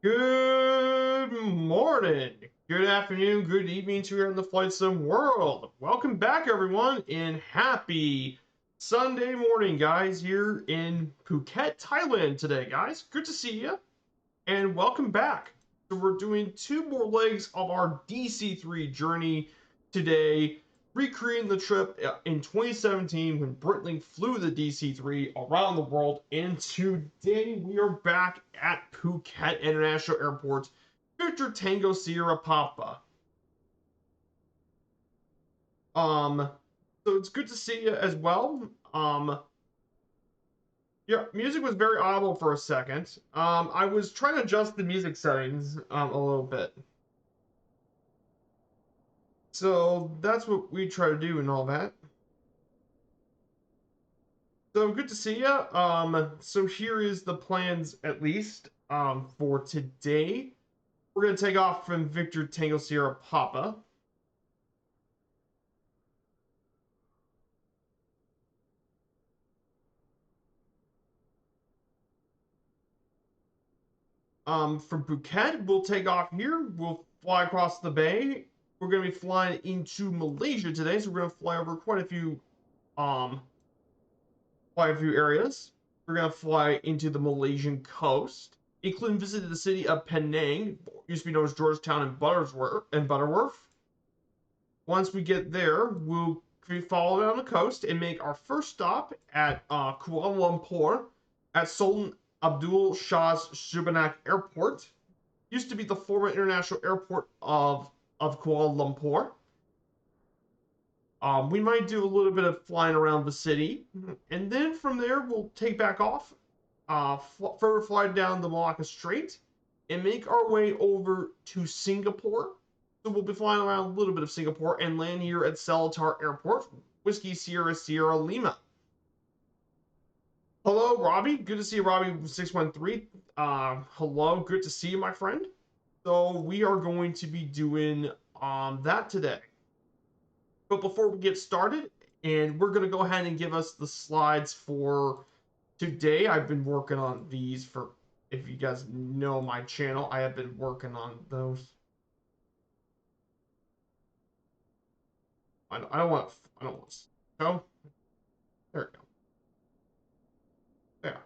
Good morning, good afternoon, good evening to here in the Flight Sim world. Welcome back, everyone, and happy Sunday morning, guys, here in Phuket, Thailand today, guys. Good to see you, and welcome back. So we're doing two more legs of our DC-3 journey today, recreating the trip in 2017 when Breitling flew the DC-3 around the world. And today we are back at Phuket International Airport, Victor Tango Sierra Papa. Um, so it's good to see you as well. Yeah, music was very audible for a second. I was trying to adjust the music settings a little bit. So that's what we try to do and all that. So good to see you. So here is the plans at least for today. We're gonna take off from Victor Tango Sierra Papa. From Phuket, we'll take off here. We'll fly across the bay. We're gonna be flying into Malaysia today, so we're gonna fly over um quite a few areas. We're gonna fly into the Malaysian coast, including visiting the city of Penang, used to be known as Georgetown and Butterworth. Once we get there, we'll follow down the coast and make our first stop at Kuala Lumpur at Sultan Abdul Shah's Subanak Airport. Used to be the former international airport of Kuala Lumpur. We might do a little bit of flying around the city, and then from there we'll take back off, further fly down the Malacca Strait, and make our way over to Singapore. So we'll be flying around a little bit of Singapore and land here at Seletar Airport, Whiskey Sierra Sierra Lima. Hello, Robbie. Good to see you, Robbie 613. Hello, good to see you, my friend. So we are going to be doing that today. But before we get started, and we're going to go ahead and give us the slides for today. I've been working on these for, if you guys know my channel, I have been working on those. I don't want to go. There we go. There.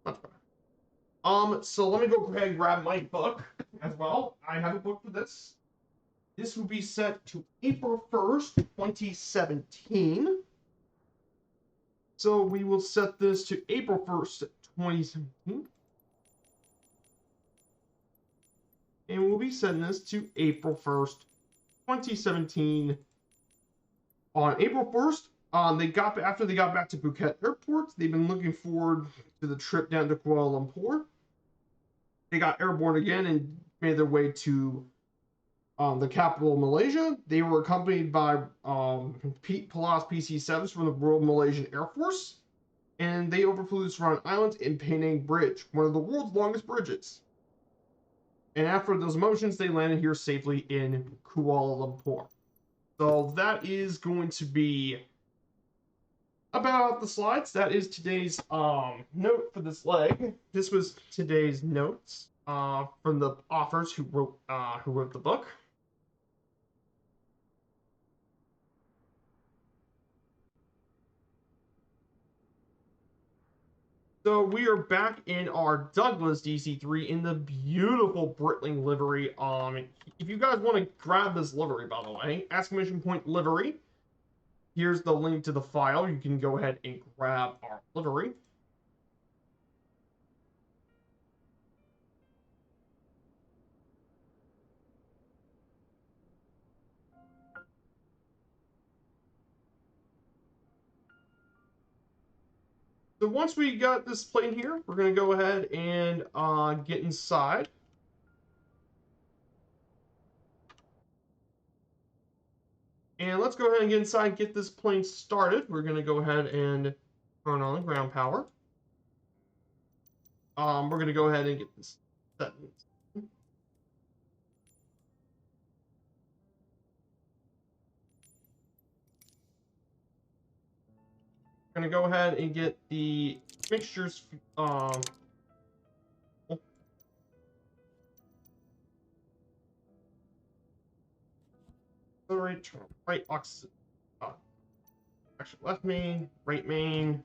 That's better. So let me go ahead and grab my book as well. I have a book for this. This will be set to April 1st, 2017. So we will set this to April 1st, 2017. And we'll be setting this to April 1st, 2017. On April 1st, after they got back to Phuket Airport, they've been looking forward to the trip down to Kuala Lumpur. They got airborne again and made their way to the capital of Malaysia. They were accompanied by Palas PC-7s from the Royal Malaysian Air Force, and they overflew the surrounding islands in Penang Bridge, one of the world's longest bridges. And after those motions, they landed here safely in Kuala Lumpur. So that is going to be about the slides. That is today's note for this leg. This was today's notes from the authors who wrote the book. So we are back in our Douglas DC-3 in the beautiful Breitling livery. If you guys want to grab this livery, by the way, exclamation point livery. Here's the link to the file. You can go ahead and grab our livery. So once we got this plane here, we're going to go ahead and get inside. And let's go ahead and get inside and get this plane started. We're going to go ahead and turn on the ground power. We're going to go ahead and get this set. We're going to go ahead and get the mixtures accelerate, turn right, actually left main, right main.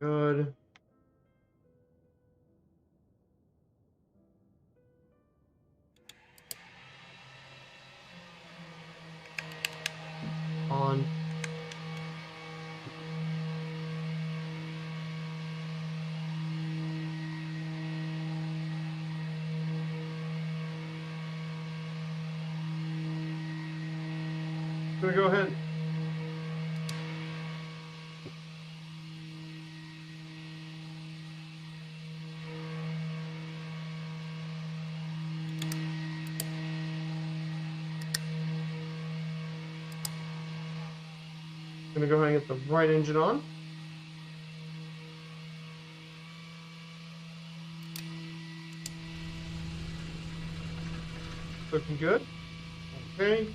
Good. On. Gonna go ahead. Gonna go ahead and get the right engine on. Looking good. Okay.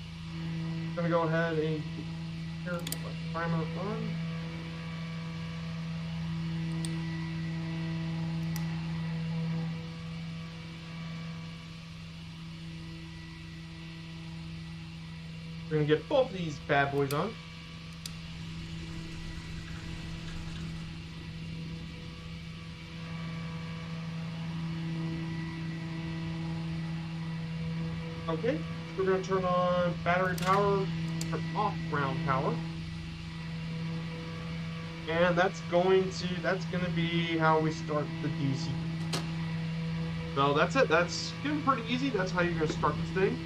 Gonna go ahead and here, primer on. We're gonna get both of these bad boys on. Okay, we're gonna turn on battery power, turn off ground power. And that's gonna be how we start the DC. So that's it. That's getting pretty easy. That's how you're gonna start this thing.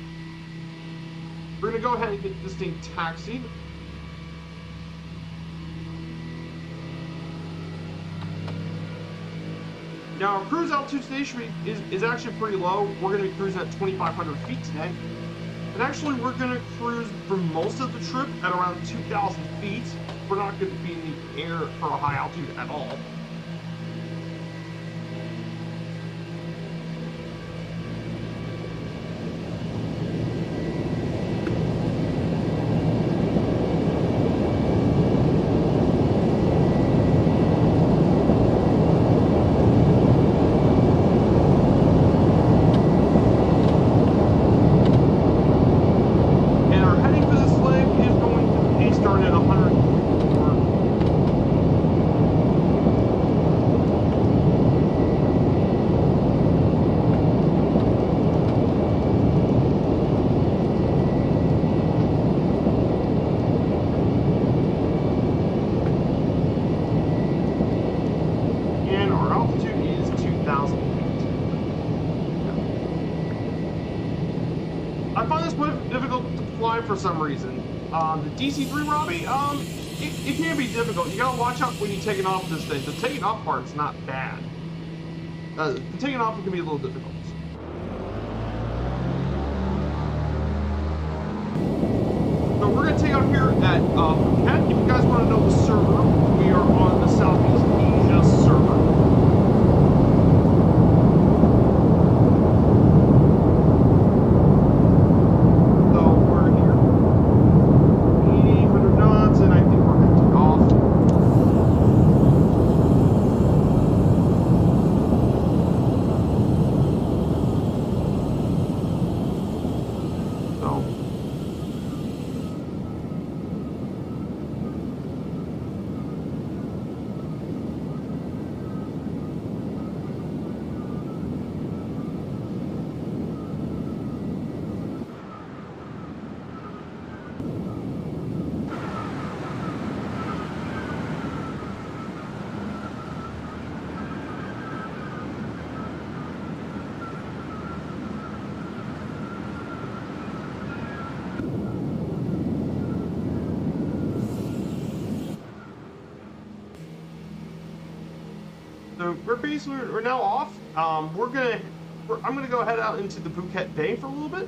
We're gonna go ahead and get this thing taxied. Now, our cruise altitude today is actually pretty low. We're going to be cruising at 2,500 feet today. And actually, we're going to cruise for most of the trip at around 2,000 feet. We're not going to be in the air for a high altitude at all. For some reason, the DC-3 Robbie, it can be difficult. You gotta watch out when you're taking off this thing. The taking off part's not bad. The taking off can be a little difficult. So we're gonna take off here at Phuket. If you guys want to know the server, we are on the Southeast Asia server. So we're now off. I'm gonna go head out into the Phuket Bay for a little bit,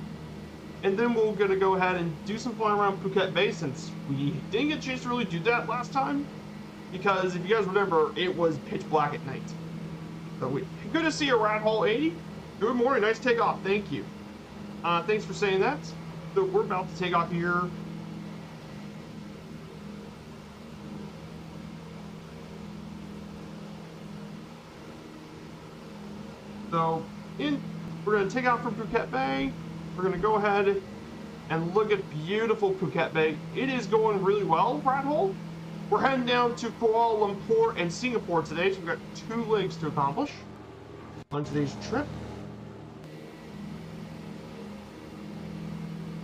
and then we're gonna go ahead and do some flying around Phuket Bay since we didn't get a chance to really do that last time, because if you guys remember, it was pitch black at night. So good to see you, Rat Hole 80. Good morning, nice takeoff. Thank you. Thanks for saying that. So we're about to take off here. So we're going to take out from Phuket Bay. We're going to go ahead And look at beautiful Phuket Bay. It is going really well, Rat Hole. We're heading down to Kuala Lumpur and Singapore today, so we've got 2 legs to accomplish on today's trip.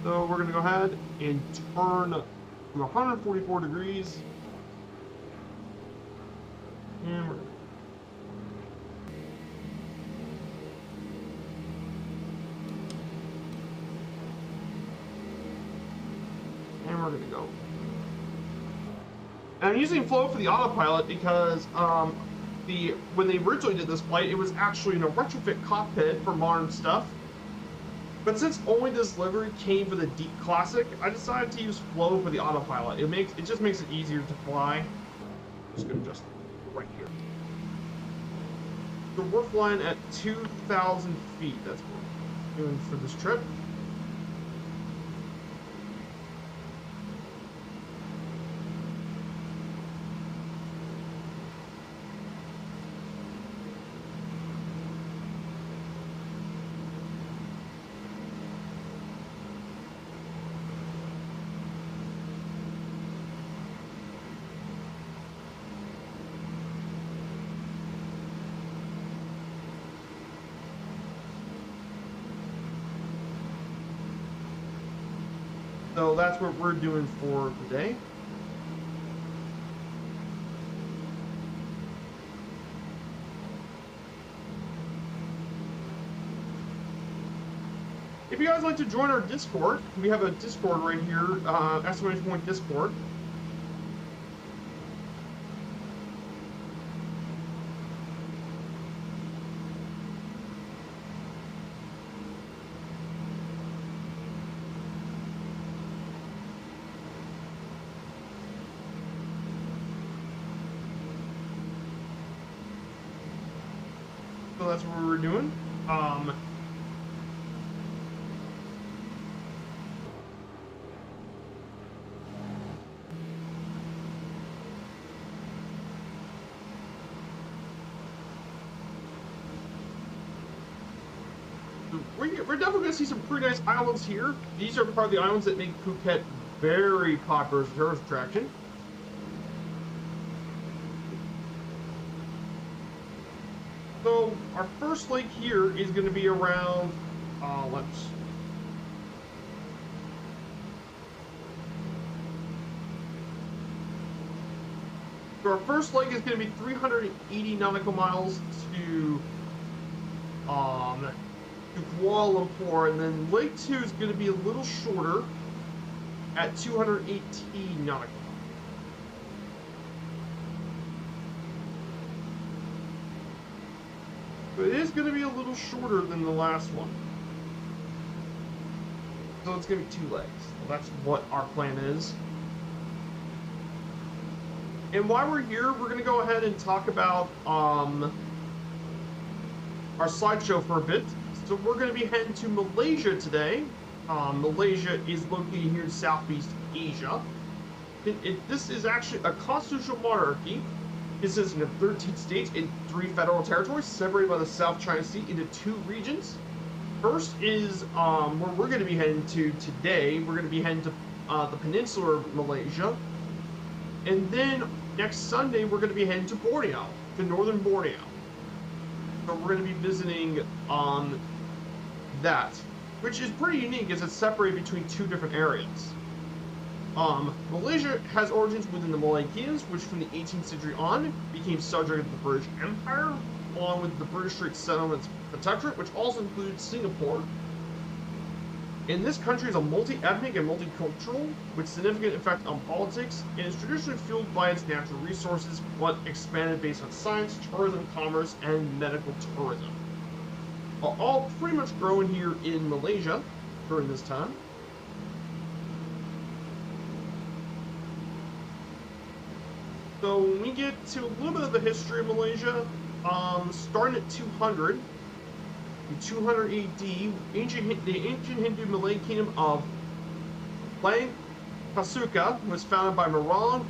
So we're going to go ahead and turn to 144 degrees. And we're going to go. And I'm using Flow for the autopilot because when they originally did this flight, it was actually in a retrofit cockpit for modern stuff. But since only this livery came for the Deep Classic, I decided to use Flow for the autopilot. It just makes it easier to fly. I'm just gonna adjust right here. So we're flying at 2,000 feet. That's what we're doing for this trip. So that's what we're doing for today. If you guys like to join our Discord, we have a Discord right here, exclamation point Discord. So that's what we're doing. We're definitely going to see some pretty nice islands here. These are part of the islands that make Phuket very popular as a tourist attraction. So our first lake here is going to be around, So our first lake is going to be 380 nautical miles to Kuala Lumpur, and then Lake 2 is going to be a little shorter at 218 nautical. But it is going to be a little shorter than the last one. So it's going to be 2 legs. Well, that's what our plan is. And while we're here, we're going to go ahead and talk about our slideshow for a bit. So we're going to be heading to Malaysia today. Malaysia is located here in Southeast Asia. This is actually a constitutional monarchy. This is in 13 states and 3 federal territories, separated by the South China Sea into 2 regions. First is where we're going to be heading to today. We're going to be heading to the peninsula of Malaysia. And then next Sunday, we're going to be heading to Borneo, to northern Borneo. So we're going to be visiting that, which is pretty unique as it's separated between 2 different areas. Malaysia has origins within the Malay Kingdoms, which from the 18th century on became subject of the British Empire, along with the British Strait Settlements Protectorate, which also included Singapore. And this country is a multi-ethnic and multicultural, with significant effect on politics, and is traditionally fueled by its natural resources, but expanded based on science, tourism, commerce, and medical tourism. All pretty much growing here in Malaysia during this time. So when we get to a little bit of the history of Malaysia, starting at 200, in 200 AD, the ancient Hindu Malay kingdom of Langkasuka was founded by Meron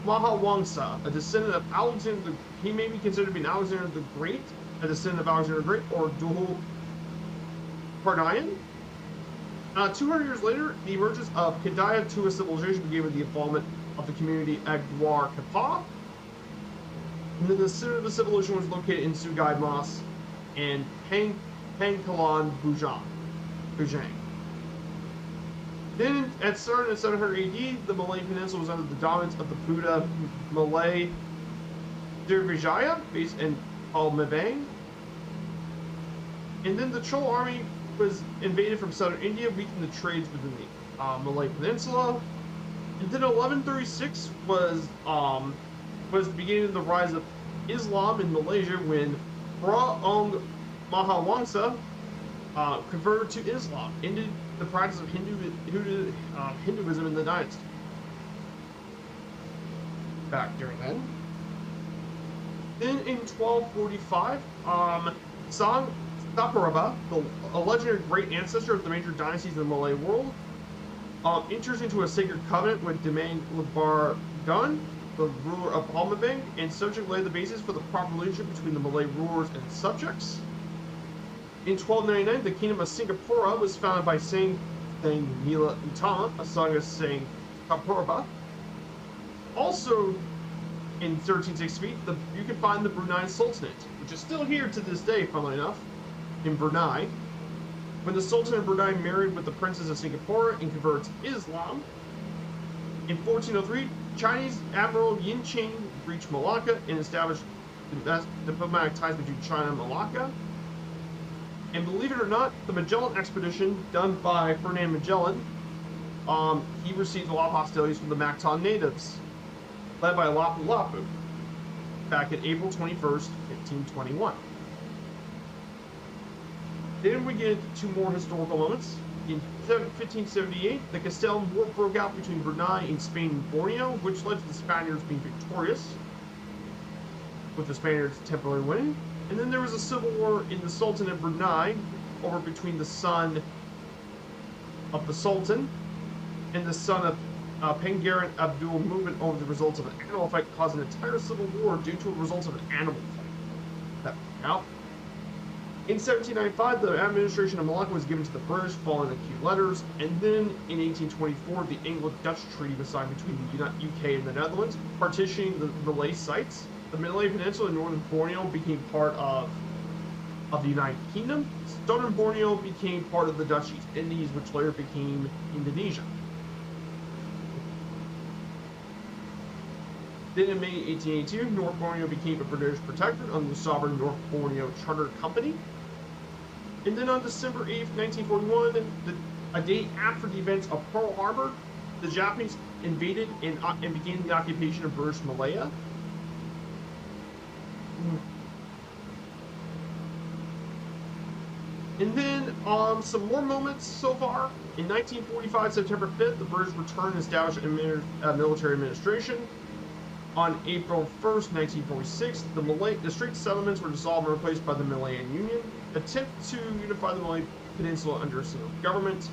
Mahawangsa, a descendant of Alexander he may be considered to be an Alexander the Great, a descendant of Alexander the Great, or Duhul Pardayan. 200 years later, the emergence of Kedaya to a civilization began with the involvement of the community at Gwar Kapa. And then the center of the civilization was located in Sugai Mas and Pangkalan Bujang. Then, at starting in 700 AD, the Malay Peninsula was under the dominance of the Buddha Malay Srivijaya, based in Palembang. And then the Chol army was invaded from southern India, weakening the trades within the Malay Peninsula. And then 1136 was the beginning of the rise of Islam in Malaysia when Praong Mahawangsa converted to Islam, ended the practice of Hinduism in the dynasty. Back during then. Then in 1245, Sang Saparaba, a legendary great ancestor of the major dynasties in the Malay world, enters into a sacred covenant with Demang Lebar Gun, the ruler of Palembang, and subject laid the basis for the proper relationship between the Malay rulers and subjects. In 1299, the kingdom of Singapore was founded by Sang Nila Utama, a son of Sang Kapurba. Also, in 1368, you can find the Brunei Sultanate, which is still here to this day, funnily enough, in Brunei. When the Sultan of Brunei married with the Princess of Singapore and converted to Islam. In 1403, Chinese Admiral Yin Qing reached Malacca and established diplomatic ties between China and Malacca. And believe it or not, the Magellan expedition done by Ferdinand Magellan, he received a lot of hostilities from the Mactan natives, led by Lapu Lapu, back in April 21st, 1521. Then we get into two more historical moments. In 1578, the Castilian War broke out between Brunei and Spain and Borneo, which led to the Spaniards being victorious, with the Spaniards temporarily winning. And then there was a civil war in the Sultan of Brunei, over between the son of the Sultan and the son of Pengiran Abdul Mumin over the results of an animal fight, causing an entire civil war due to the results of an animal fight. That broke out. In 1795, the administration of Malacca was given to the British, following the Q letters, and then in 1824, the Anglo-Dutch treaty was signed between the UK and the Netherlands, partitioning the Malay sites. The Malay Peninsula and northern Borneo became part of the United Kingdom. Southern Borneo became part of the Dutch East Indies, which later became Indonesia. Then in May 1882, North Borneo became a British protectorate under the sovereign North Borneo Charter Company. And then on December 8th, 1941, a day after the events of Pearl Harbor, the Japanese invaded and began the occupation of British Malaya. And then some more moments so far. In 1945, September 5th, the British returned and established a military administration. On April 1st, 1946, the Straits settlements were dissolved and replaced by the Malayan Union, attempt to unify the Malay Peninsula under a single government.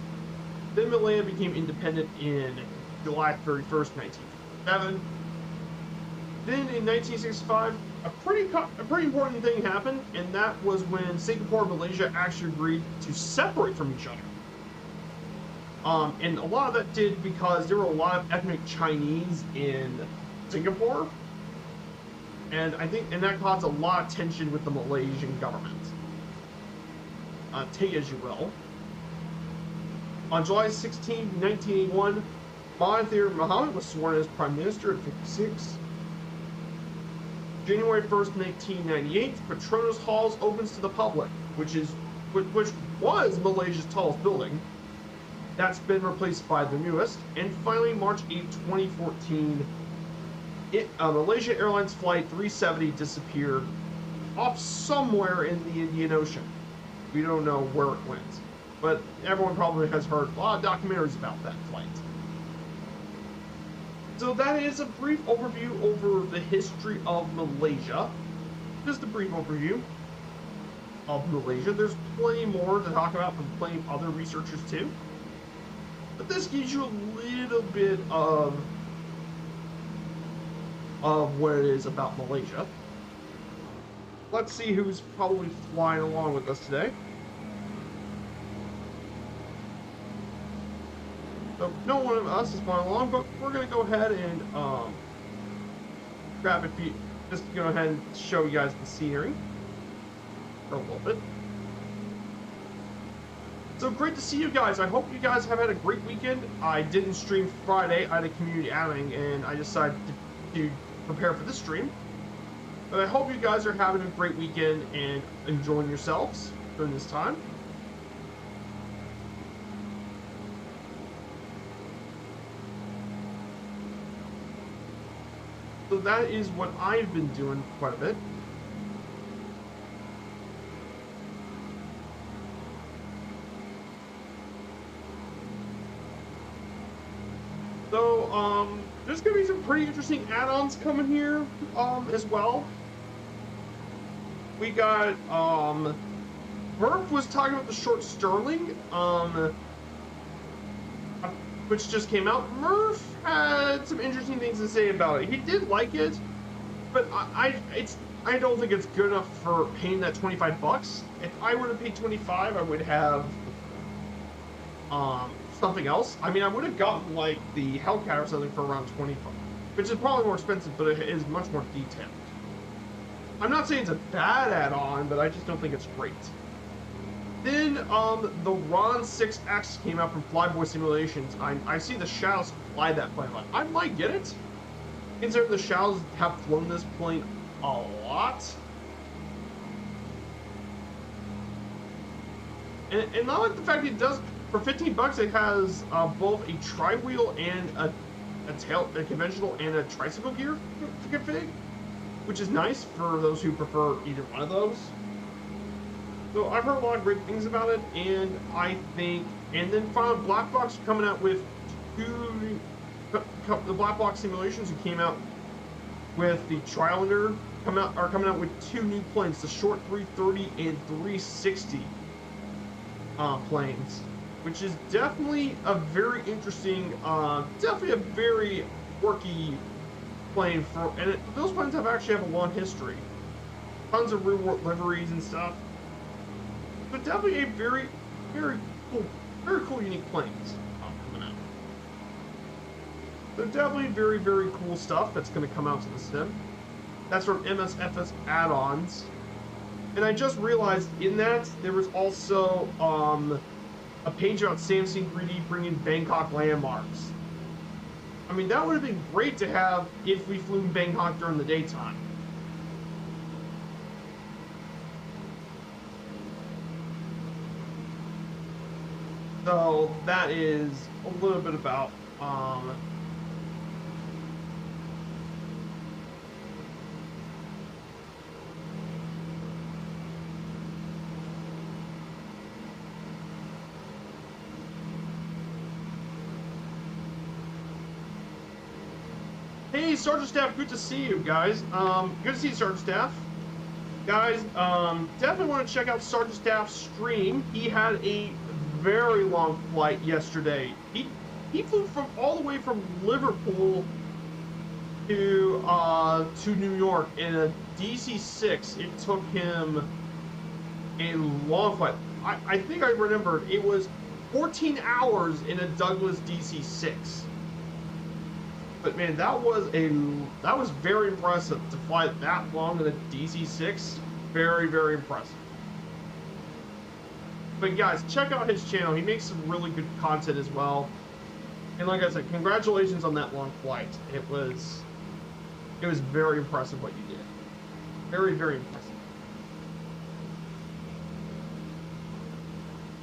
Then Malaya became independent in July 31st, 1957. Then in 1965, a pretty important thing happened, and that was when Singapore and Malaysia actually agreed to separate from each other. And a lot of that did because there were a lot of ethnic Chinese in Singapore, and that caused a lot of tension with the Malaysian government. Take it as you will. On July 16, 1981, Mahathir Mohamad was sworn as Prime Minister at 56. January 1st, 1998, Petronas Halls opens to the public, which was Malaysia's tallest building. That's been replaced by the newest. And finally, March 8, 2014, Malaysia Airlines Flight 370 disappeared off somewhere in the Indian Ocean. We don't know where it went, but everyone probably has heard a lot of documentaries about that flight. So that is a brief overview over the history of Malaysia. Just a brief overview of Malaysia. There's plenty more to talk about from plenty of other researchers too. But this gives you a little bit of what it is about Malaysia. Let's see who's probably flying along with us today. So no one of us is following along, but we're gonna go ahead and grab a few, just go ahead and show you guys the scenery for a little bit. So great to see you guys. I hope you guys have had a great weekend. I didn't stream Friday. I had a community outing, and I decided to prepare for this stream. But I hope you guys are having a great weekend and enjoying yourselves during this time. So that is what I've been doing quite a bit. So, there's gonna be some pretty interesting add-ons coming here, as well. We got, Murph was talking about the short Sterling, which just came out. Murph had some interesting things to say about it. He did like it, but I don't think it's good enough for paying that $25. If I were to pay 25, I would have, something else. I mean, I would have gotten like the Hellcat or something for around 25, which is probably more expensive, but it is much more detailed. I'm not saying it's a bad add-on, but I just don't think it's great. Then the Ron 6X came out from Flyboy Simulations. I see the Shadows fly that plane. I might get it, considering the Shadows have flown this plane a lot. And I like the fact that it does. For $15, it has both a tri-wheel and a conventional and a tricycle gear config, which is nice for those who prefer either one of those. So I've heard a lot of great things about it, and I think, and then finally Black Box coming out with the Black Box Simulations who came out with the Trilander are coming out with two new planes, the short 330 and 360 planes. Which is definitely a very interesting, definitely a very quirky plane for, and those planes actually have a long history. Tons of reworked liveries and stuff. But definitely a very, very cool, unique planes coming out. So definitely very, very cool stuff that's going to come out to the sim. That's from MSFS add-ons. And I just realized in that there was also, a page about Samsung 3D bringing Bangkok landmarks. I mean, that would have been great to have if we flew in Bangkok during the daytime. So that is a little bit about Hey, Sergeant Staff, good to see you guys. Good to see you, Sergeant Staff. Guys, definitely want to check out Sergeant Staff's stream. He had a very long flight yesterday. He flew from all the way from Liverpool to New York in a DC-6. It took him a long flight. I think I remembered it was 14 hours in a Douglas DC-6. But man, that was very impressive to fly that long in a DC-6. Very, very impressive. But guys, check out his channel. He makes some really good content as well. And like I said, congratulations on that long flight. It was very impressive what you did. Very, very impressive.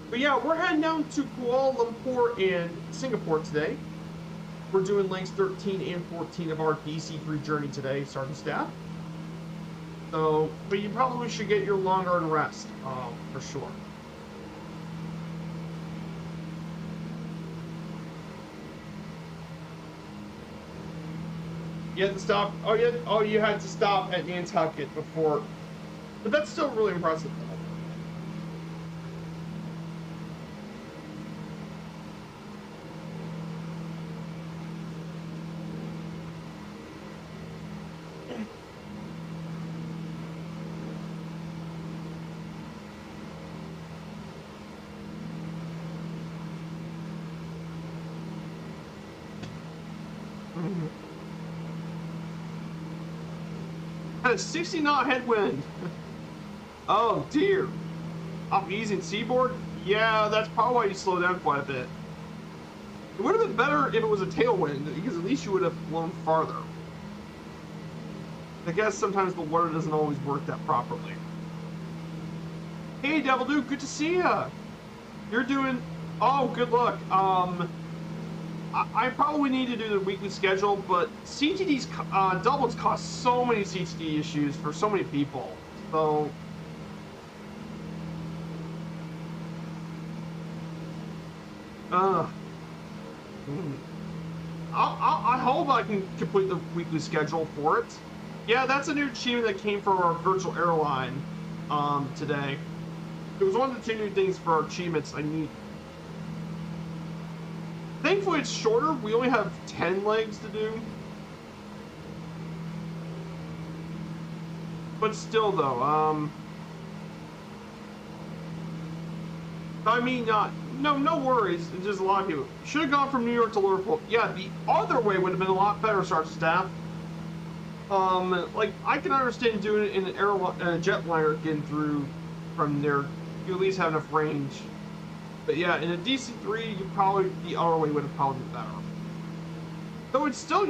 But yeah, we're heading down to Kuala Lumpur and Singapore today. We're doing legs 13 and 14 of our DC-3 journey today, Sergeant Staff. So, but you probably should get your long run rest, for sure. You had to stop. Oh, you had to stop at Nantucket before. But that's still really impressive, though. 60 knot headwind. Oh dear. Up easy seaboard? Yeah, that's probably why you slowed down quite a bit. It would have been better if it was a tailwind, because at least you would have blown farther. I guess sometimes the water doesn't always work that properly. Hey, Devil Dude, good to see ya. You're doing... Oh, good luck. I probably need to do the weekly schedule, but CTD's doubles cause so many CTD issues for so many people. So... I hope I can complete the weekly schedule for it. Yeah, that's a new achievement that came from our virtual airline today. It was one of the 2 new things for our achievements I need. Thankfully, it's shorter. We only have 10 legs to do. But still, though, I mean, no worries. It's just a lot of people. Should have gone from New York to Liverpool. Yeah, the other way would have been a lot better, Sergeant Staff. Like, I can understand doing it in an jetliner getting through from there. You at least have enough range. But yeah, in a DC-3, the other way would have probably been better. Though it's still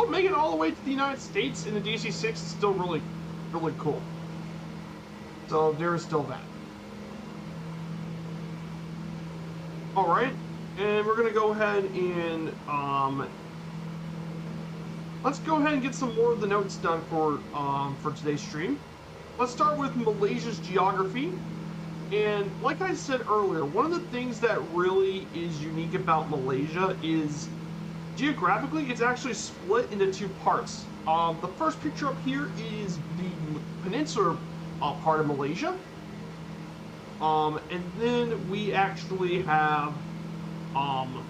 make it all the way to the United States in the DC-6 is still really, really cool. So there is still that. Alright, and we're gonna go ahead and let's go ahead and get some more of the notes done for today's stream. Let's start with Malaysia's geography. And like I said earlier, one of the things that really is unique about Malaysia is geographically it's actually split into 2 parts. The first picture up here is the peninsular part of Malaysia. And then we actually have and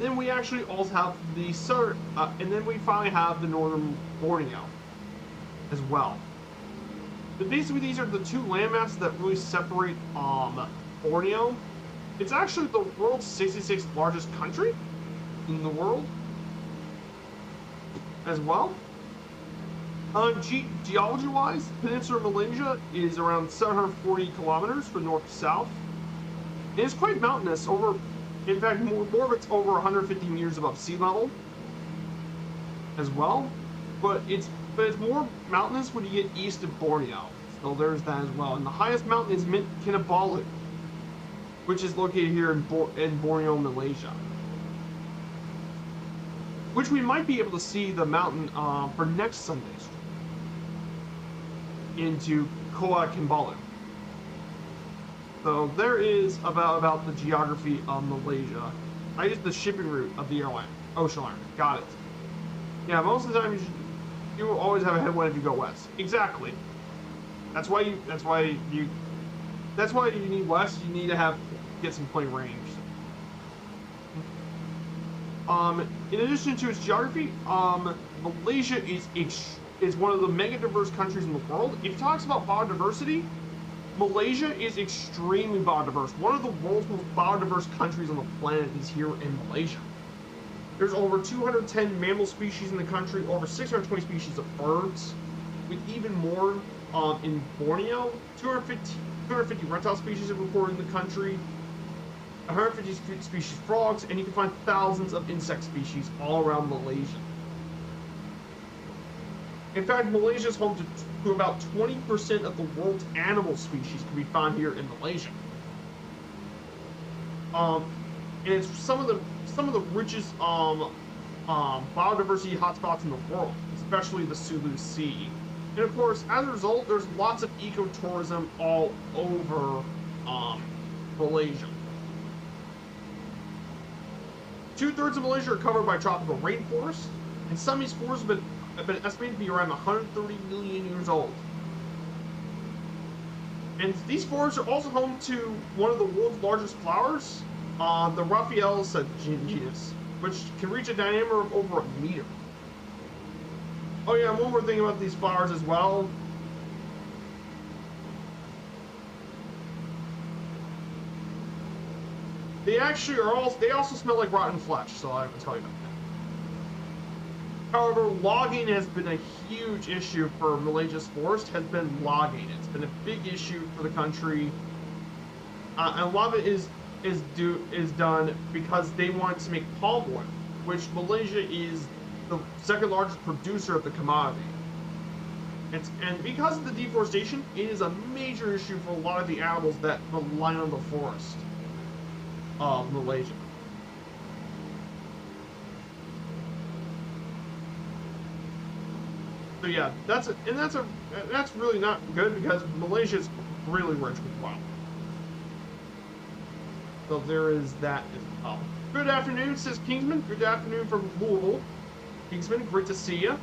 then we actually also have the southern, and then we finally have the northern Borneo as well. But basically, these are the 2 landmasses that really separate Borneo. It's actually the world's 66th largest country in the world as well. Geology-wise, Peninsular Malaysia is around 740 kilometers from north to south. And it's quite mountainous. In fact, more of it's over 150 meters above sea level as well. But it's more mountainous when you get east of Borneo. So there's that as well. And the highest mountain is Kinabalu, which is located here in Borneo, Malaysia. Which we might be able to see the mountain for next Sunday's stream into Kuala Kinabalu. So there is about the geography of Malaysia. I used the shipping route of the ocean liner. Got it. Yeah, most of the time you will always have a headwind if you go west. Exactly. That's why you need west. You need to get some plane range. In addition to its geography, Malaysia is one of the mega diverse countries in the world. If it talks about biodiversity, Malaysia is extremely biodiverse. One of the world's most biodiverse countries on the planet is here in Malaysia. There's over 210 mammal species in the country, over 620 species of birds, with even more in Borneo. 250 reptile species are reported in the country, 150 species of frogs, and you can find thousands of insect species all around Malaysia. In fact, Malaysia is home to about 20% of the world's animal species can be found here in Malaysia. And it's some of the richest biodiversity hotspots in the world, especially the Sulu Sea. And of course, as a result, there's lots of ecotourism all over Malaysia. 2/3 of Malaysia are covered by tropical rainforests, and some of these forests have been estimated to be around 130 million years old. And these forests are also home to one of the world's largest flowers, the Raphael's genus, which can reach a diameter of over 1 meter. Oh yeah, and one more thing about these flowers as well. They also smell like rotten flesh, so I have to tell you about However, logging has been a huge issue for Malaysia's forest, has been logging. It's been a big issue for the country. And a lot of it is done because they want to make palm oil, which Malaysia is the second largest producer of the commodity. And because of the deforestation, it is a major issue for a lot of the animals that rely on the forest of Malaysia. So yeah, that's really not good because Malaysia is really rich with wild. So there is that as well. Good afternoon, says Kingsman. Good afternoon from Louisville. Kingsman, great to see you.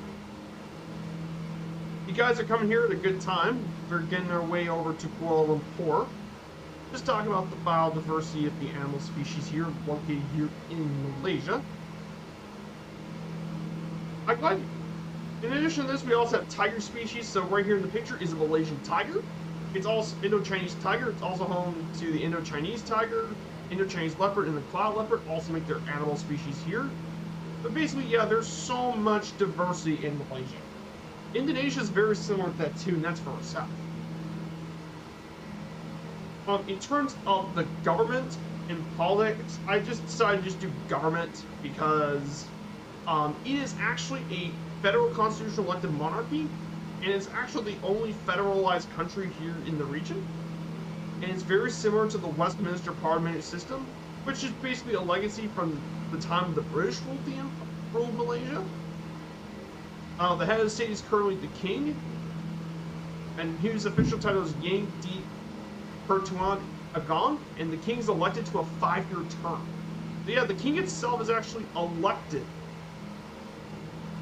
You guys are coming here at a good time. We're getting our way over to Kuala Lumpur. Just talking about the biodiversity of the animal species here, located here in Malaysia. I'm glad. In addition to this, we also have tiger species. So right here in the picture is a Malaysian tiger. It's also Indo-Chinese tiger. It's also home to the Indo-Chinese tiger, Indo-Chinese leopard, and the cloud leopard. Also make their animal species here. But basically, yeah, there's so much diversity in Malaysia. Indonesia is very similar to that too, and that's further south. In terms of the government and politics, I just decided to just do government because it is actually a federal constitutional elected monarchy, and it's actually the only federalized country here in the region. And it's very similar to the Westminster parliamentary system, which is basically a legacy from the time the British ruled Malaysia. The head of the state is currently the king, and his official title is Yang di Pertuan Agong, and the king is elected to a 5-year term. So yeah, the king itself is actually elected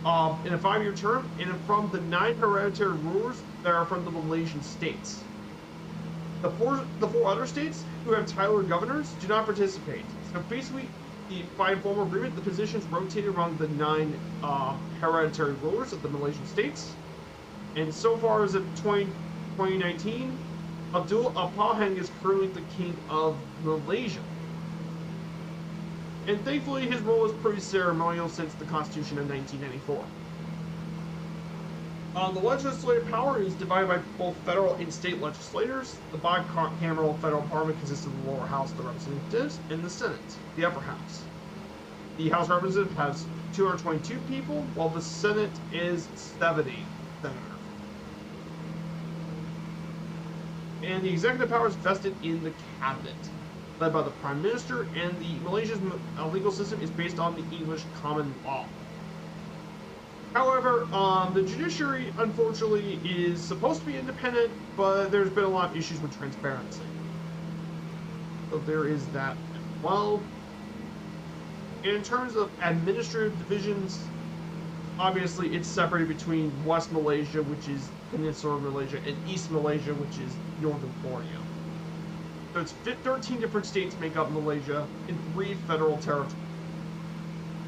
in a 5-year term, and from the 9 hereditary rulers that are from the Malaysian states. The four other states who have title governors do not participate. So basically, by informal agreement, the positions rotated around the 9 hereditary rulers of the Malaysian states. And so far as of 2019, Abdul Apahang is currently the king of Malaysia. And thankfully, his role is pretty ceremonial since the Constitution of 1994. The legislative power is divided by both federal and state legislators. The bicameral federal parliament consists of the lower house, the representatives, and the Senate, the upper house. The House of Representatives has 222 people, while the Senate is 70 senators. And the executive power is vested in the cabinet, led by the Prime Minister, and the Malaysia's legal system is based on the English common law. However, the judiciary, unfortunately, is supposed to be independent, but there's been a lot of issues with transparency. So there is that as well. And in terms of administrative divisions, obviously it's separated between West Malaysia, which is Peninsular Malaysia, and East Malaysia, which is Northern Borneo. So it's 13 different states make up Malaysia, and 3 federal territories.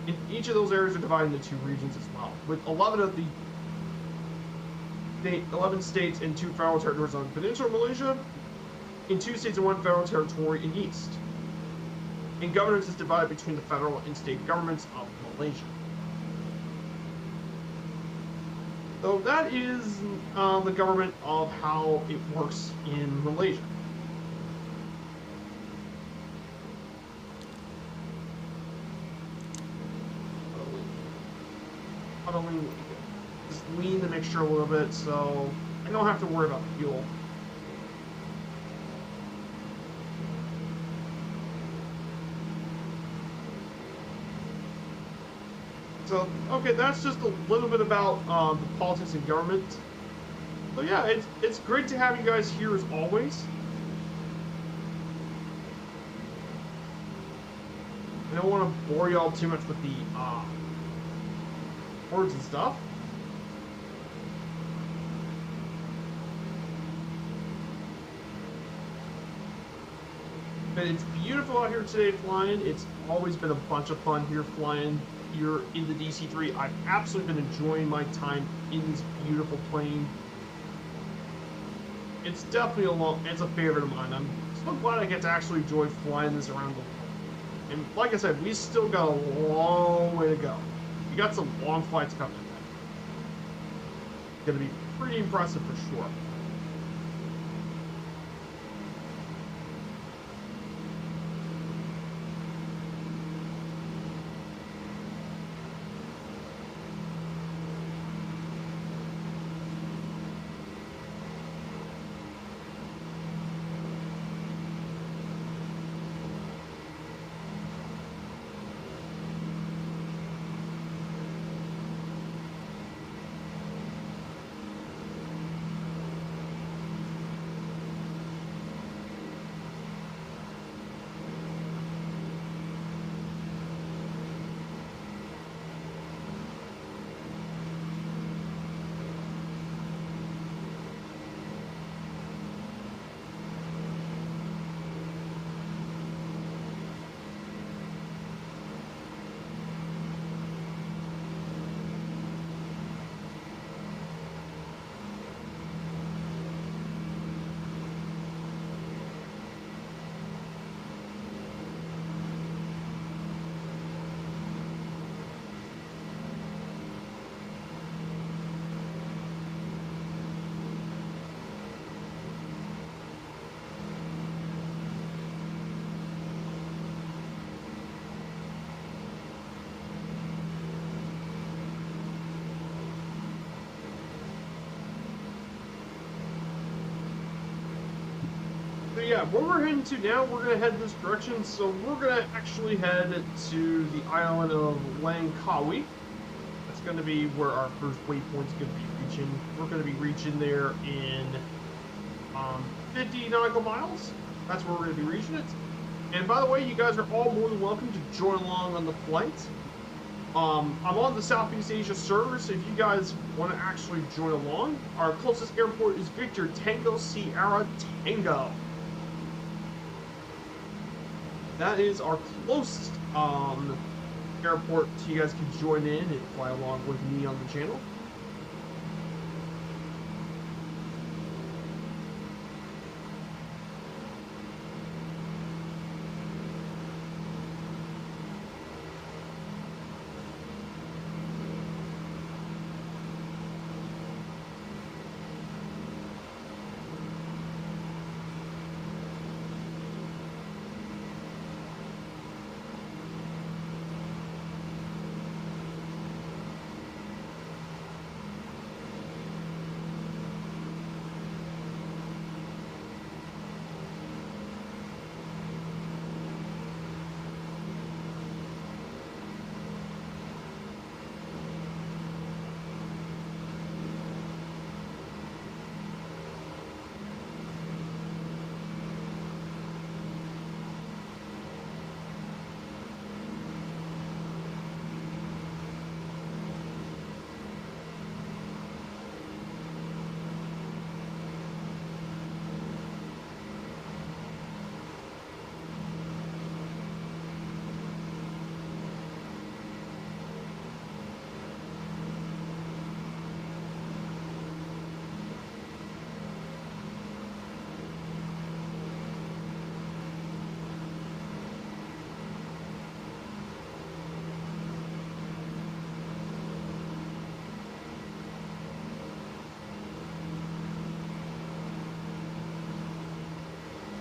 And each of those areas are divided into 2 regions as well, with 11 states and 2 federal territories on Peninsular Malaysia, and 2 states and 1 federal territory in East. And governance is divided between the federal and state governments of Malaysia. So that is the government of how it works in Malaysia. Just lean the mixture a little bit so I don't have to worry about the fuel. So, okay, that's just a little bit about the politics and government. So yeah, it's great to have you guys here as always. I don't want to bore y'all too much with the words and stuff. But it's beautiful out here today flying. It's always been a bunch of fun here flying here in the DC-3. I've absolutely been enjoying my time in this beautiful plane. It's definitely it's a favorite of mine. I'm so glad I get to actually enjoy flying this around the world. And like I said, we still got a long way to go. you got some long flights coming. It's going to be pretty impressive for sure. So yeah, where we're heading to now, we're going to head this direction. So we're going to actually head to the island of Langkawi. That's going to be where our first waypoint is going to be reaching. We're going to be reaching there in 50 nautical miles. That's where we're going to be reaching it. And by the way, you guys are all more than welcome to join along on the flight. I'm on the Southeast Asia server, so if you guys want to actually join along, our closest airport is Victor Tango Sierra Tango. That is our closest airport, so you guys can join in and fly along with me on the channel.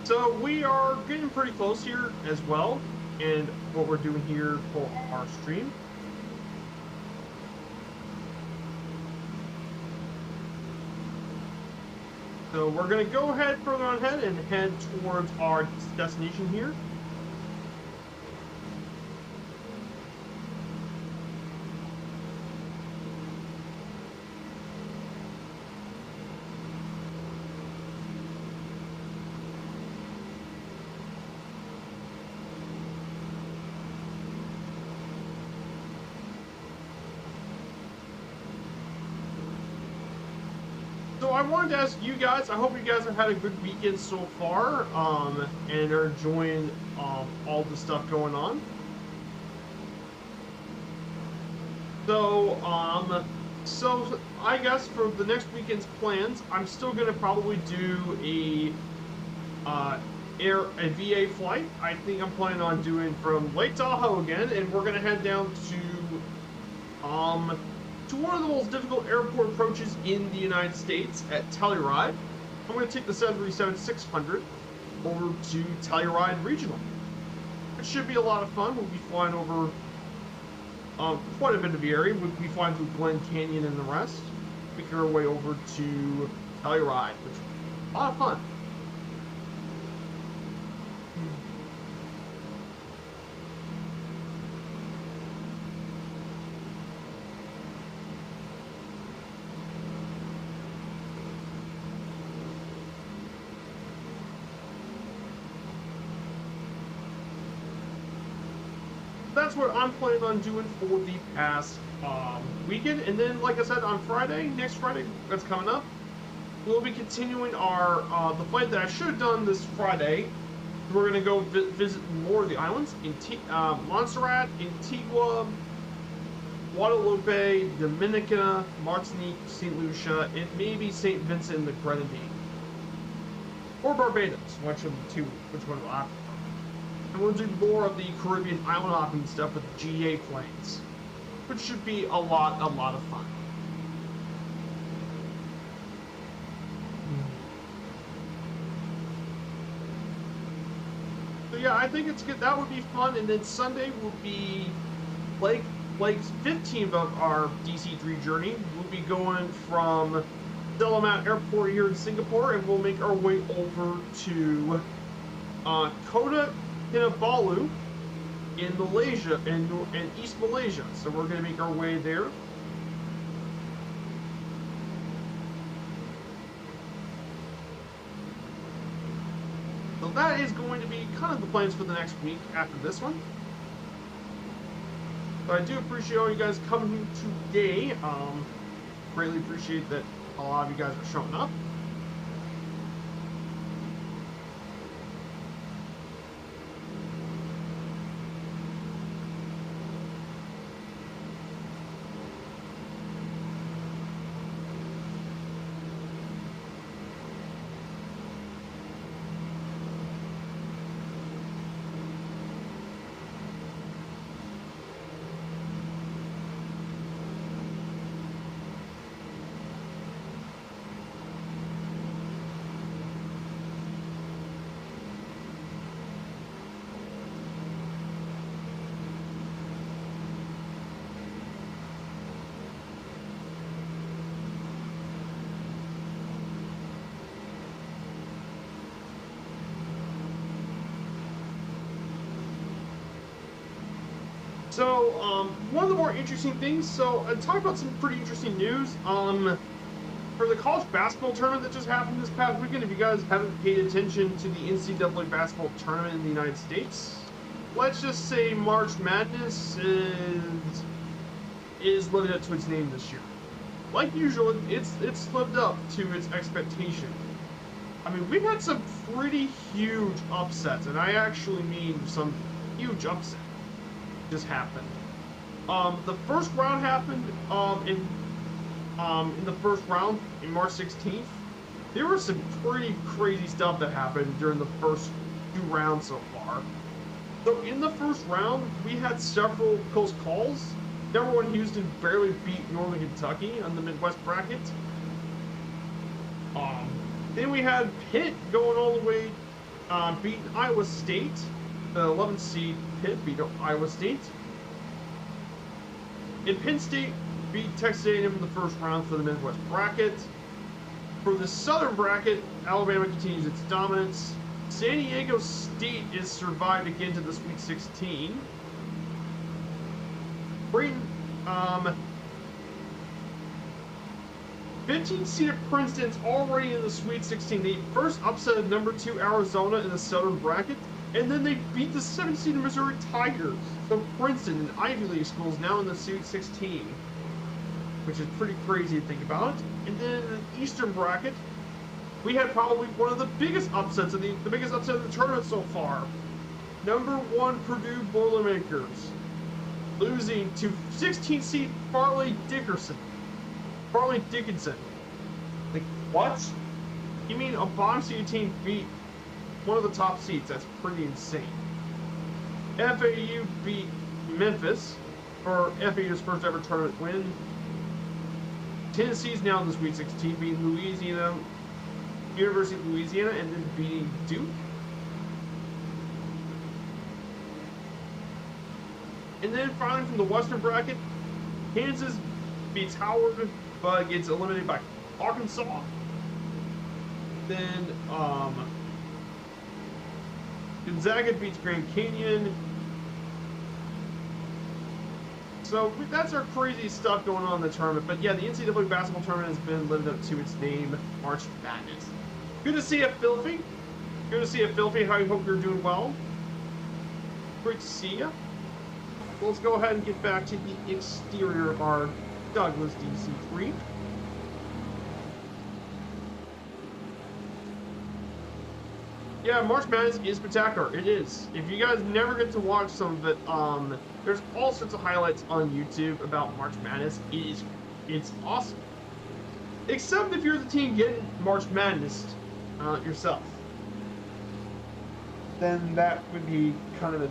So we are getting pretty close here as well, and what we're doing here for our stream. So we're going to go ahead further on ahead and head towards our destination here. So I wanted to ask you guys, I hope you guys have had a good weekend so far, and are enjoying all the stuff going on. So, so I guess for the next weekend's plans, I'm still going to probably do a VA flight. I think I'm planning on doing from Lake Tahoe again, and we're going to head down to to one of the most difficult airport approaches in the United States at Telluride. I'm going to take the 737-600 over to Telluride Regional. It should be a lot of fun. We'll be flying over quite a bit of the area. We'll be flying through Glen Canyon and the rest, making our way over to Telluride, which is a lot of fun. That's what I'm planning on doing for the past weekend. And then, like I said, on Friday, next Friday, that's coming up, we'll be continuing our the flight that I should have done this Friday. We're going to go visit more of the islands in Montserrat, Antigua, Guadalupe, Dominica, Martinique, St. Lucia, and maybe St. Vincent and the Grenadines. Or Barbados, which one will I prefer. And we'll do more of the Caribbean island hopping stuff with GA planes, which should be a lot of fun. So yeah, I think it's good. That would be fun. And then Sunday will be Blake's 15th of our DC-3 journey. We'll be going from Delamat Airport here in Singapore, and we'll make our way over to Kota Kinabalu in Malaysia and East Malaysia. So we're going to make our way there. So that is going to be kind of the plans for the next week after this one. But I do appreciate all you guys coming today. Greatly appreciate that a lot of you guys are showing up. So, one of the more interesting things, so talk about some pretty interesting news. For the college basketball tournament that just happened this past weekend, if you guys haven't paid attention to the NCAA basketball tournament in the United States, let's just say March Madness is living up to its name this year. Like usual, it's lived up to its expectation. I mean, we've had some pretty huge upsets, and I actually mean some huge upsets just happened. The first round happened in the first round in March 16th. There was some pretty crazy stuff that happened during the first 2 rounds so far. So in the first round, we had several close calls. Number 1 Houston barely beat Northern Kentucky on the Midwest bracket. Then we had Pitt going all the way, beating Iowa State. The 11th seed Pitt beat Iowa State. And Penn State beat Texas A&M in the first round for the Midwest bracket. For the Southern bracket, Alabama continues its dominance. San Diego State is survived again to the Sweet 16. Breitling, 15-seeded Princeton's already in the Sweet 16. They first upset number 2 Arizona in the Southern bracket, and then they beat the 7th-seeded Missouri Tigers. So Princeton, an Ivy League school, is now in the Sweet 16, which is pretty crazy to think about. And then in the Eastern bracket, we had probably one of the biggest upsets of the biggest upset of the tournament so far. Number 1 Purdue Boilermakers losing to 16-seed Farley Dickinson. Like, what? You mean a bottom seed team beat one of the top seeds? That's pretty insane. FAU beat Memphis. for FAU's first ever tournament win. Tennessee's now in the Sweet 16, beating Louisiana, University of Louisiana, and then beating Duke. And then finally from the Western bracket, Kansas beats Howard, but gets eliminated by Arkansas. Then Gonzaga beats Grand Canyon. So that's our crazy stuff going on in the tournament. But yeah, the NCAA basketball tournament has been living up to its name, March Madness. Good to see you, Filthy. Good to see you, Filthy. I hope you're doing well. Great to see you. Well, let's go ahead and get back to the exterior of our Douglas DC-3. Yeah, March Madness is spectacular. It is. If you guys never get to watch some of it, there's all sorts of highlights on YouTube about March Madness. It's awesome. Except if you're the team getting March Madness yourself. Then that would be kind of a...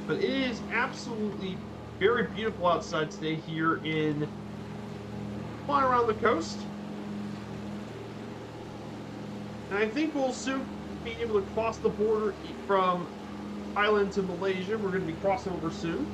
But it is absolutely very beautiful outside today here in flying around the coast. And I think we'll soon be able to cross the border from Thailand to Malaysia. We're going to be crossing over soon.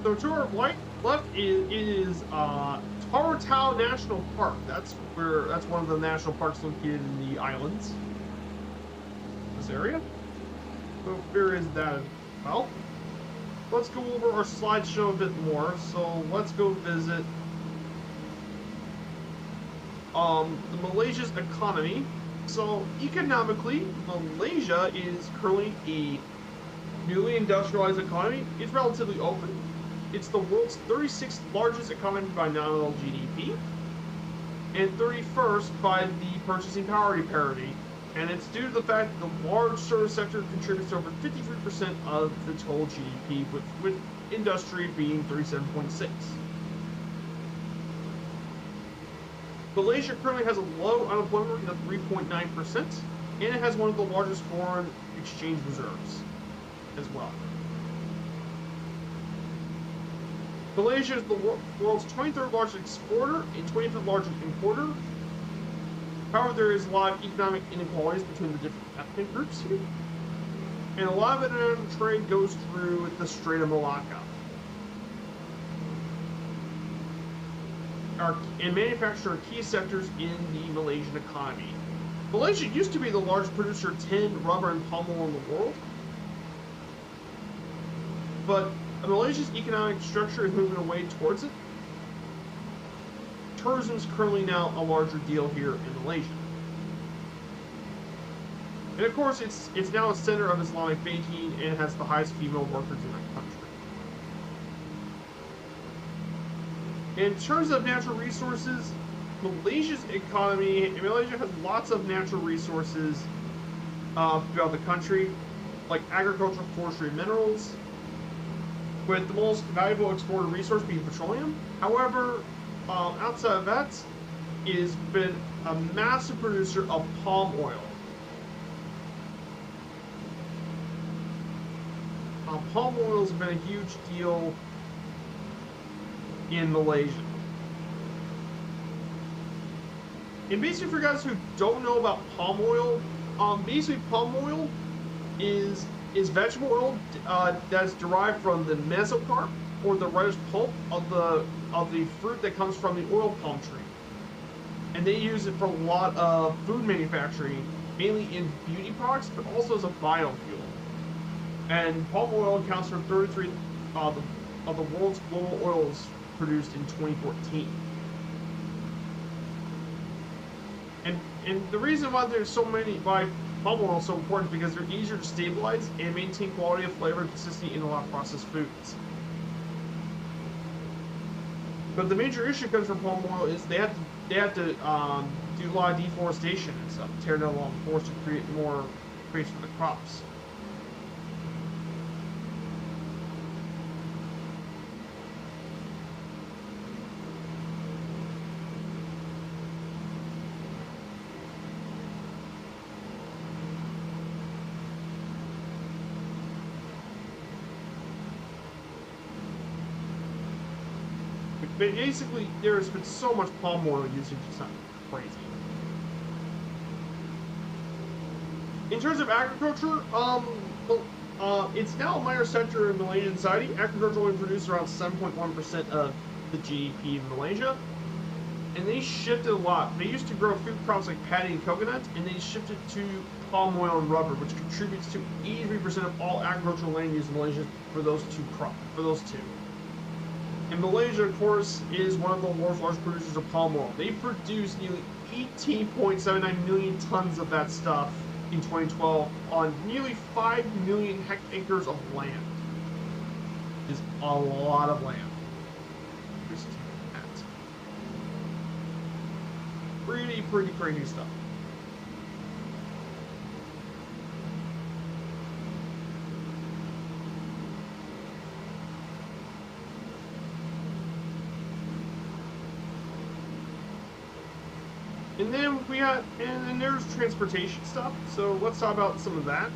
So to our left is Taratau National Park. That's one of the national parks located in the islands. This area. So there is that as well. Let's go over our slideshow a bit more. So let's go visit the Malaysia's economy. So economically, Malaysia is currently a newly industrialized economy. It's relatively open. It's the world's 36th largest economy by nominal GDP, and 31st by the purchasing power parity. And it's due to the fact that the large service sector contributes to over 53% of the total GDP, with industry being 37.6%. Malaysia currently has a low unemployment rate of 3.9%, and it has one of the largest foreign exchange reserves as well. Malaysia is the world's 23rd largest exporter and 25th largest importer. However, there is a lot of economic inequalities between the different ethnic groups here. And a lot of international trade goes through the Strait of Malacca. And manufacturing are key sectors in the Malaysian economy. Malaysia used to be the largest producer of tin, rubber, and palm oil in the world. But Malaysia's economic structure is moving away towards it. Tourism is currently now a larger deal here in Malaysia. And of course, it's now a center of Islamic banking and has the highest female workers in that country. In terms of natural resources, Malaysia has lots of natural resources throughout the country, like agriculture, forestry, and minerals, with the most valuable exported resource being petroleum. However, outside of that, it has been a massive producer of palm oil. Palm oil has been a huge deal in Malaysia. And basically, for guys who don't know about palm oil, basically palm oil is vegetable oil that's derived from the mesocarp, or the rice pulp of the fruit that comes from the oil palm tree. And they use it for a lot of food manufacturing, mainly in beauty products, but also as a biofuel. And palm oil accounts for 33 of the world's global oils produced in 2014. And the reason why why palm oil is so important is because they're easier to stabilize and maintain quality of flavor and consistency in a lot of processed foods. But the major issue comes from palm oil is they have to do a lot of deforestation and stuff, tear down a lot of forest to create more space for the crops. But basically, there's been so much palm oil usage, it's not crazy. In terms of agriculture, it's now a minor sector in Malaysian society. Agriculture only produces around 7.1% of the GDP of Malaysia. And they shifted a lot. They used to grow food crops like paddy and coconut, and they shifted to palm oil and rubber, which contributes to 83% of all agricultural land use in Malaysia for those two. And Malaysia, of course, is one of the world's largest producers of palm oil. They produced nearly 18.79 million tons of that stuff in 2012 on nearly 5 million acres of land. It's a lot of land. Pretty crazy stuff. And then and then there's transportation stuff. So let's talk about some of that.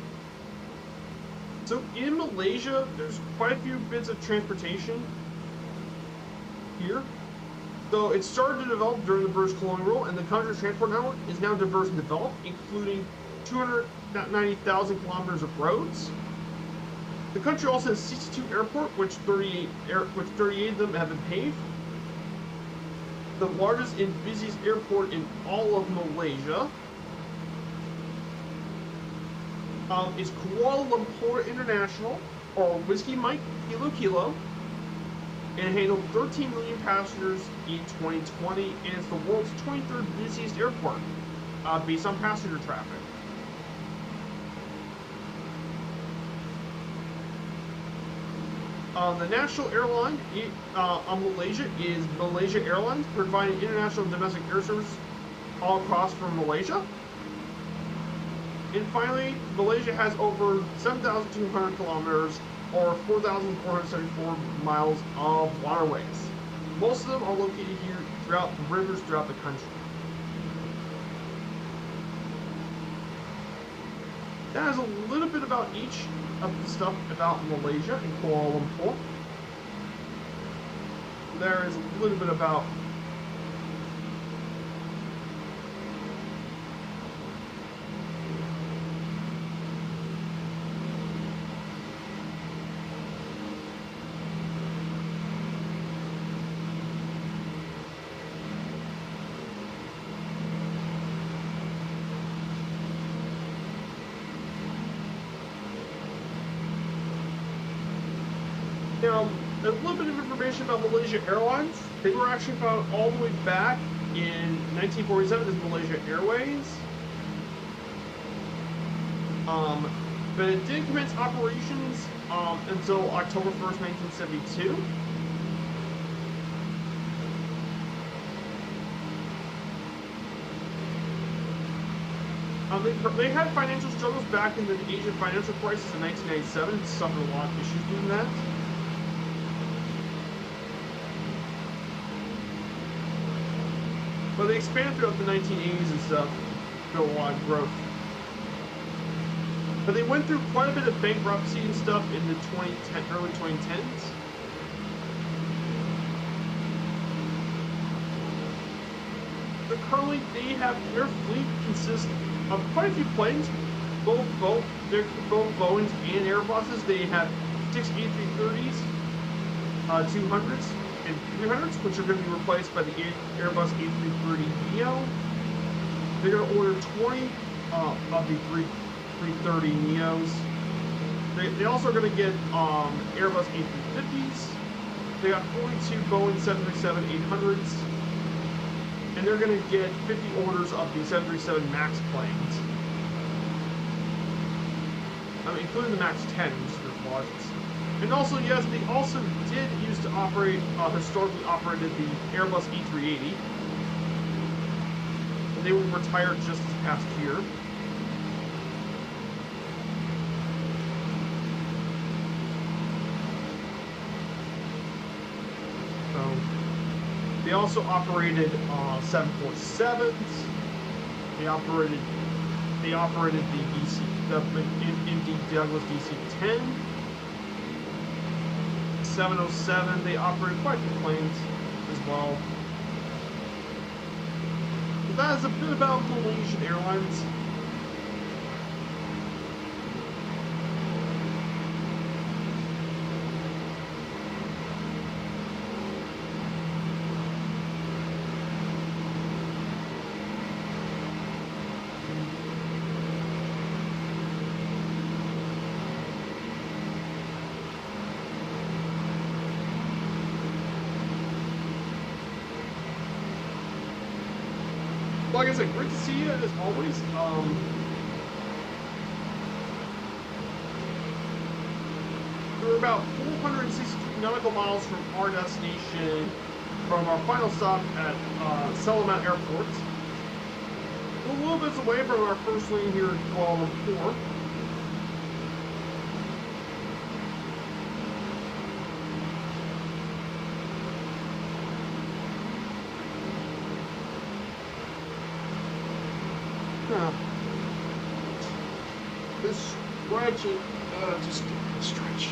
So in Malaysia, there's quite a few bits of transportation here. So it started to develop during the British colonial rule, and the country's transport network is now diverse and developed, including 290,000 kilometers of roads. The country also has 62 airports, which 38 of them have been paved. The largest and busiest airport in all of Malaysia is Kuala Lumpur International, or Whiskey Mike Kilo, and it handled 13 million passengers in 2020, and it's the world's 23rd busiest airport based on passenger traffic. The national airline on Malaysia is Malaysia Airlines, providing international and domestic air service all across from Malaysia. And finally, Malaysia has over 7,200 kilometers, or 4,474 miles of waterways. Most of them are located here throughout the rivers throughout the country. That is a little bit about each of the stuff about Malaysia and Kuala Lumpur. There is a little bit about now, a little bit of information about Malaysia Airlines. They were actually founded all the way back in 1947 as Malaysia Airways. But it didn't commence operations until October 1st, 1972. They had financial struggles back in the Asian financial crisis in 1997 and suffered a lot of issues doing that. But they expanded throughout the 1980s and stuff, built a lot of growth. But they went through quite a bit of bankruptcy and stuff in the early 2010s. currently they have their fleet consists of quite a few planes, both Boeings and Airbuses. They have 6 A330s, 200s, and 300s, which are going to be replaced by the Airbus A330neo. They're going to order 20 of the 330 neos. They also are going to get Airbus A350s. They got 42 Boeing 737-800s. And they're going to get 50 orders of the 737 MAX planes. Including the MAX 10, which is their largest. And also, yes, they also did used to operate, historically operated the Airbus E380. And they were retired just this past year. They also operated 747s. They operated the MD Douglas DC-10. 707. They operated quite a few planes as well. So that is a bit about Malaysian Airlines. Like I said, great to see you as always. We're about 463 nautical miles from our destination, from our final stop at Salamat Airport. We're a little bit away from our first lane here in Kuala Lumpur. This stretching, just stretch.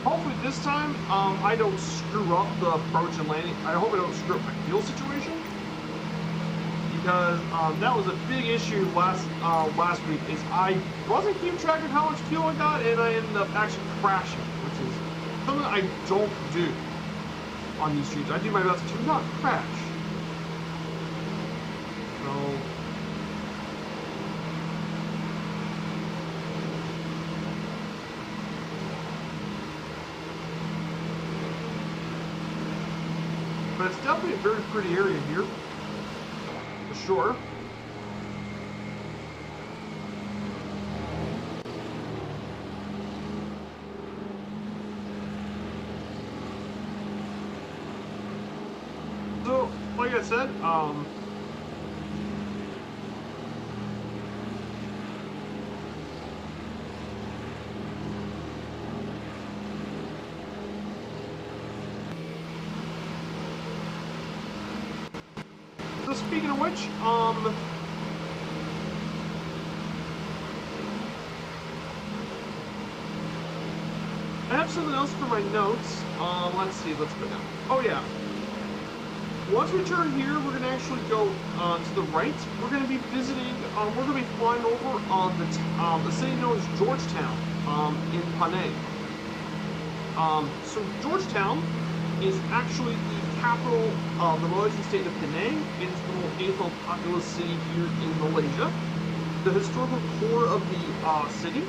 Hopefully this time, I don't screw up the approach and landing. I hope I don't screw up my fuel situation, because that was a big issue last week. Is I wasn't keeping track of how much fuel I got, and I ended up actually crashing, which is something I don't do on these streets. I do my best to not crash. So. But it's definitely a very pretty area here, for sure. So, like I said, so speaking of which, I have something else for my notes. Let's see, let's go down. Oh yeah. Once we turn here, we're going to actually go to the right. We're going to be visiting, we're going to be flying over on the city known as Georgetown in Penang. So Georgetown is actually the capital of the Malaysian state of Penang. It is the eighth most populous city here in Malaysia. The historical core of the city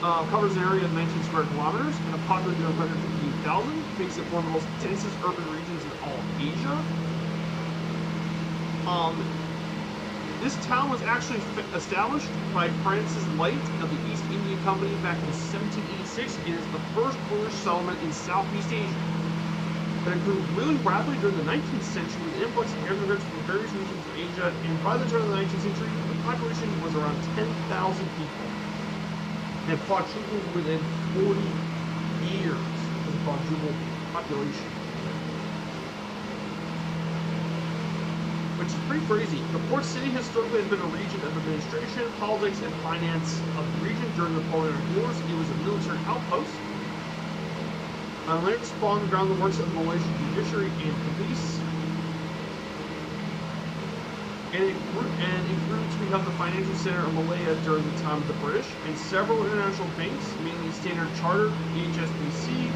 covers an area of 19 square kilometers and a population of 158,000, makes it one of the most densest urban regions in all of Asia. This town was actually established by Francis Light of the East India Company back in 1786. It is the first British settlement in Southeast Asia. But it grew really rapidly during the 19th century with an influx of immigrants from various regions of Asia, and by the turn of the 19th century, the population was around 10,000 people. And quadrupled within 40 years of the quadrupled population. Which is pretty crazy. The port city historically has been a region of administration, politics, and finance of the region during the Napoleonic Wars. It was a military outpost. Later spawned around the works of the Malaysian judiciary and police. And it grew to become the financial center of Malaya during the time of the British, and several international banks, mainly Standard Chartered, HSBC,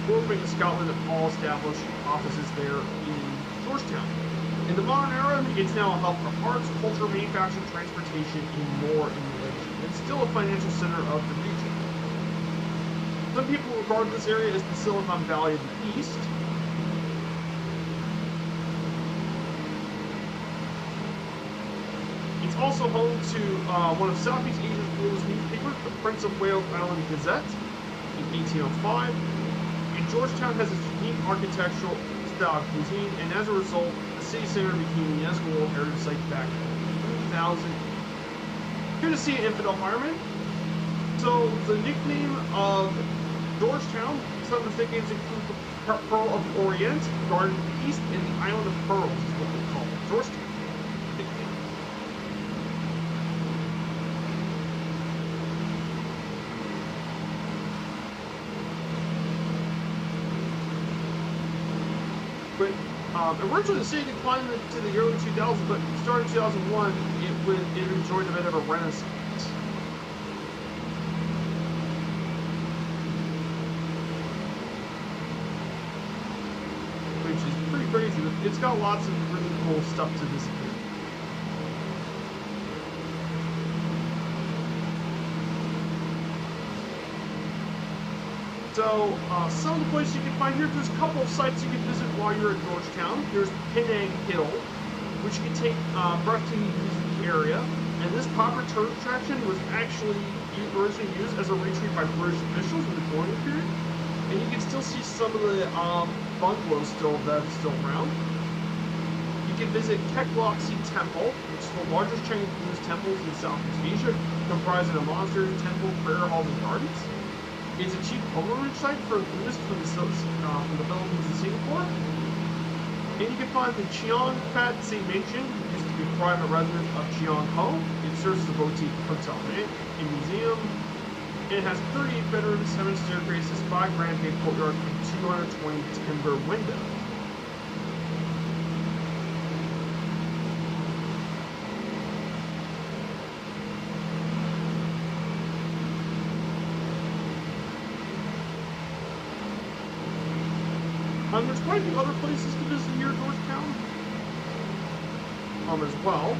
World Bank of Scotland, have all established offices there in Georgetown. In the modern era, it's now a hub for arts, culture, manufacturing, transportation, and more in Malaysia. It's still a financial center of the region. Some people regard this area as the Silicon Valley of the East. It's also home to one of Southeast Asia's oldest newspapers, the Prince of Wales Island Gazette, in 1805. And Georgetown has its unique architectural style cuisine, and as a result, the city center became a UNESCO World Heritage Site back in 2000. Here to see an infidel fireman. So the nickname of Georgetown, some of the nicknames include the Pearl of the Orient, Garden of the East, and the Island of Pearls is what they call it. Georgetown. Originally, the city declined to the early 2000s, but starting in 2001, it enjoyed a bit of a renaissance. Which is pretty crazy. It's got lots of really cool stuff to this here. So, some of the places you can find here, there's a couple of sites you can visit while you're at Georgetown. There's Penang Hill, which you can take breathtaking views of the area. And this popular tourist attraction was actually originally used as a retreat by British officials in the colonial period. And you can still see some of the bungalows that are still around. You can visit Kek Lok Si Temple, which is the largest Chinese Buddhist temples in Southeast Asia, comprising of monasteries, temple, prayer halls, and gardens. It's a cheap pilgrimage site for Buddhists from the Philippines and Singapore. And you can find the Chiang Fat Si Mansion, which used to be a private residence of Chiang Ho. It serves as a boutique hotel and museum. And it has 38 bedrooms, 7 staircases, 5 grand paved courtyards, and 220 timber windows. There's quite a few other places to visit here in Georgetown as well.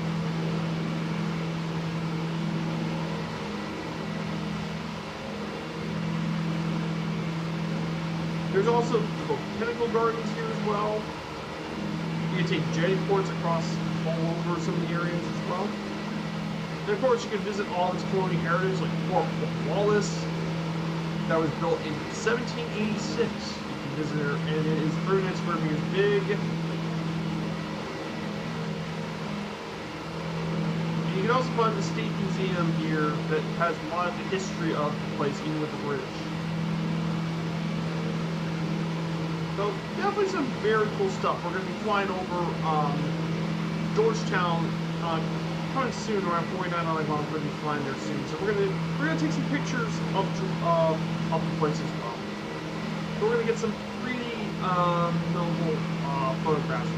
There's also the botanical gardens here as well. You can take jetty ports across all over some of the areas as well. And of course, you can visit all its colonial heritage, like Fort Wallace, that was built in 1786. Visitor, and it is 39 square meters big. And you can also find the State Museum here that has a lot of the history of the place, even with the British. So definitely some very cool stuff. We're going to be flying over Georgetown coming soon, around 49 nautical miles. We're going to be flying there soon. So we're going to take some pictures of the place as well. So we're going to get some pretty notable photographs.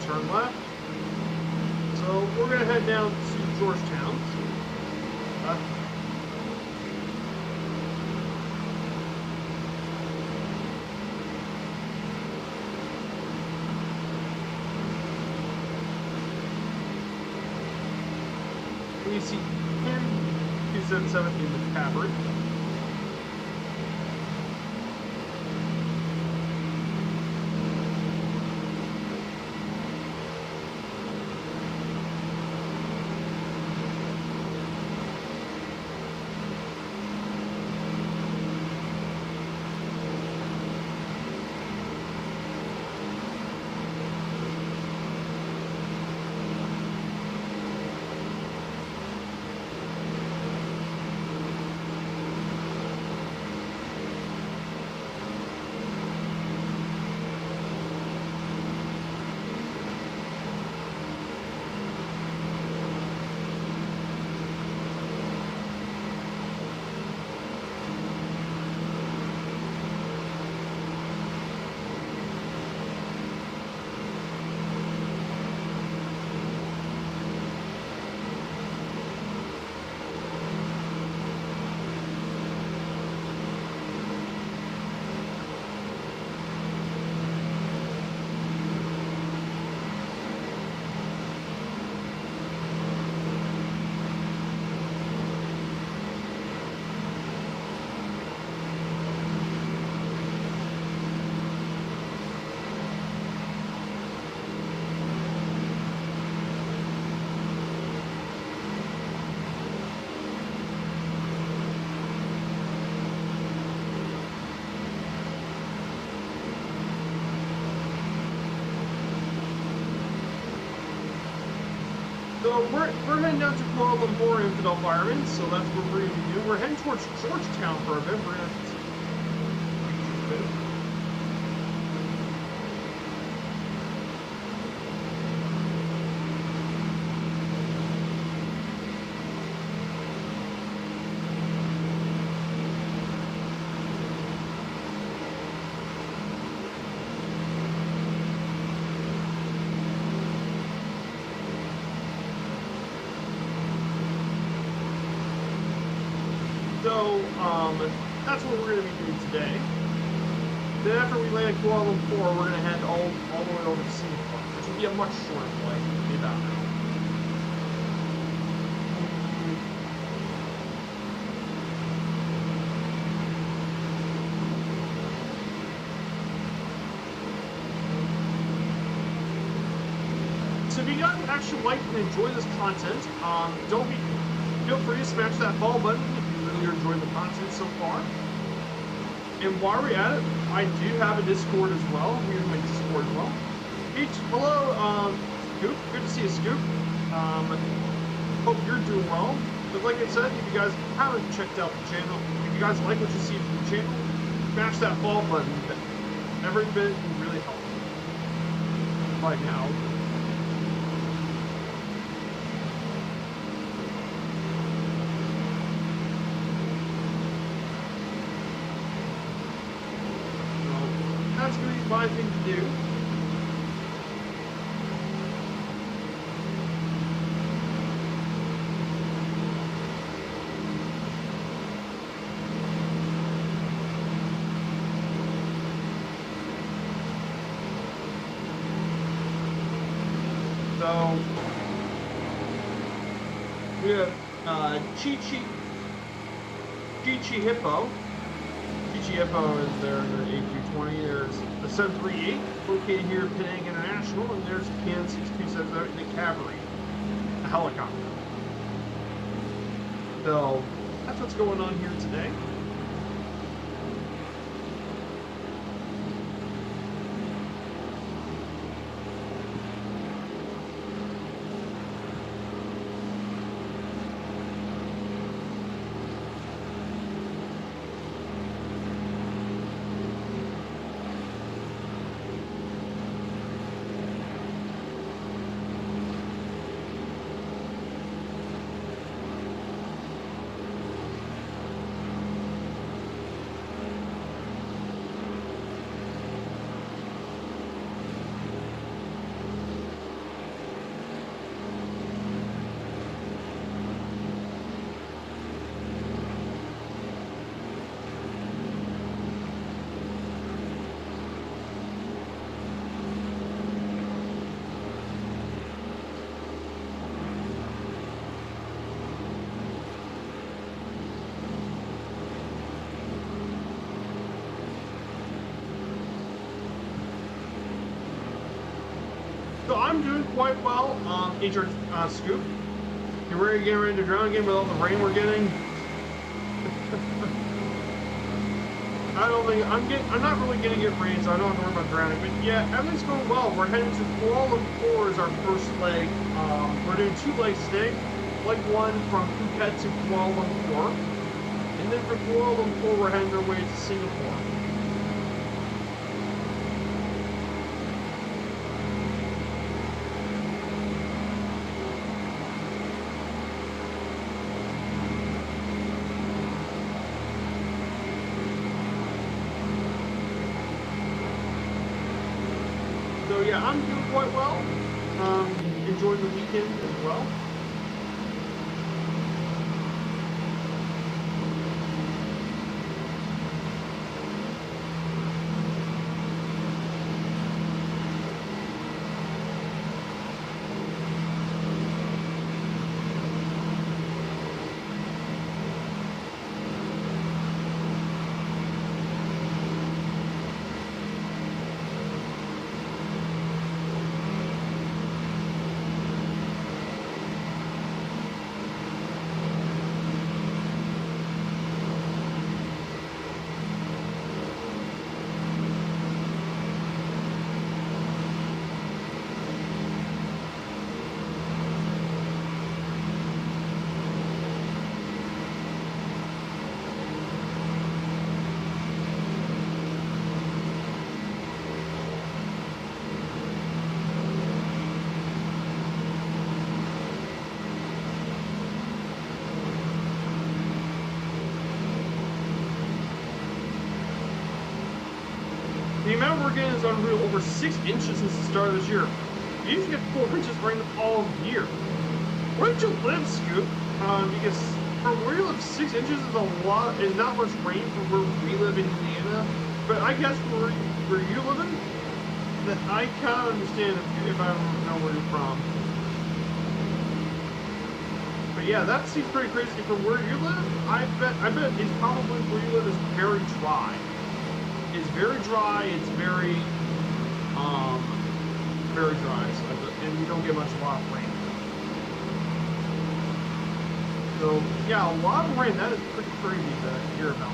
turn left. So we're going to head down to Georgetown. We see him 277 in the cavalry. So we're heading down to Kuala Lumpur infidel firemen, so that's what we're going to be doing. We're heading towards Georgetown for a bit. We're going to that's what we're going to be doing today. Then after we land Kuala Lumpur, we're going to head all the way over to Singapore, which will be a much shorter flight. Be about now. So if you guys actually like and enjoy this content, feel free to smash that follow button if you really are enjoying the content so far. And while we're at it, I do have a Discord as well. We're in my Discord as well. Hello, Scoop. Good to see you, Scoop. Hope you're doing well. But like I said, if you guys haven't checked out the channel, if you guys like what you see from the channel, smash that follow button. Every bit will really help. Right now. That's going to be my thing to do. So we have Chi-Chi Hippo. Chi-Chi Hippo is their A320. There's the 738 located here at Penang International, and there's PN 6277, the cavalry, a helicopter. So that's what's going on here today. I'm doing quite well. HR Scoop. You're ready, getting ready to drown again with all the rain we're getting. I don't think I'm not really gonna get rain, so I don't have to worry about drowning. But yeah, everything's going well. We're heading to Kuala Lumpur as our first leg. We're doing 2 legs today. Leg 1 from Phuket to Kuala Lumpur, and then from Kuala Lumpur we're heading our way to Singapore. So yeah, I'm doing quite well. Enjoying the weekend as well. The amount we're getting is unreal. Over 6 inches since the start of this year. You usually get 4 inches rain all year. Where did you live, Scoop? Because from where you live, 6 inches is a lot. Is not much rain from where we live in Indiana. But I guess where you're living, that I kind of understand if I don't know where you're from. But yeah, that seems pretty crazy. From where you live, I bet it's probably where you live is very dry. It's very dry. It's very dry, and you don't get a lot of rain. So yeah, a lot of rain. That is pretty crazy to hear about.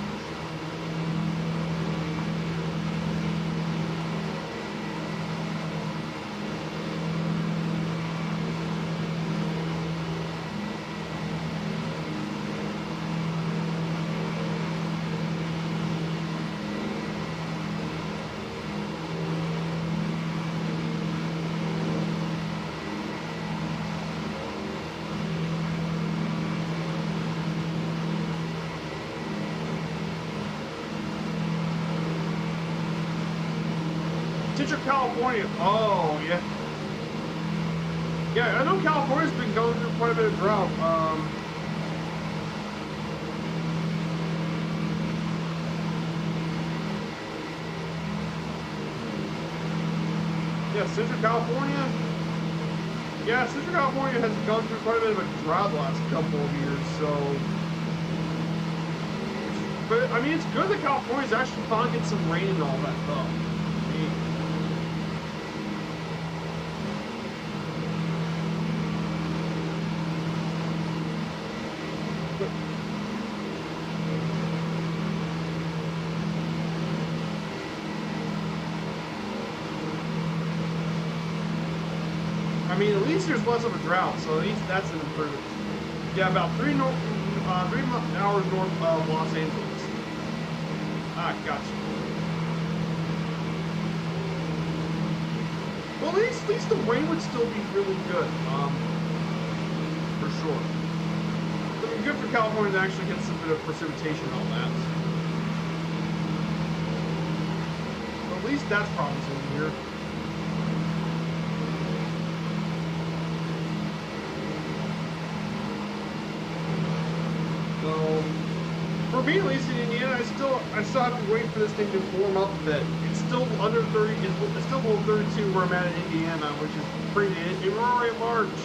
Central California. Oh, yeah. Yeah, I know California's been going through quite a bit of drought. Yeah, Central California. Yeah, Central California has gone through quite a bit of a drought the last couple of years, so. But, I mean, it's good that California's actually finally getting some rain and all that, though. I mean, at least there's less of a drought, so at least that's an improvement. Yeah, about 3 hours north of Los Angeles. Ah, gotcha. Well, at least the rain would still be really good, for sure. I mean, good for California to actually get some bit of precipitation and all that. But at least that's promising here. So, for me at least in Indiana, I still have to wait for this thing to warm up a bit. It's still under 30. It's still below 32 where I'm at in Indiana, which is pretty. And we're already in March.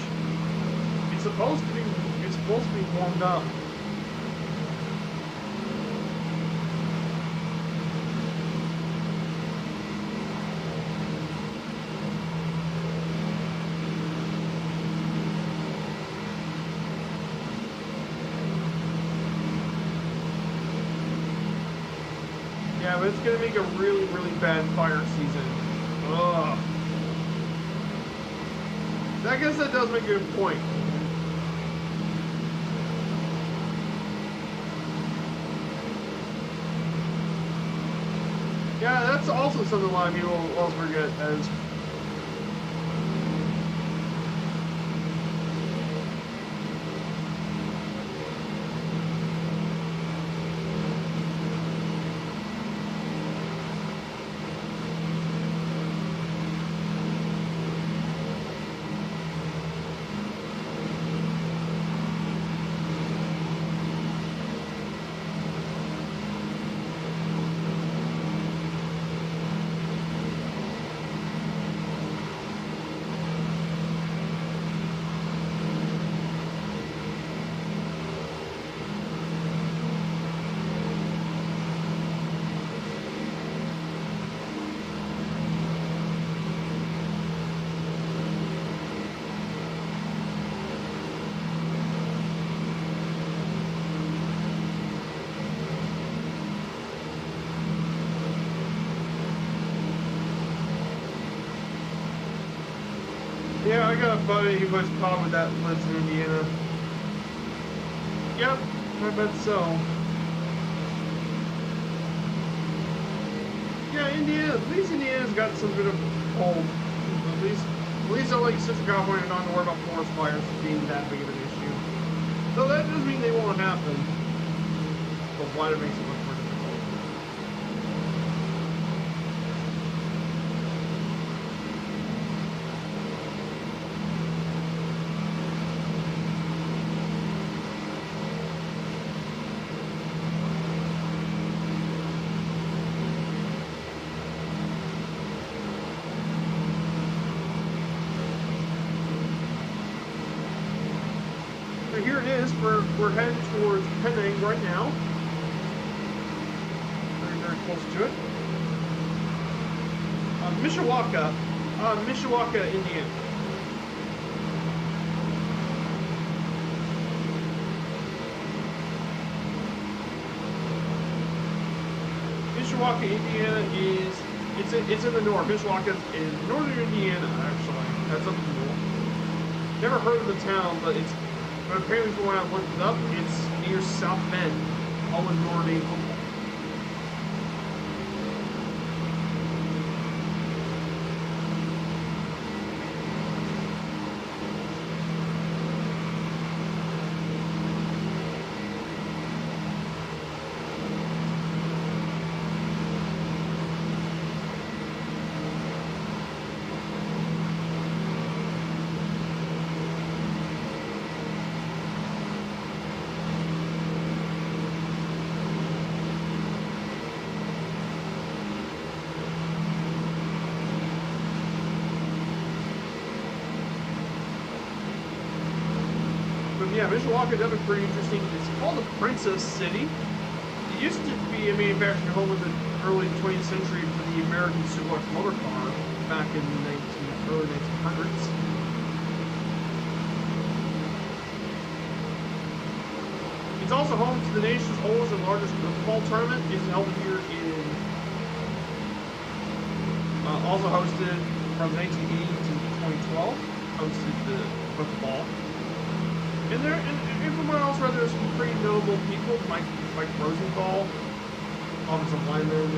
It's supposed to be warmed up. Yeah, but it's gonna make a really, really bad fire season. Ugh. I guess that does make a good point. Yeah, that's also something a lot of people will forget as. Yeah, I got a buddy who was caught with that lives in Indiana. Yep, I bet so. Yeah, Indiana. At least Indiana's got some bit of hold. At least like Central California, not to worry about forest fires being that big of an issue. So that doesn't mean they won't happen. But why it makes it much more difficult. Here it is. We're heading towards Penang right now. Very, very close to it. Mishawaka, Indiana. Mishawaka, Indiana is it's in the north. Mishawaka is northern Indiana, actually. That's up in the north. Never heard of the town, but apparently from when I looked it up, it's near South Bend, all in Notre Dame football. Yeah, Mishawaka is pretty interesting. It's called the Princess City. It used to be a manufacturing home in the early 20th century for the American Superlux motor car back in the early 1900s. It's also home to the nation's oldest and largest football tournament. It's held here in, also hosted from 1980 to 2012. Hosted the football. And from what else read, there's some pretty notable people. Mike Rosenthal, offensive lineman.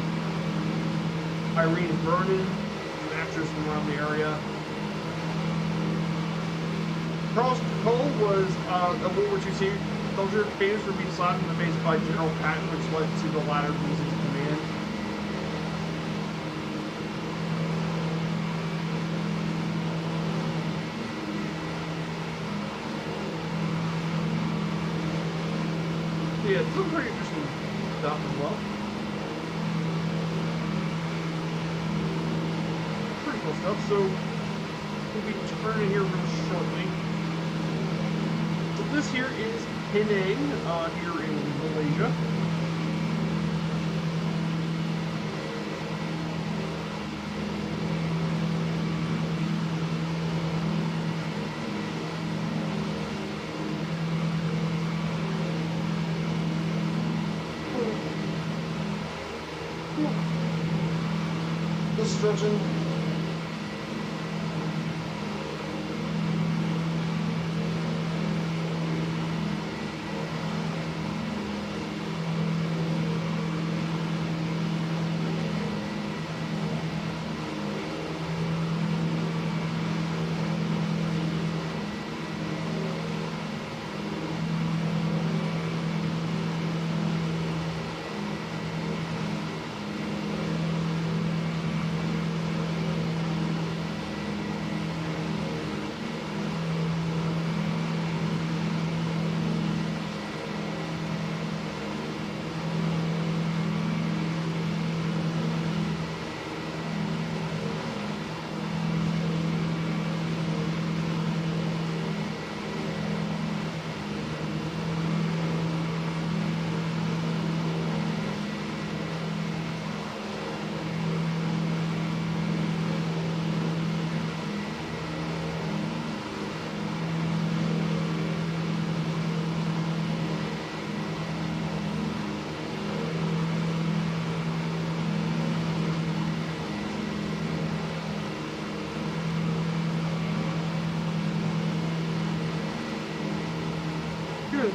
Irene Vernon, an actress from around the area. Charles Cole was a World War II soldier, famous for being slapped in the face by General Patton, which led to the latter losing his command. Yeah, some pretty interesting stuff as well. Pretty cool stuff. So we'll be turning here real shortly. So this here is Penang, here in Malaysia. Just stretching.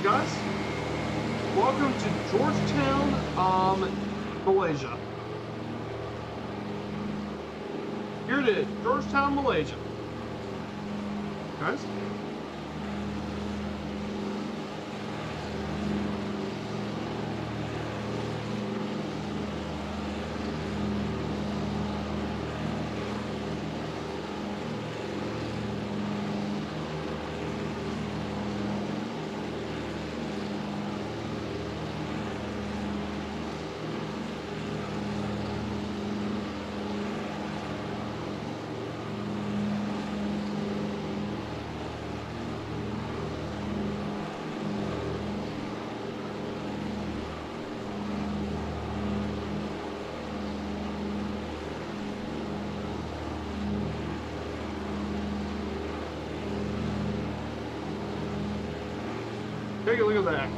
Guys, welcome to Georgetown, Malaysia. Here it is, Georgetown, Malaysia. Guys. Take a look at that.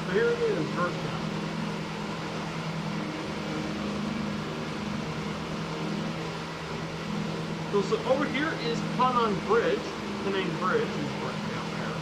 So here it is, Georgetown. So over here is Penang Bridge. Penang Bridge is right down there.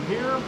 Here.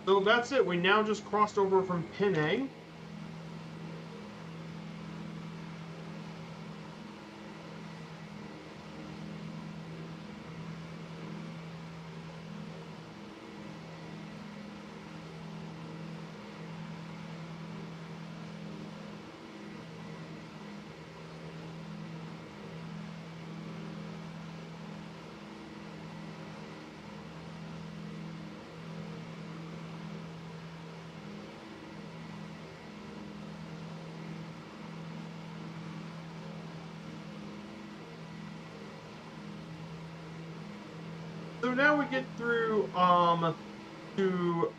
So that's it. We now just crossed over from Penang. So now we get through to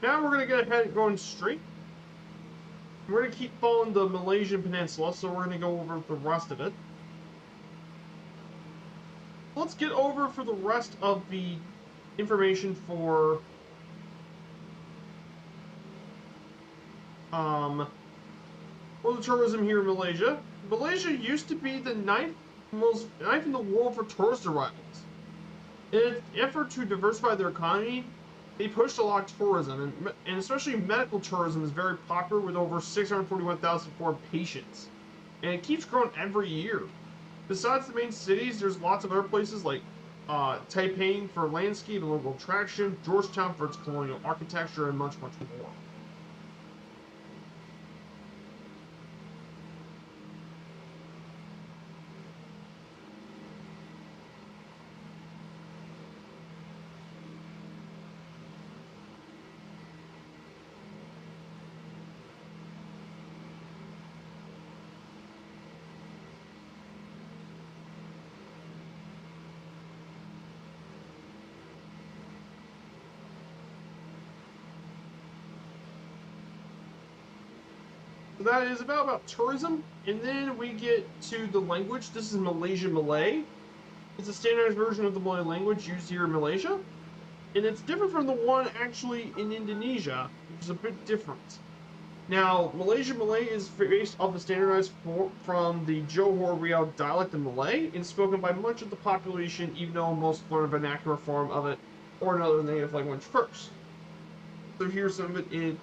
now we're gonna get ahead going straight. We're gonna keep following the Malaysian peninsula, so we're gonna go over the rest of it. Let's get over for the rest of the information for the tourism here in Malaysia. Malaysia used to be the ninth in the world for tourist arrivals. In an effort to diversify their economy, they pushed a lot of tourism, and especially medical tourism is very popular with over 641,000 foreign patients. And it keeps growing every year. Besides the main cities, there's lots of other places like Taipei for landscape and local attraction, Georgetown for its colonial architecture, and much, much more. So that is about tourism, and then we get to the language. This is Malaysian Malay. It's a standardized version of the Malay language used here in Malaysia, and it's different from the one actually in Indonesia, which is a bit different. Now, Malaysian Malay is based off the standardized from the Johor Riau dialect of Malay and spoken by much of the population, even though most learn a vernacular form of it or another native language first. So here's some of it in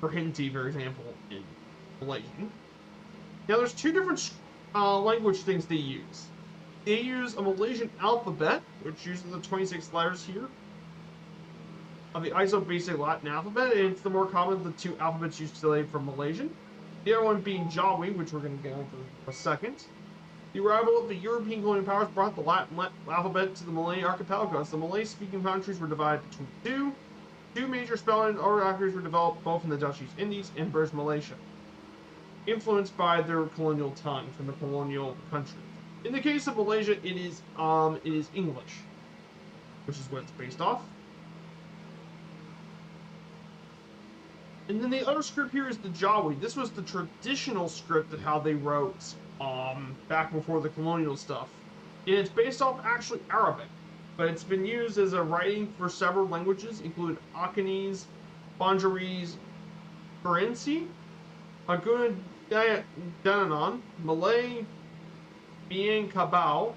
Perhenti, for example, in Malaysian. Now, there's two different language things they use. They use a Malaysian alphabet, which uses the 26 letters here of the ISO basic Latin alphabet, and it's the more common of the two alphabets used today for Malaysian. The other one being Jawi, which we're going to get into for a second. The arrival of the European colonial powers brought the Latin alphabet to the Malay archipelago, as the Malay-speaking countries were divided between two. Two major spelling orthographies were developed both in the Dutch East Indies and British Malaysia, influenced by their colonial tongue from the colonial country. In the case of Malaysia, it is English, which is what it's based off. And then the other script here is the Jawi. This was the traditional script of how they wrote back before the colonial stuff. And it's based off actually Arabic, but it's been used as a writing for several languages, including Akanese, Banjarese, Perensi, Aguna Dananon, Malay, Minangkabau,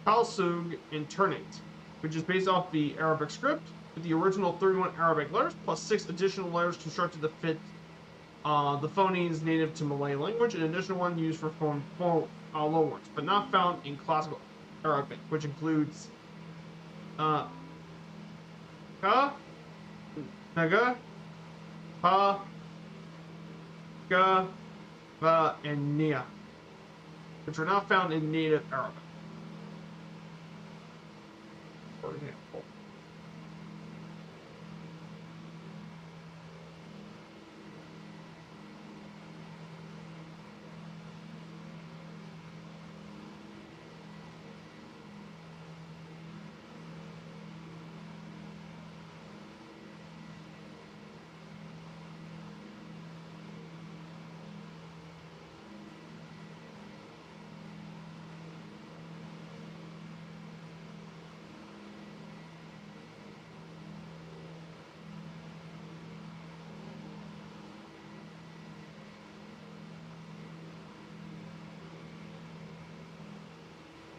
Palsug, and Ternate, which is based off the Arabic script, with the original 31 Arabic letters, plus 6 additional letters constructed to fit the phonemes native to Malay language, and an additional one used for loanwords, but not found in classical Arabic, which includes Ka, Naga, Pa, Ga, Va, and Nia, which are not found in native Arabic, for example.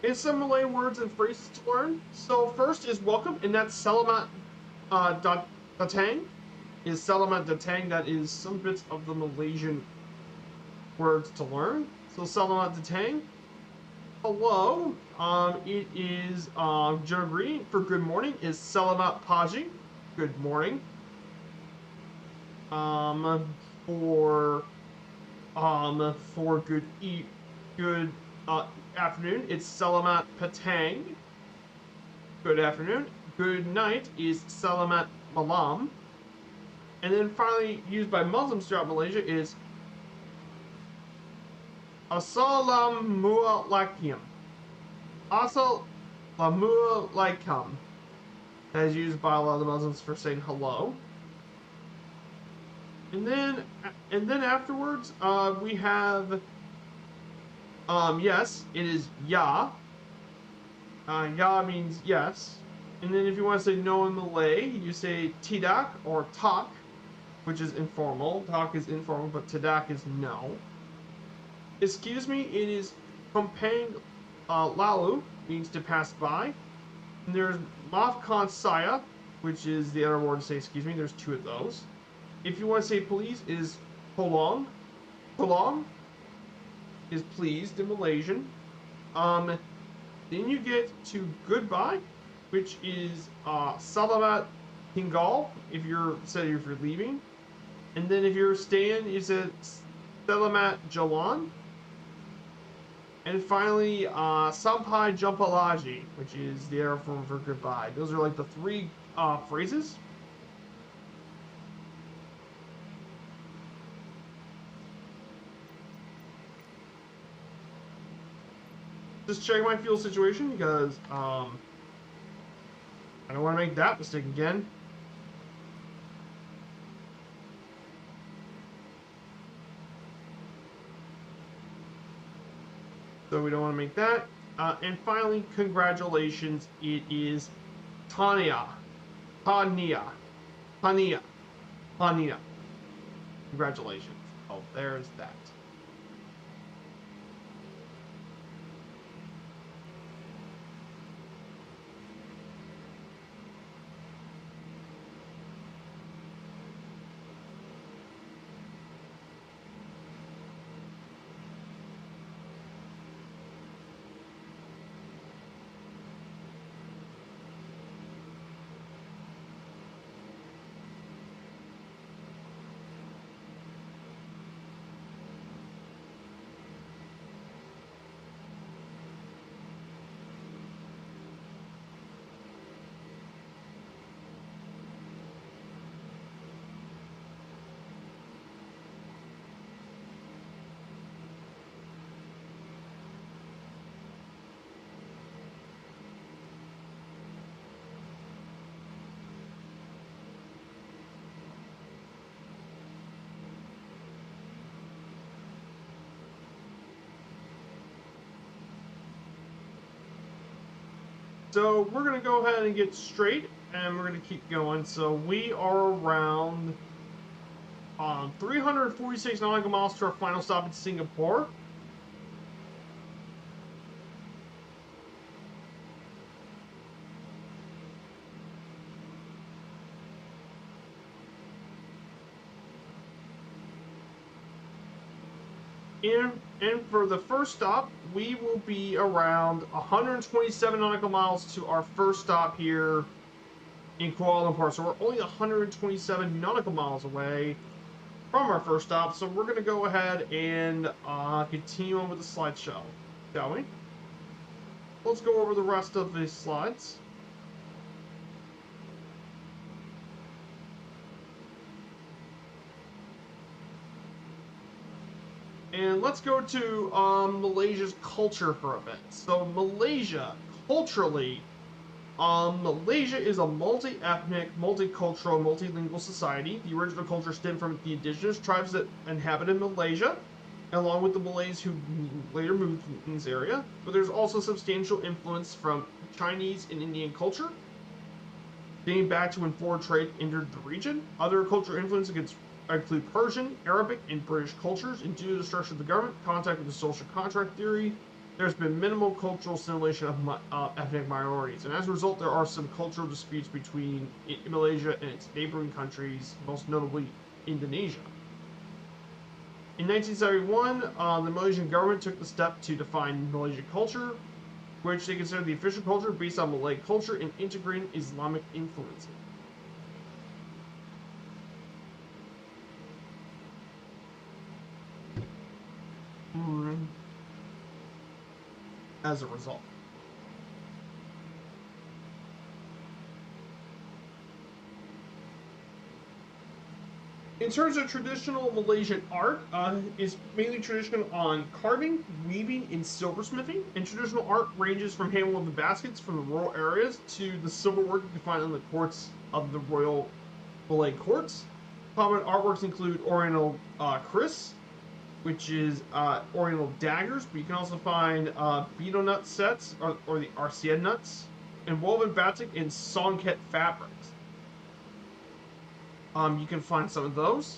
And some Malay words and phrases to learn. So first is welcome, and that's Selamat Datang is Selamat Datang. That is some bits of the Malaysian words to learn. So Selamat Datang. Hello. It is general greeting for good morning is Selamat Pagi. Good morning. For good afternoon, it's Selamat Petang. Good afternoon. Good night is Selamat Malam. And then finally used by Muslims throughout Malaysia is Assalamualaikum. Assalamualaikum. That is used by a lot of the Muslims for saying hello. And then afterwards, we have yes, it is ya. Ya means yes. And then if you want to say no in Malay, you say tidak or tak, which is informal. Tak is informal, but tidak is no. Excuse me, it is Kompang lalu, means to pass by. And there's maafkan saya, which is the other word to say excuse me. There's two of those. If you want to say please, is tolong. Tolong is pleased in Malaysian. Then you get to goodbye, which is salamat tinggal if you're leaving. And then if you're staying, you said selamat jalan. And finally, sampai jumpa lagi, which is the arrow form for goodbye. Those are like the three phrases. Just checking my fuel situation because I don't want to make that mistake again. So we don't want to make that. And finally, congratulations. It is Tania. Tania. Tania. Tania. Congratulations. Oh, there's that. So we're going to go ahead and get straight, and we're going to keep going. So we are around 346 nautical miles to our final stop in Singapore. And for the first stop, we will be around 127 nautical miles to our first stop here in Kuala Lumpur. So we're only 127 nautical miles away from our first stop. So we're going to go ahead and continue on with the slideshow, shall we? Let's go over the rest of the slides. And let's go to Malaysia's culture for a bit. So Malaysia, culturally, Malaysia is a multi-ethnic, multicultural, multilingual society. The original culture stemmed from the indigenous tribes that inhabited Malaysia, along with the Malays who later moved in this area. But there's also substantial influence from Chinese and Indian culture, dating back to when foreign trade entered the region. Other cultural influences include Persian, Arabic, and British cultures, and due to the structure of the government, contact with the social contract theory, there's been minimal cultural assimilation of ethnic minorities, and as a result, there are some cultural disputes between Malaysia and its neighboring countries, most notably Indonesia. In 1971, the Malaysian government took the step to define Malaysian culture, which they consider the official culture based on Malay culture and integrating Islamic influences. As a result. In terms of traditional Malaysian art, is mainly traditional on carving, weaving, and silversmithing. And traditional art ranges from hand-woven baskets from the rural areas to the silverwork you can find on the courts of the Royal Malay courts. Common artworks include Oriental kris, which is Oriental daggers, but you can also find betel nut sets, or the arsia nuts, and woven batik and songket fabrics. You can find some of those.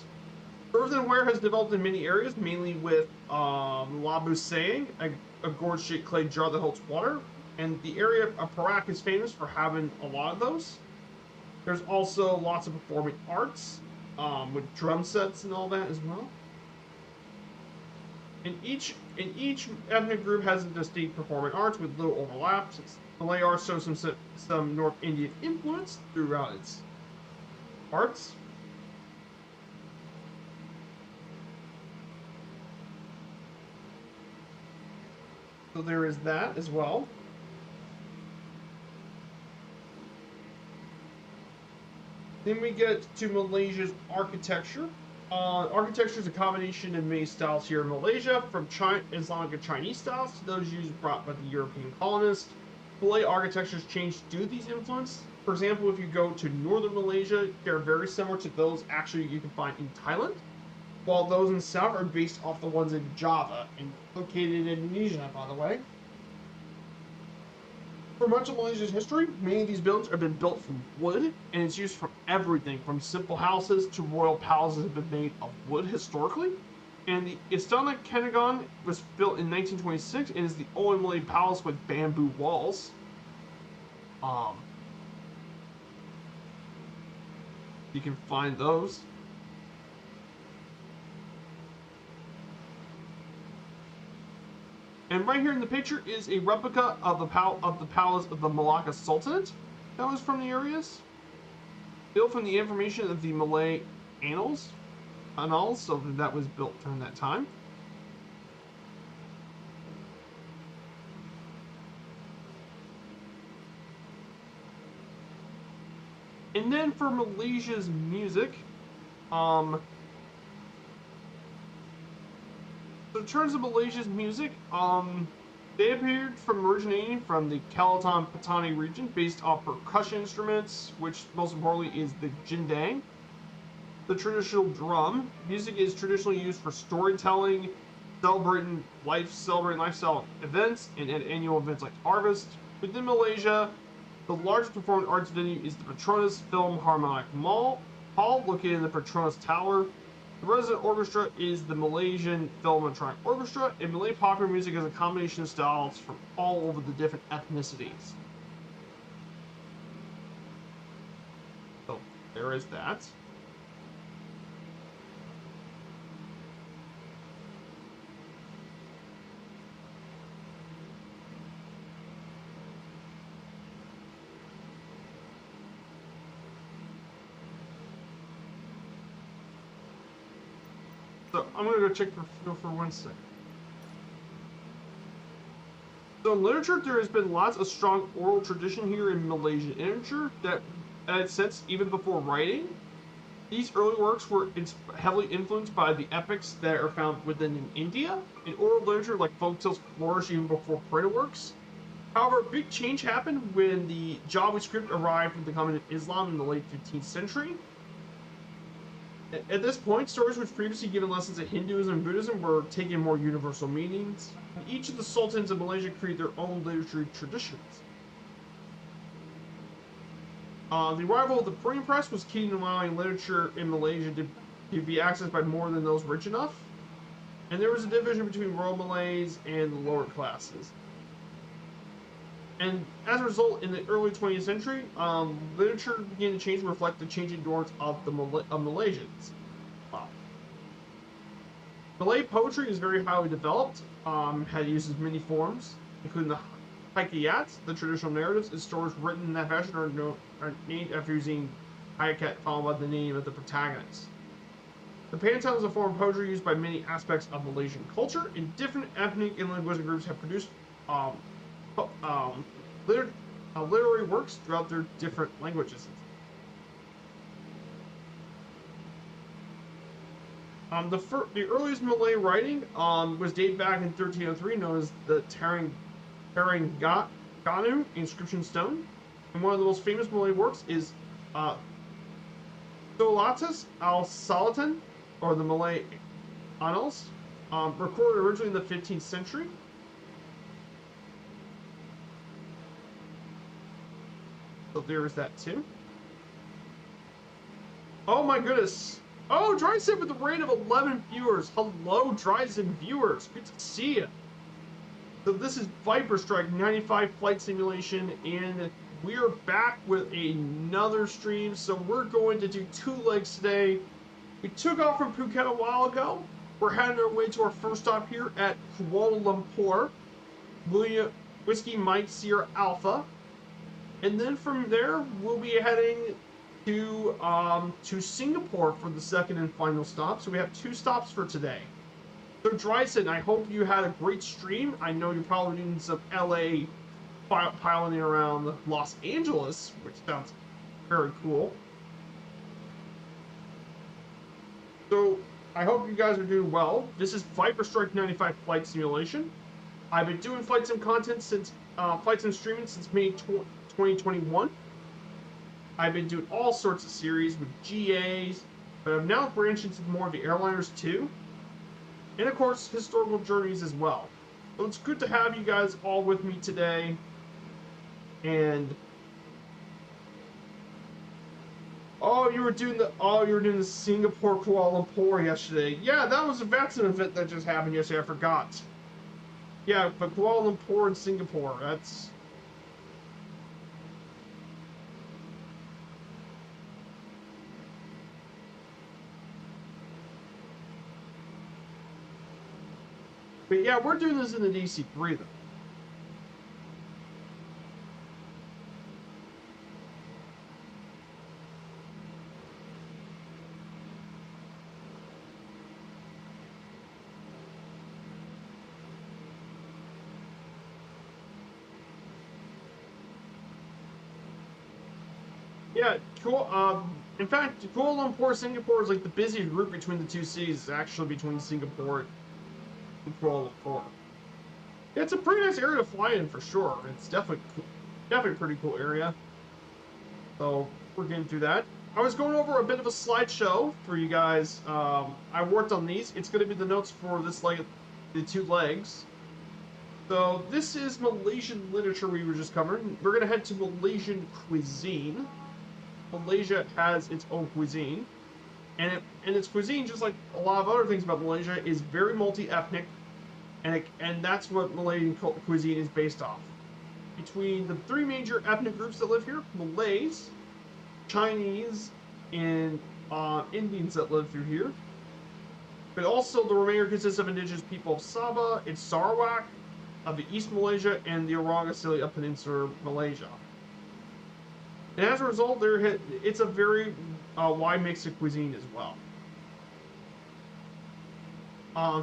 Earthenware has developed in many areas, mainly with labu saying, a gourd-shaped clay jar that holds water, and the area of Perak is famous for having a lot of those. There's also lots of performing arts, with drum sets and all that as well. And each ethnic group has a distinct performing arts with little overlaps. Malay art shows some North Indian influence throughout its arts. So there is that as well. Then we get to Malaysia's architecture. Architecture is a combination of many styles here in Malaysia, from Islamic and Chinese styles to those used brought by the European colonists. Malay architectures changed due to these influences. For example, if you go to northern Malaysia, they're very similar to those actually you can find in Thailand, while those in the south are based off the ones in Java, and located in Indonesia, by the way. For much of Malaysia's history, many of these buildings have been built from wood, and it's used for everything from simple houses to royal palaces have been made of wood historically. And the Istana Kenagon was built in 1926 and is the only Malay palace with bamboo walls. You can find those. And right here in the picture is a replica of the palace of the Malacca Sultanate that was from the areas. Built from the information of the Malay annals, so that was built during that time. And then for Malaysia's music, so in terms of Malaysia's music, they appeared from originating from the Kelantan Patani region, based off percussion instruments, which most importantly is the jindang, the traditional drum. Music is traditionally used for storytelling, celebrating lifestyle events, and at annual events like Harvest. Within Malaysia, the largest performing arts venue is the Petronas Film Harmonic Hall, located in the Petronas Tower. The resident orchestra is the Malaysian Philharmonic Orchestra, and Malay popular music is a combination of styles from all over the different ethnicities. So, there is that. So I'm gonna go check for 1 second. So in literature, there has been lots of strong oral tradition here in Malaysian literature that had since even before writing. These early works were heavily influenced by the epics that are found within India. In oral literature, like folktales flourished even before printed works. However, a big change happened when the Jawi script arrived with the coming of Islam in the late 15th century. At this point, stories which previously given lessons in Hinduism and Buddhism were taking more universal meanings. Each of the sultans of Malaysia created their own literary traditions. The arrival of the printing press was key in allowing literature in Malaysia to be accessed by more than those rich enough. And there was a division between royal Malays and the lower classes. And as a result, in the early 20th century, literature began to change and reflect the changing norms of the Malaysians. Wow. Malay poetry is very highly developed, uses many forms, including the hikayats, the traditional narratives, and stories written in that fashion are named after using hikayak followed by the name of the protagonist. The pantomime is a form of poetry used by many aspects of Malaysian culture, and different ethnic and linguistic groups have produced literary works throughout their different languages. The earliest Malay writing was dated back in 1303, known as the Terengganu inscription stone. And one of the most famous Malay works is Solatus al-Salatan, or the Malay Annals, recorded originally in the 15th century. So there is that too. Oh my goodness. Oh, Dryzen with a rate of 11 viewers. Hello, Dryzen viewers. Good to see you. So this is Viper Strike 95 Flight Simulation, and we are back with another stream. So we're going to do 2 legs today. We took off from Phuket a while ago. We're heading our way to our first stop here at Kuala Lumpur, Whiskey Mike Sierra Alpha. And then from there, we'll be heading to Singapore for the second and final stop. So we have 2 stops for today. So Dryson, I hope you had a great stream. I know you're probably doing some LA piloting around Los Angeles, which sounds very cool. So I hope you guys are doing well. This is Viper Strike 95 Flight Simulation. I've been doing flight sim content since flight sim streaming since May 2021. I've been doing all sorts of series with GAs, but I've now branched into more of the airliners too. And of course, historical journeys as well. So it's good to have you guys all with me today. And you were doing the Singapore Kuala Lumpur yesterday. Yeah, that's an event that just happened yesterday. I forgot. Yeah, but Kuala Lumpur and Singapore, that's. But yeah, we're doing this in the DC-3 though. Yeah, cool. In fact, Kuala Lumpur, Singapore is like the busiest route between the 2 cities. Is actually between Singapore and Kuala Lumpur. Yeah, it's a pretty nice area to fly in for sure. It's definitely a pretty cool area. So we're getting through that. I was going over a bit of a slideshow for you guys. I worked on these. It's going to be the notes for this leg, the 2 legs. So this is Malaysian literature we were just covering. We're going to head to Malaysian cuisine. Malaysia has its own cuisine, and its cuisine, just like a lot of other things about Malaysia, is very multi-ethnic, and that's what Malaysian cuisine is based off. Between the 3 major ethnic groups that live here: Malays, Chinese, and Indians that live through here. But also the remainder consists of indigenous people of Sabah and Sarawak, of the East Malaysia, and the Orang Asli of Peninsular Malaysia. And as a result, it's a very wide mix of cuisine as well.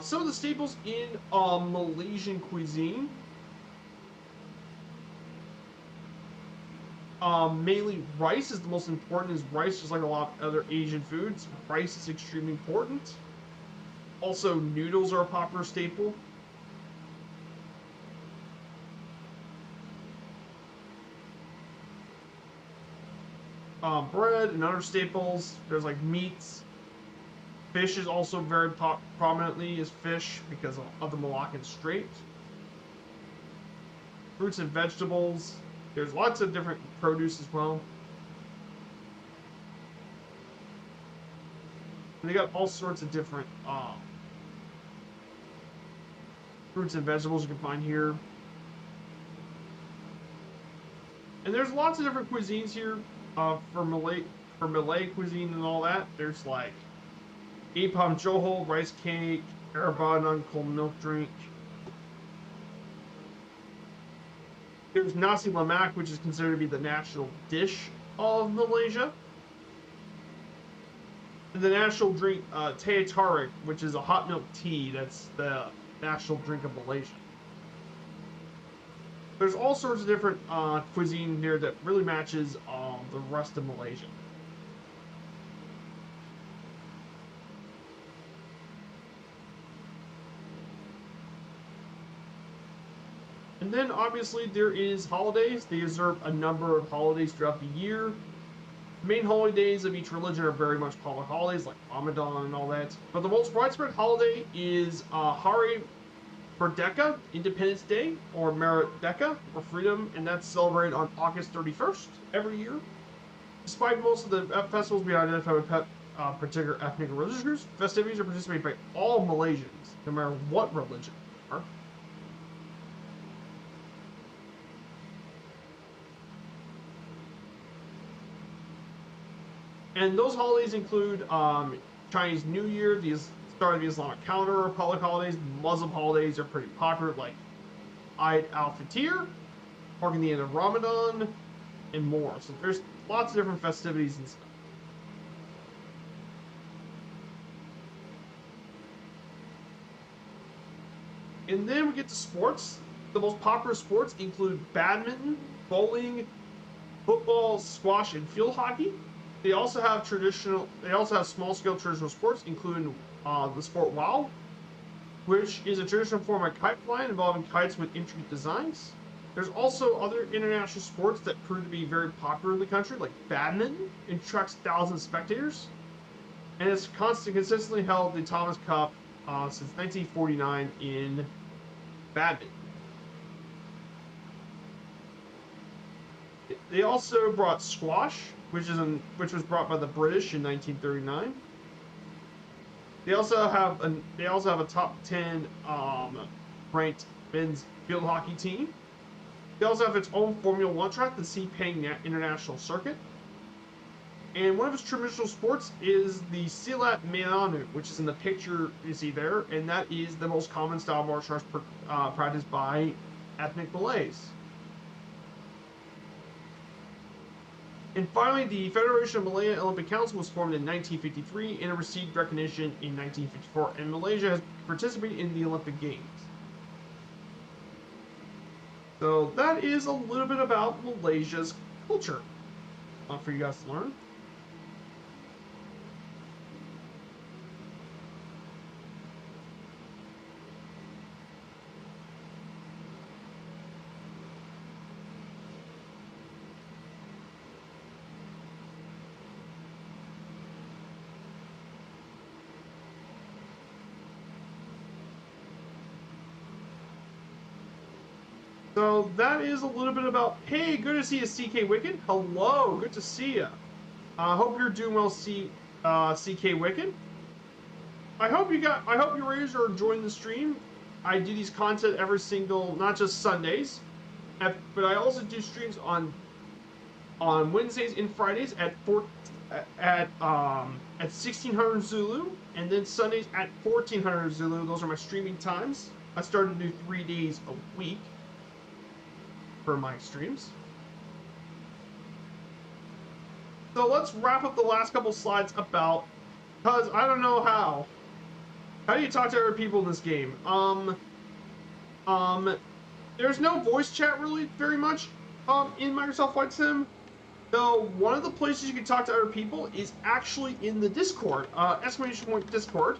Some of the staples in Malaysian cuisine, mainly rice is the most important. Is rice, just like a lot of other Asian foods, rice is extremely important. Also, noodles are a popular staple. Bread and other staples. There's like meats. Fish is also very prominently is fish because of the Malaccan Strait. Fruits and vegetables. There's lots of different produce as well. And they got all sorts of different fruits and vegetables you can find here. And there's lots of different cuisines here for Malay cuisine and all that. There's like apam johol, rice cake, araba, non-cold milk drink. There's nasi lemak, which is considered to be the national dish of Malaysia. And the national drink, teh tarik, which is a hot milk tea. That's the national drink of Malaysia. There's all sorts of different cuisine here that really matches the rest of Malaysia. And then obviously there is holidays. They observe a number of holidays throughout the year. The main holidays of each religion are very much public holidays, like Ramadan and all that. But the most widespread holiday is Hari Merdeka, Independence Day, or Merdeka, or Freedom, and that's celebrated on August 31st every year. Despite most of the festivals being identified with particular ethnic or religious groups, festivities are participated by all Malaysians, no matter what religion they are. And those holidays include Chinese New Year, the start of the Islamic calendar, public holidays. Muslim holidays are pretty popular, like Eid al-Fitr, marking the end of Ramadan, and more. So there's lots of different festivities and stuff. And then we get to sports. The most popular sports include badminton, bowling, football, squash, and field hockey. They also have small-scale traditional sports, including the sport WoW, which is a traditional form of kite flying involving kites with intricate designs. There's also other international sports that prove to be very popular in the country, like badminton, and attracts thousands of spectators. And it's consistently held the Thomas Cup since 1949 in badminton. They also brought squash, which was brought by the British in 1939. They also have a top 10 ranked men's field hockey team. They also have its own Formula One track, the Sepang International Circuit. And one of its traditional sports is the Silat Meanu, which is in the picture you see there, and that is the most common style of martial arts practiced by ethnic Malays. And finally, the Federation of Malaya Olympic Council was formed in 1953 and it received recognition in 1954, and Malaysia has participated in the Olympic Games. So that is a little bit about Malaysia's culture for you guys to learn. So that is a little bit about, hey, good to see you, CK Wicked. Hello, good to see you. I hope you're doing well, CK Wicked. I hope you guys are enjoying the stream. I do these content every single, not just Sundays, but I also do streams on Wednesdays and Fridays at 1600 Zulu, and then Sundays at 1400 Zulu. Those are my streaming times. I started to do 3 days a week for my streams. So let's wrap up the last couple slides about, because I don't know how do you talk to other people in this game? There's no voice chat really very much in Microsoft Flight Sim, though one of the places you can talk to other people is actually in the Discord, ! Discord.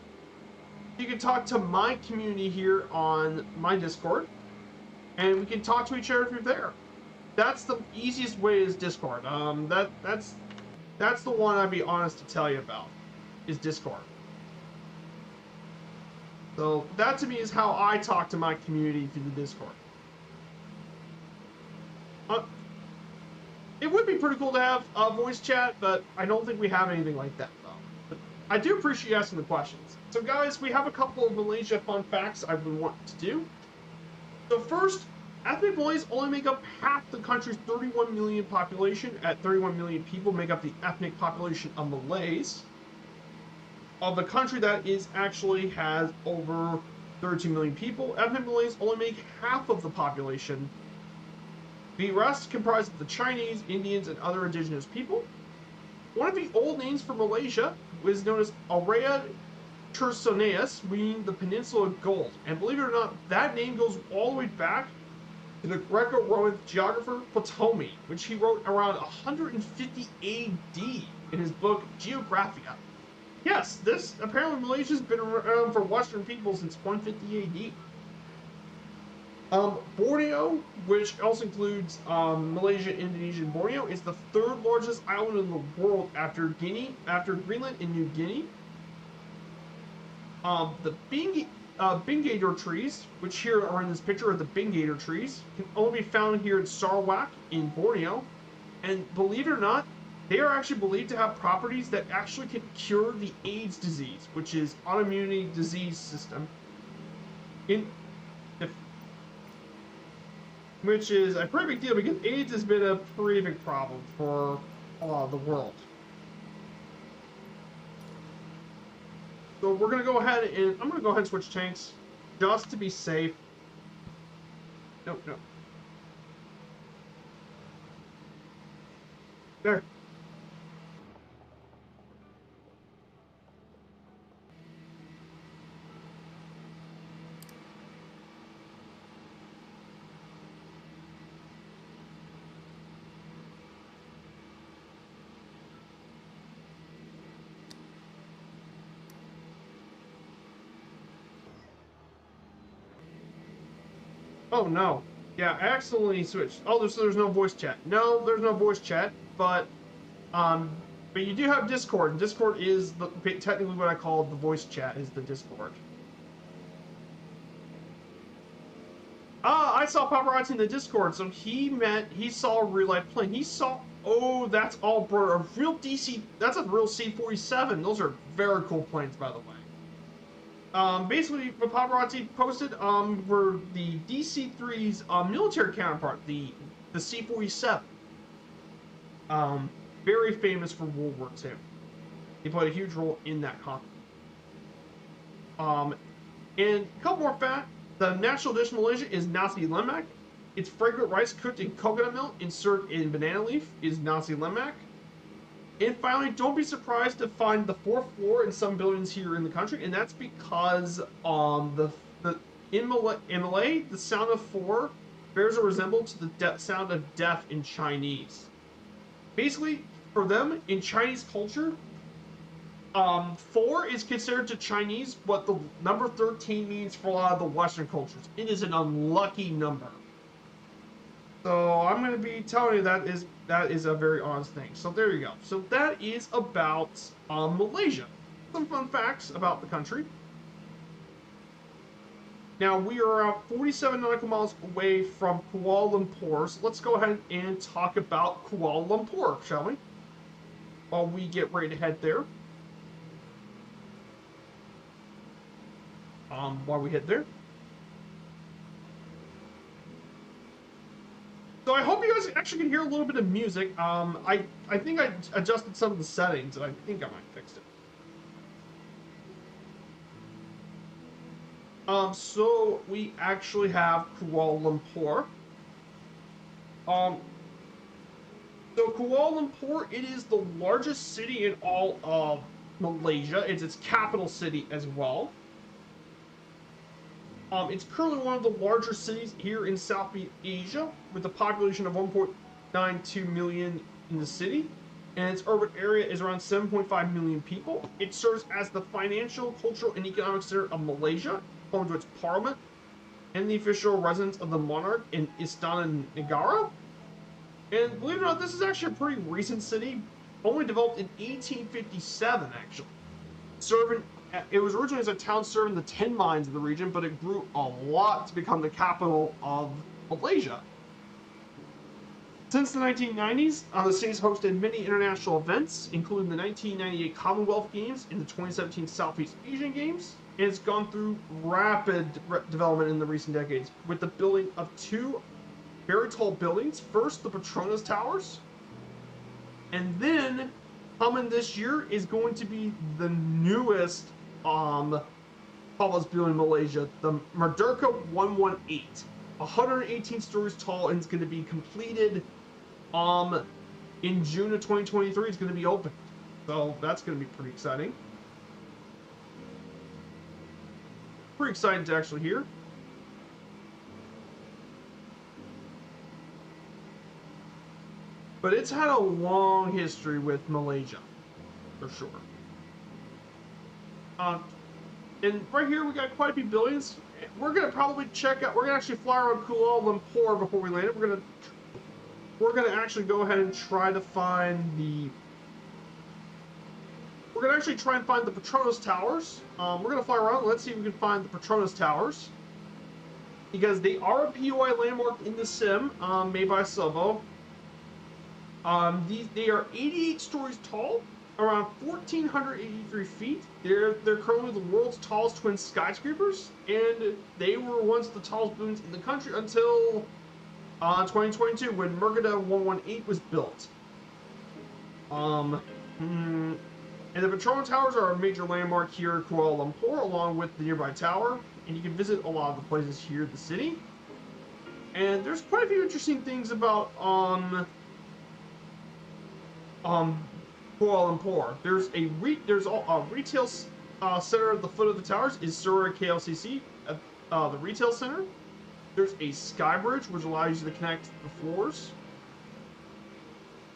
You can talk to my community here on my Discord, and we can talk to each other through there. That's the easiest way is Discord. That's the one I'd be honest to tell you about, is Discord. So that to me is how I talk to my community through the Discord. It would be pretty cool to have a voice chat, but I don't think we have anything like that though. But I do appreciate you asking the questions. So guys, we have a couple of Malaysia fun facts I've been wanting to do. So first, ethnic Malays only make up half the country's 31 million population. At 31 million people make up the ethnic population of Malays. Of the country that is actually has over 32 million people, ethnic Malays only make half of the population. The rest comprise of the Chinese, Indians, and other indigenous people. One of the old names for Malaysia was known as Area Chersonesus, meaning the Peninsula of Gold. And believe it or not, that name goes all the way back to the Greco-Roman geographer Ptolemy, which he wrote around 150 AD in his book Geographia. Yes, this apparently Malaysia's been around for Western people since 150 AD. Borneo, which also includes Malaysia, Indonesia, and Borneo, is the third largest island in the world after Greenland and New Guinea. The Bingator trees, which here are in this picture, are the Bingator trees, can only be found here in Sarawak in Borneo. And believe it or not, they are actually believed to have properties that actually can cure the AIDS disease, which is autoimmune disease system. Which is a pretty big deal because AIDS has been a pretty big problem for the world. So we're gonna go ahead and I'm gonna go ahead and switch tanks just to be safe. Nope. There. Oh no. Yeah, I accidentally switched. Oh, there's no voice chat. No, there's no voice chat, but you do have Discord. And Discord is technically what I call the voice chat is the Discord. I saw Paparazzi in the Discord, so he saw a real life plane. He saw, oh, that's all a real DC, that's a real C-47. Those are very cool planes, by the way. Basically, what Paparazzi posted were the DC-3's military counterpart, the C-47. Very famous for World War II. He played a huge role in that conflict. And a couple more facts. The national dish in Malaysia is nasi lemak. It's fragrant rice cooked in coconut milk and served in banana leaf is nasi lemak. And finally, don't be surprised to find the fourth floor in some buildings here in the country, and that's because in Malay, the sound of four bears a resemblance to the sound of death in Chinese. Basically, for them, in Chinese culture, 4 is considered to Chinese what the number 13 means for a lot of the Western cultures. It is an unlucky number. So I'm going to be telling you that is a very honest thing. So there you go. So that is about Malaysia. Some fun facts about the country. Now we are 47 nautical miles away from Kuala Lumpur. So let's go ahead and talk about Kuala Lumpur, shall we? While we get ready to head there. While we head there. So I hope you guys actually can hear a little bit of music. I think I adjusted some of the settings, and I think I might fix it. So we actually have Kuala Lumpur. So Kuala Lumpur, it is the largest city in all of Malaysia. It's its capital city as well. It's currently one of the larger cities here in Southeast Asia, with a population of 1.92 million in the city, and its urban area is around 7.5 million people. It serves as the financial, cultural, and economic center of Malaysia, home to its parliament, and the official residence of the monarch in Istana Negara. And believe it or not, this is actually a pretty recent city, only developed in 1857, actually. It was originally as a town serving the tin mines of the region, but it grew a lot to become the capital of Malaysia. Since the 1990s, the city's hosted many international events, including the 1998 Commonwealth Games and the 2017 Southeast Asian Games. And it's gone through rapid development in the recent decades, with the building of two very tall buildings. First, the Petronas Towers, and then coming this year is going to be the newest tallest building in Malaysia, the Merdeka 118, 118 stories tall, and it's going to be completed in June of 2023. It's going to be opened, so that's going to be pretty exciting. Pretty exciting to actually hear. But it's had a long history with Malaysia, for sure. And right here we got quite a few buildings. We're gonna probably check out. We're gonna actually fly around Kuala Lumpur before we land it. We're gonna actually go ahead and try to find the. We're gonna actually try and find the Petronas Towers. We're gonna fly around. Let's see if we can find the Petronas Towers, because they are a POI landmark in the sim, made by Sobo. They are 88 stories tall, around 1,483 feet. They're currently the world's tallest twin skyscrapers, and they were once the tallest buildings in the country until 2022, when Merdeka 118 was built. And the Petronas Towers are a major landmark here in Kuala Lumpur, along with the nearby tower, and you can visit a lot of the places here in the city. And there's quite a few interesting things about Kuala Lumpur. There's a retail center at the foot of the towers, is Surrey KLCC, the retail center. There's a sky bridge which allows you to connect the floors.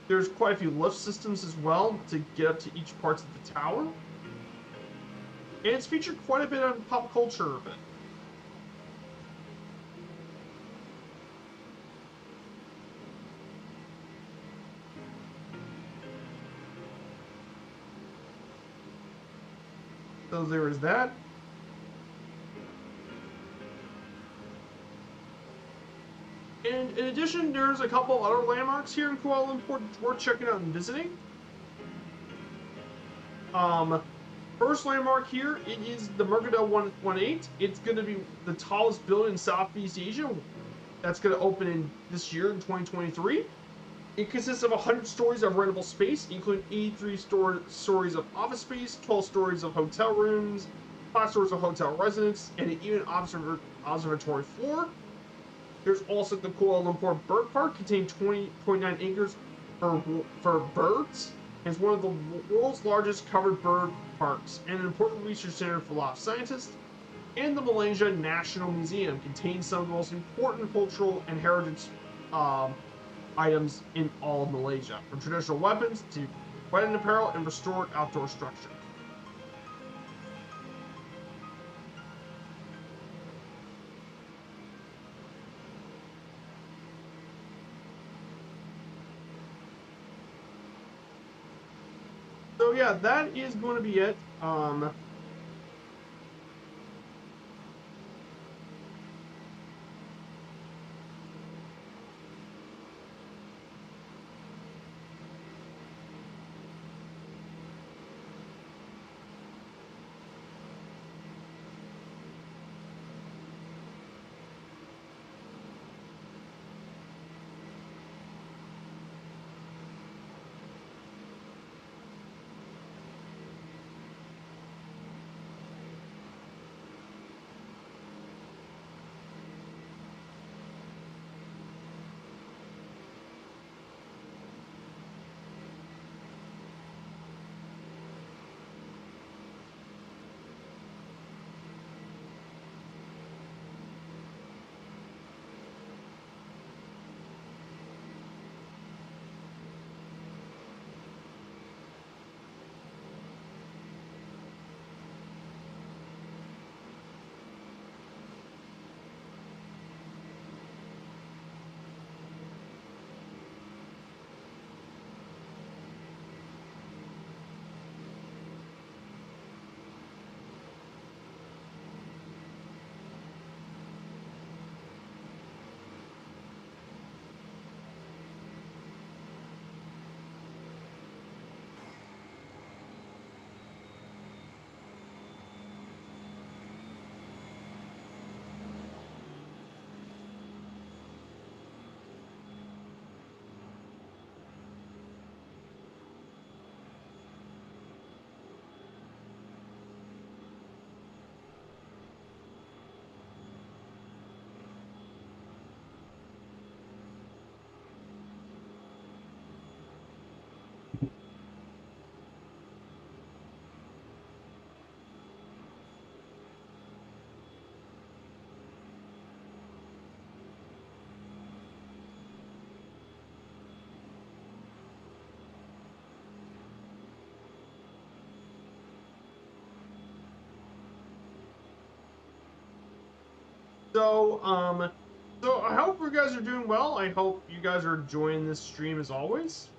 There's quite a few lift systems as well to get up to each parts of the tower. And it's featured quite a bit on pop culture of it. So there is that. And in addition, there's a couple other landmarks here in Kuala Lumpur worth checking out and visiting. First landmark here, it is the Merdeka 118. It's going to be the tallest building in Southeast Asia. That's going to open in this year in 2023. It consists of 100 stories of rentable space, including 83 stories of office space, 12 stories of hotel rooms, 5 stories of hotel residence, and an even observatory floor. There's also the Kuala Lumpur Bird Park, containing 20.9 acres for birds. It's one of the world's largest covered bird parks and an important research center for life scientists. And the Malaysia National Museum contains some of the most important cultural and heritage items in all of Malaysia, from traditional weapons to wedding apparel and restored outdoor structure. So yeah, that is going to be it. So I hope you guys are doing well. I hope you guys are enjoying this stream as always.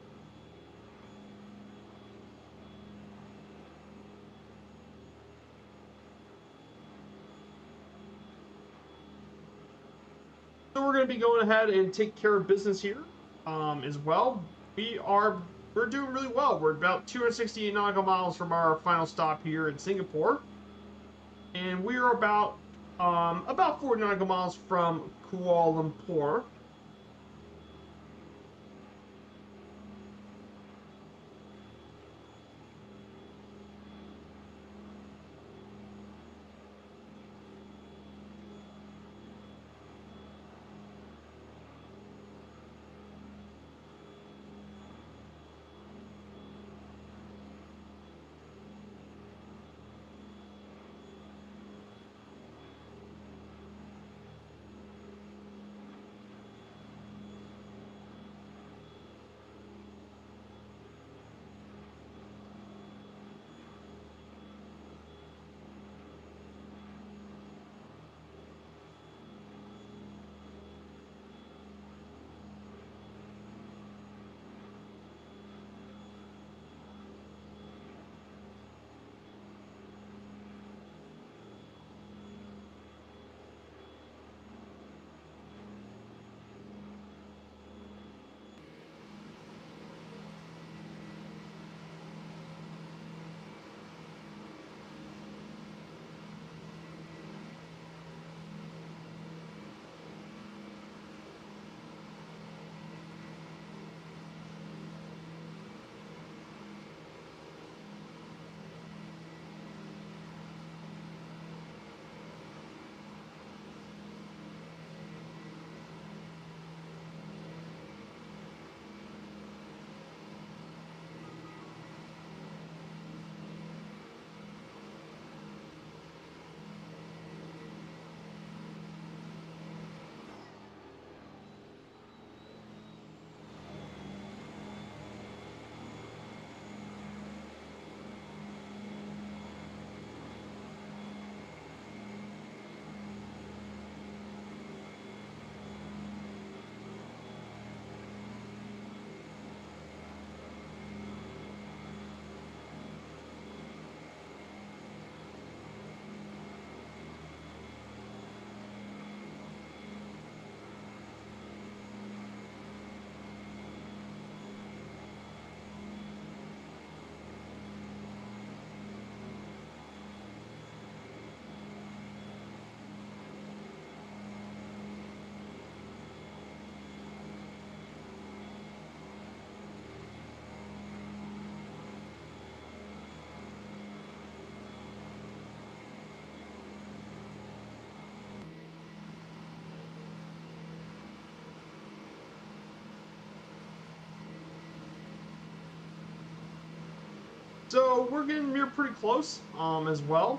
So we're going to be going ahead and take care of business here, as well. We're doing really well. We're about 268 nautical miles from our final stop here in Singapore, and we are about 40 nautical miles from Kuala Lumpur. So we're getting near pretty close, as well.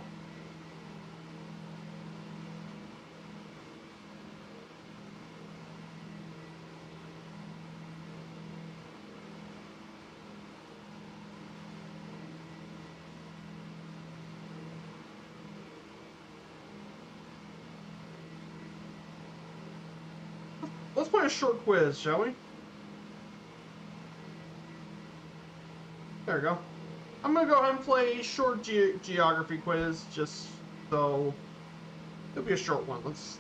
Let's play a short quiz, shall we? There we go. I'm gonna go ahead and play a short geography quiz, just so it'll be a short one. Let's.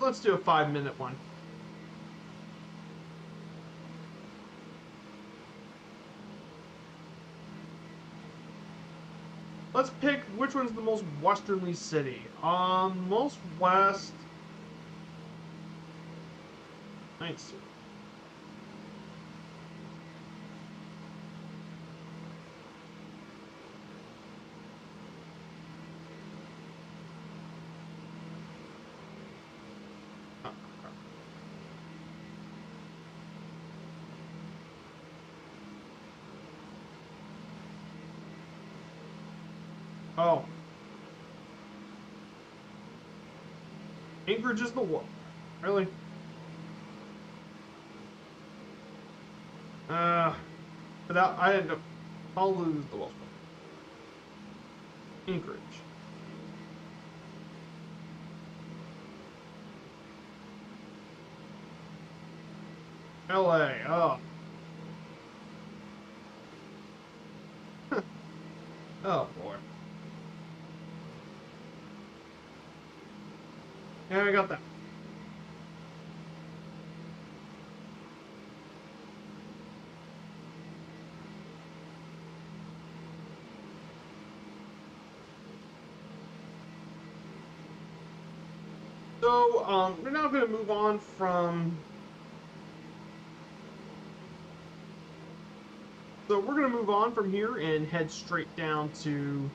Let's do a 5-minute one. Let's pick which one's the most westerly city. Most west. Nice. Oh, Anchorage is the what? Really? But I end up, I'll lose the Welsh one. Anchorage. LA. Oh. Oh boy. Yeah, I got that. So, we're now going to move on from. So we're going to move on from here and head straight down to.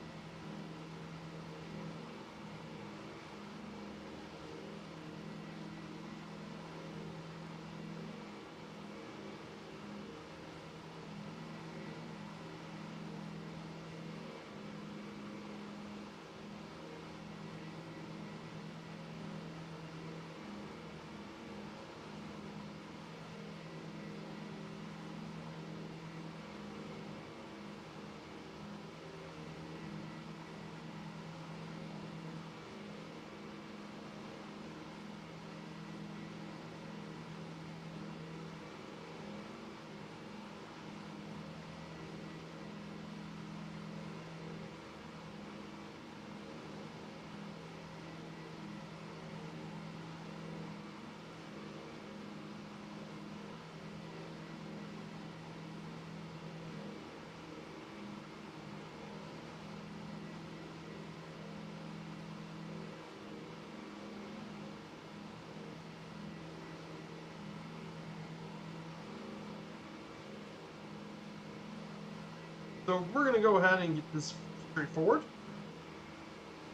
So we're going to go ahead and get this straightforward.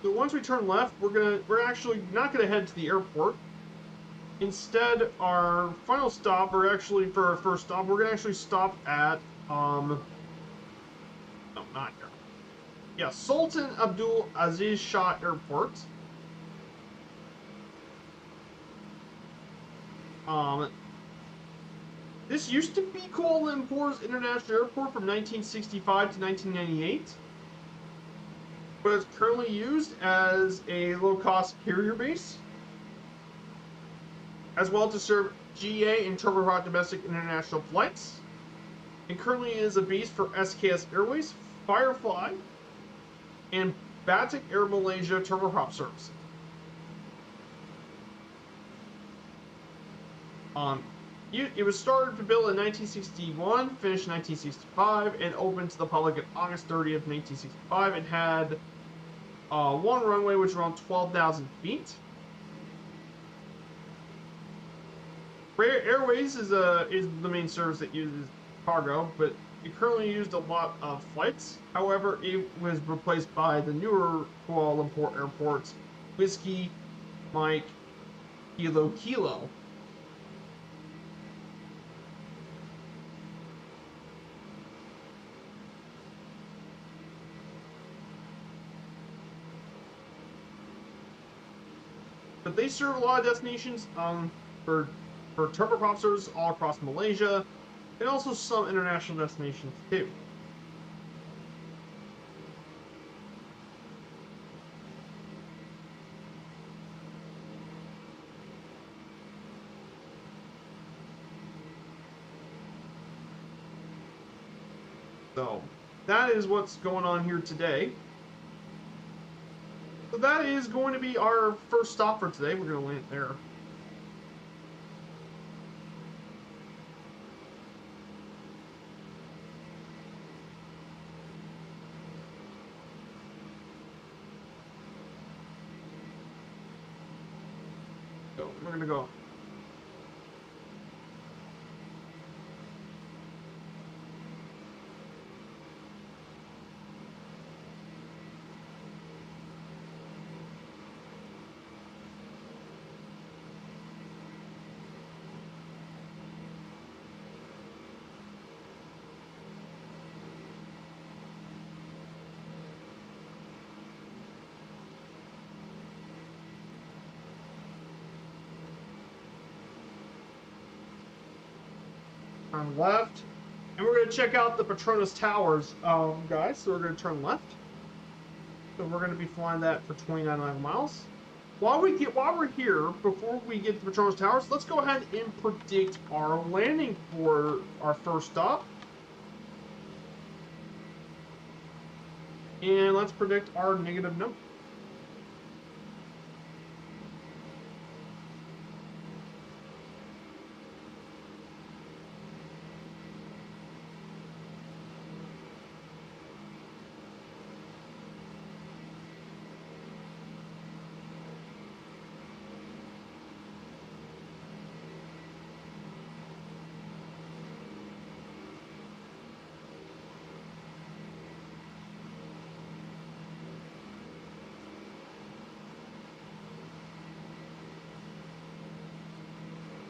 So once we turn left, we're actually not going to head to the airport. Instead, our final stop, or actually for our first stop, we're going to actually stop at no, not here. Yeah, Sultan Abdul Aziz Shah Airport. This used to be Kuala Lumpur's International Airport from 1965 to 1998, but it's currently used as a low-cost carrier base, as well to serve GA and turboprop domestic international flights. It currently is a base for SKS Airways, Firefly, and Batik Air Malaysia turboprop services. It was started to build in 1961, finished in 1965, and opened to the public on August 30th, 1965. It had one runway, which was around 12,000 feet. Airways is the main service that uses cargo, but it currently used a lot of flights. However, it was replaced by the newer Kuala Lumpur airports, Whiskey, Mike, Kilo Kilo. But they serve a lot of destinations for turboprop services all across Malaysia, and also some international destinations too. So that is what's going on here today. So that is going to be our first stop for today. We're going to land there. So we're going to go. Turn left. And we're going to check out the Petronas Towers, guys. So we're going to turn left. So we're going to be flying that for 29 nautical miles. While we're here, before we get to Petronas Towers, let's go ahead and predict our landing for our first stop. And let's predict our negative number.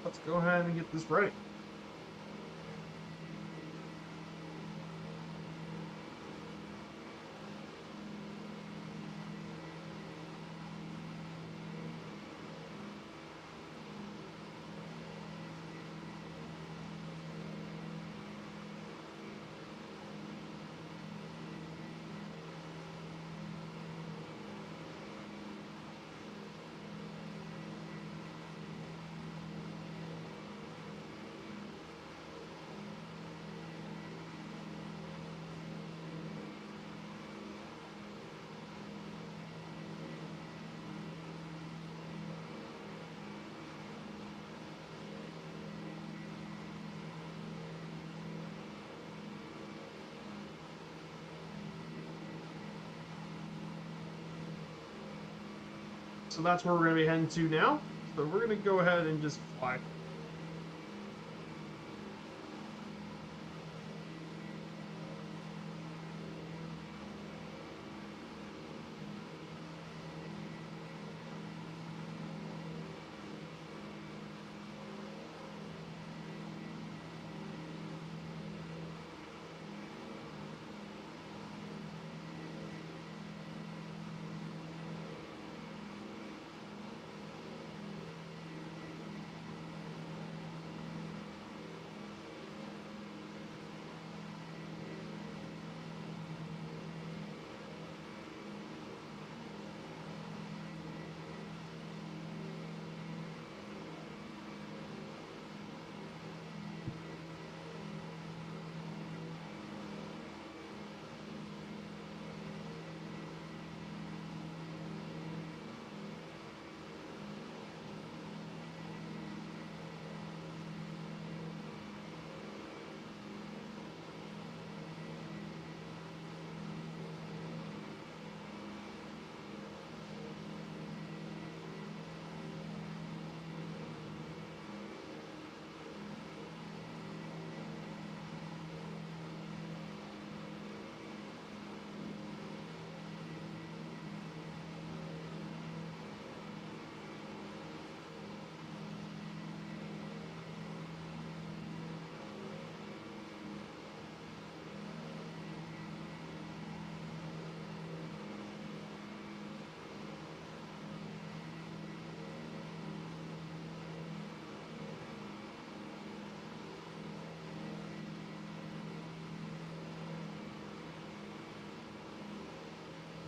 Let's go ahead and get this ready. So that's where we're going to be heading to now. So we're going to go ahead and just fly.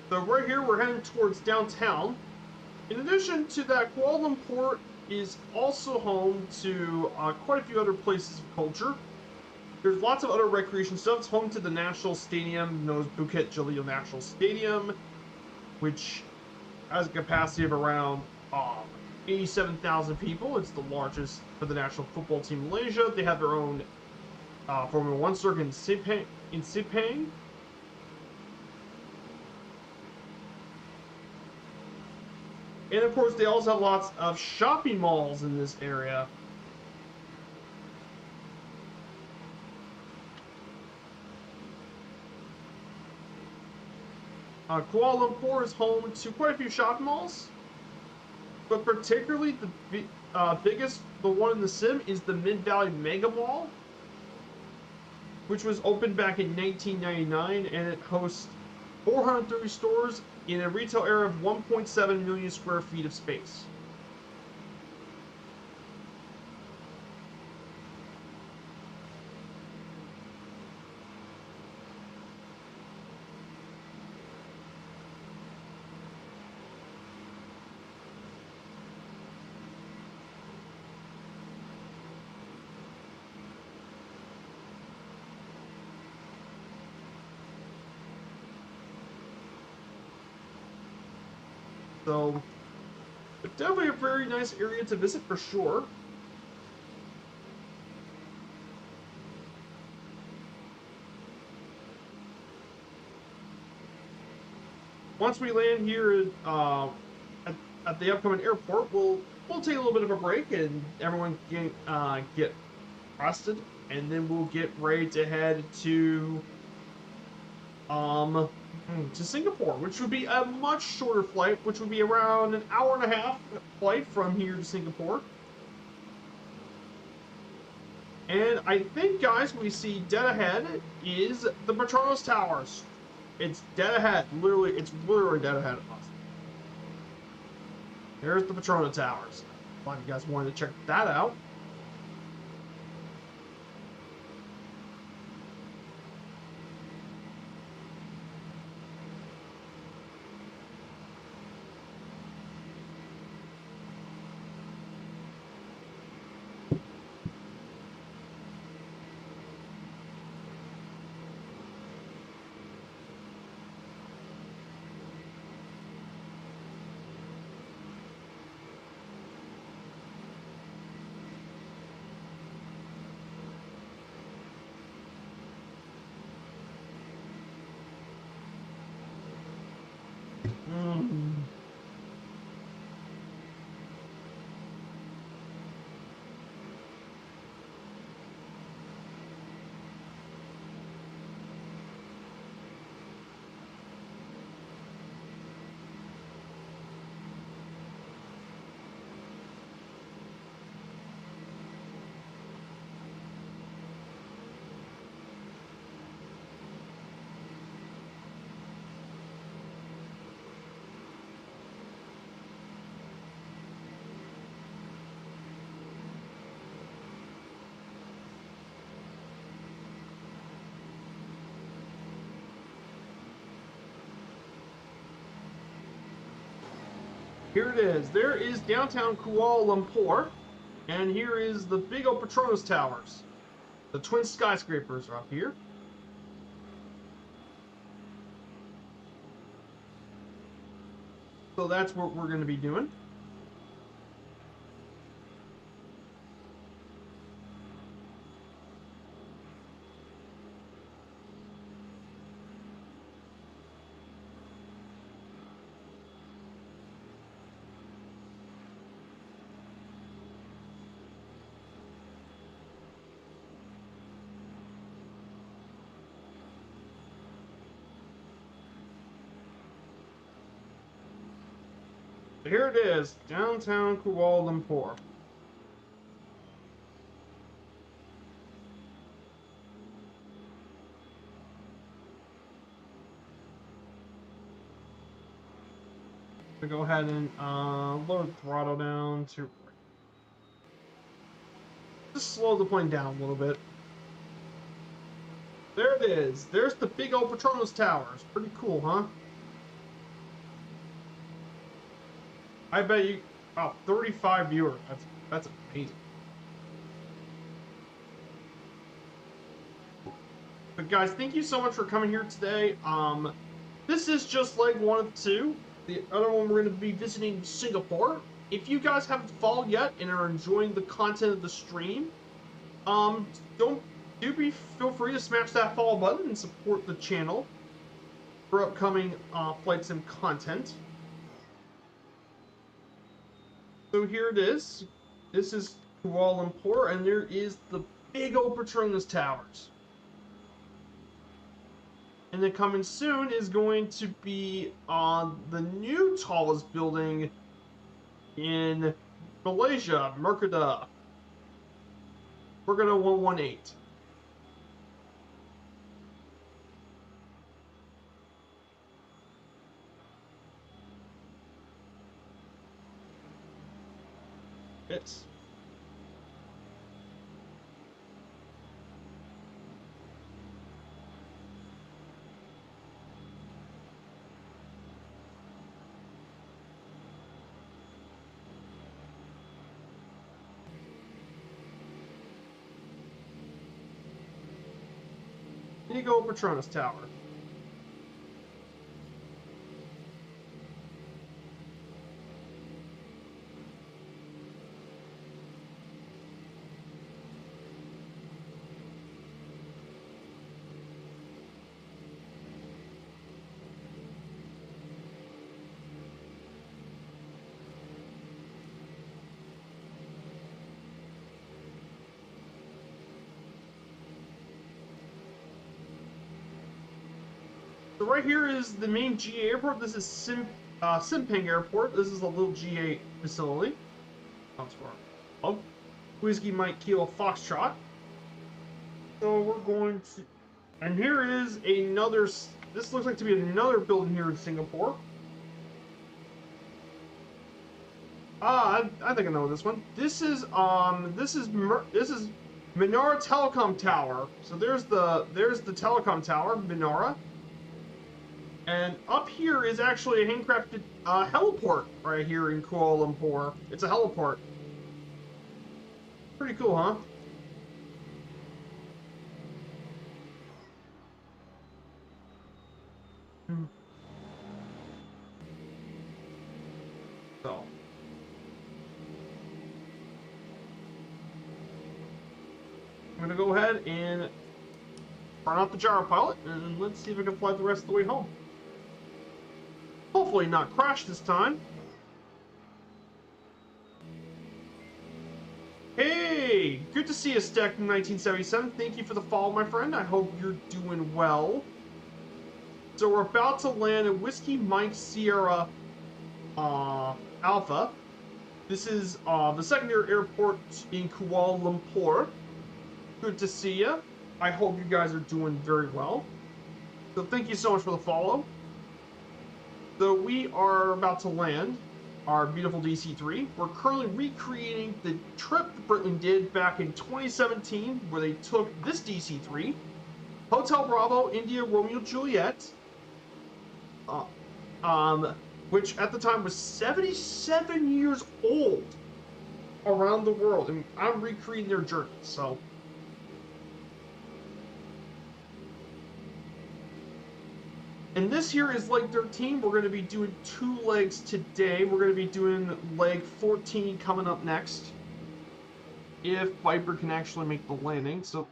So right here, we're heading towards downtown. In addition to that, Kuala Lumpur is also home to quite a few other places of culture. There's lots of other recreation stuff. It's home to the national stadium, known as Phuket Jalil National Stadium, which has a capacity of around 87,000 people. It's the largest for the national football team in Malaysia. They have their own Formula One circuit in Sepang. And of course, they also have lots of shopping malls in this area. Kuala Lumpur is home to quite a few shopping malls, but particularly the biggest, the one in the sim, is the Mid Valley Mega Mall, which was opened back in 1999, and it hosts 430 stores in a retail area of 1.7 million square feet of space. So, but definitely a very nice area to visit for sure. Once we land here at the upcoming airport, we'll take a little bit of a break and everyone can get rested, and then we'll get ready to head um to Singapore, which would be a much shorter flight, which would be around an hour and a half flight from here to Singapore. And I think, guys, we see dead ahead is the Petronas Towers. It's dead ahead. Literally, it's literally dead ahead of us. There's the Petronas Towers. Glad you guys wanted to check that out. Here it is. There is downtown Kuala Lumpur, and here is the big old Petronas Towers. The twin skyscrapers are up here. So that's what we're going to be doing. Here it is, downtown Kuala Lumpur. So go ahead and lower the throttle down to just slow the plane down a little bit. There it is. There's the big old Petronas Towers. Pretty cool, huh? I bet you about 35 viewers. That's amazing. But guys, thank you so much for coming here today. This is just leg one of two. The other one we're going to be visiting Singapore. If you guys haven't followed yet and are enjoying the content of the stream, feel free to smash that follow button and support the channel for upcoming flight sim content. So here it is. This is Kuala Lumpur, and there is the big old Petronas Towers. And then coming soon is going to be the new tallest building in Malaysia, Mercada. Mercada 118. Yes. Ego Petronas Tower. So right here is the main GA airport. This is Simpang Airport. This is a little GA facility. That's far. Oh, Whiskey Mike Kilo Foxtrot. So we're going to, and here is another. This looks like to be another building here in Singapore. I think I know this one. This is Menara Telecom Tower. So there's the telecom tower, Menara. And up here is actually a handcrafted heliport right here in Kuala Lumpur. It's a heliport. Pretty cool, huh? So. I'm going to go ahead and turn off the gyro pilot, and let's see if I can fly the rest of the way home. Hopefully not crash this time. Hey, good to see you, Stack 1977. Thank you for the follow, my friend. I hope you're doing well. So we're about to land at Whiskey Mike Sierra Alpha. This is the secondary airport in Kuala Lumpur. Good to see you. I hope you guys are doing very well. So thank you so much for the follow. So we are about to land our beautiful DC-3. We're currently recreating the trip that Breitling did back in 2017, where they took this DC-3, Hotel Bravo, India, Romeo, Juliet, which at the time was 77 years old, around the world, and I'm recreating their journey. So. And this here is leg 13. We're going to be doing 2 legs today. We're going to be doing leg 14 coming up next, if Viper can actually make the landing. So.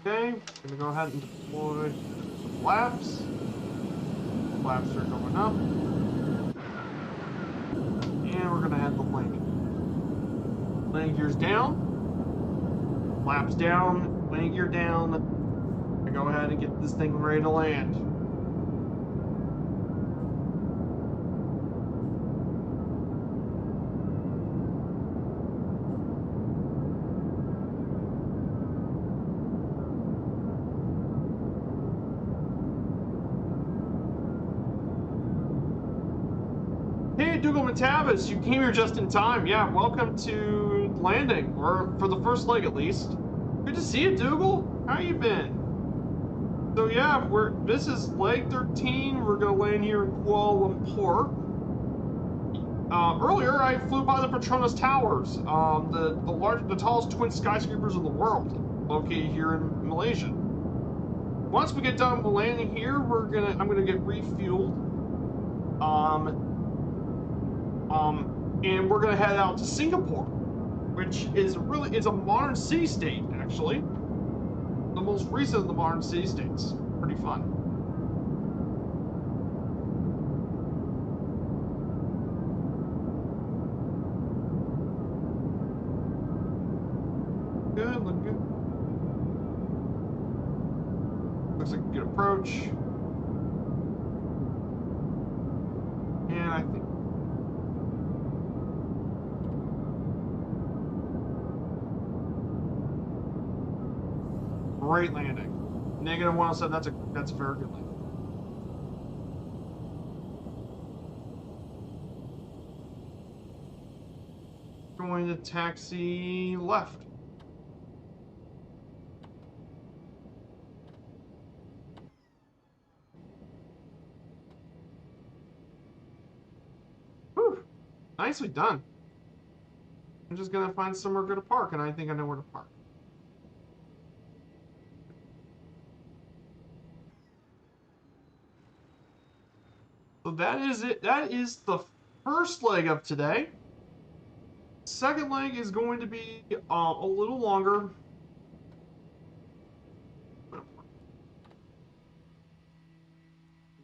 Okay, gonna go ahead and deploy the flaps. Flaps are going up. And we're gonna have the landing. Landing gear's down. Flaps down. Landing gear down. I go ahead and get this thing ready to land. Dougal Matavis, you came here just in time. Yeah, welcome to landing, or for the first leg at least. Good to see you, Dougal. How you been? So yeah, this is leg 13. We're gonna land here in Kuala Lumpur. Earlier, I flew by the Petronas Towers, the tallest twin skyscrapers in the world, located here in Malaysia. Once we get done with landing here, I'm gonna get refueled. And we're gonna head out to Singapore. which is a modern city state, actually. The most recent of the modern city states. Pretty fun. Good, look good. Looks like a good approach. And I think great landing. Negative 107, that's a very good landing. Going to taxi left. Whew, nicely done. I'm just gonna find somewhere good to park, and I think I know where to park. So that is it. That is the first leg of today. Second leg is going to be a little longer.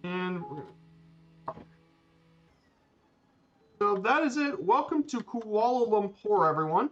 And so that is it. Welcome to Kuala Lumpur, everyone.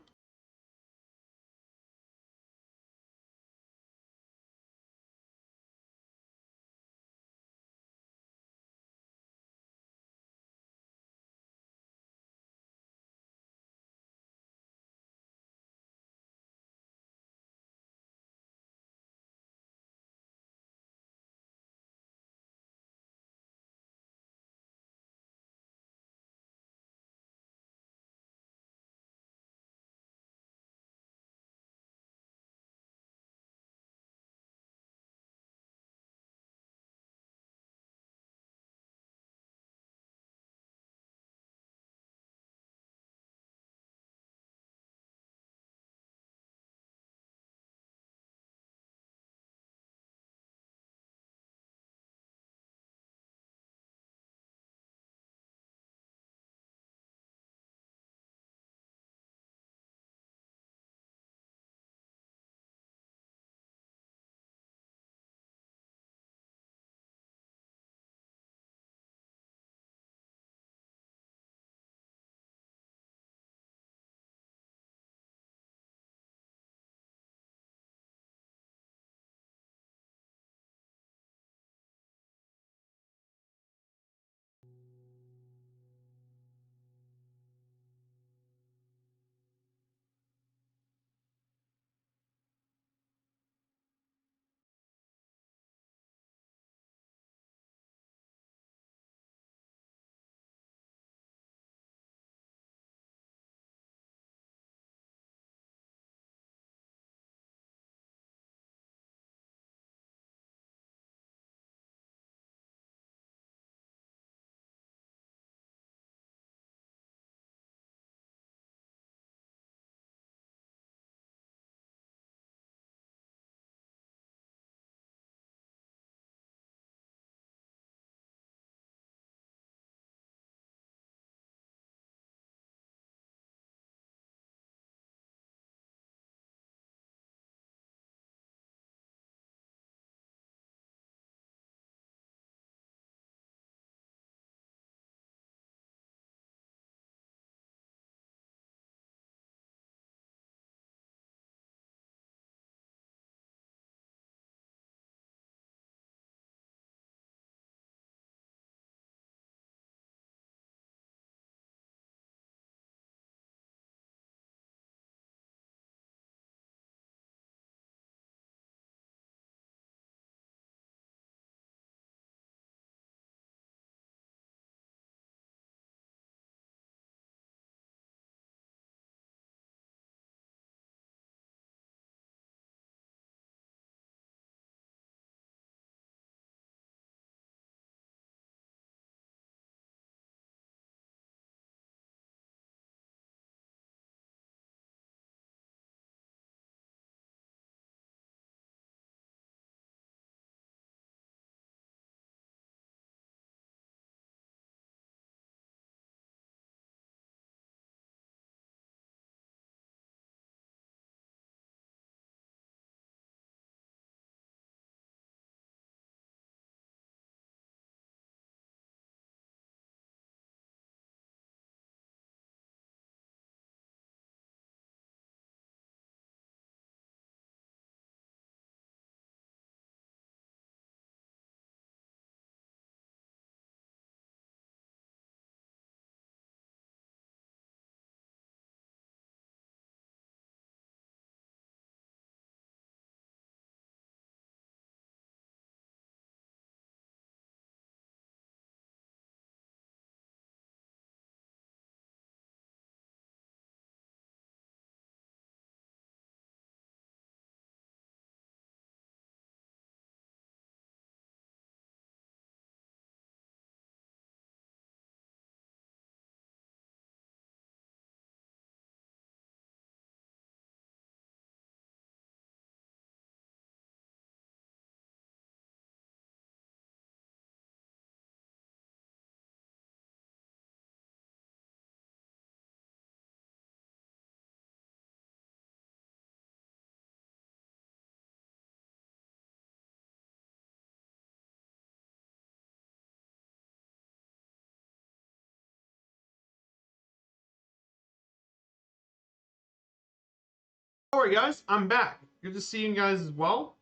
Alright guys, I'm back. Good to see you guys as well.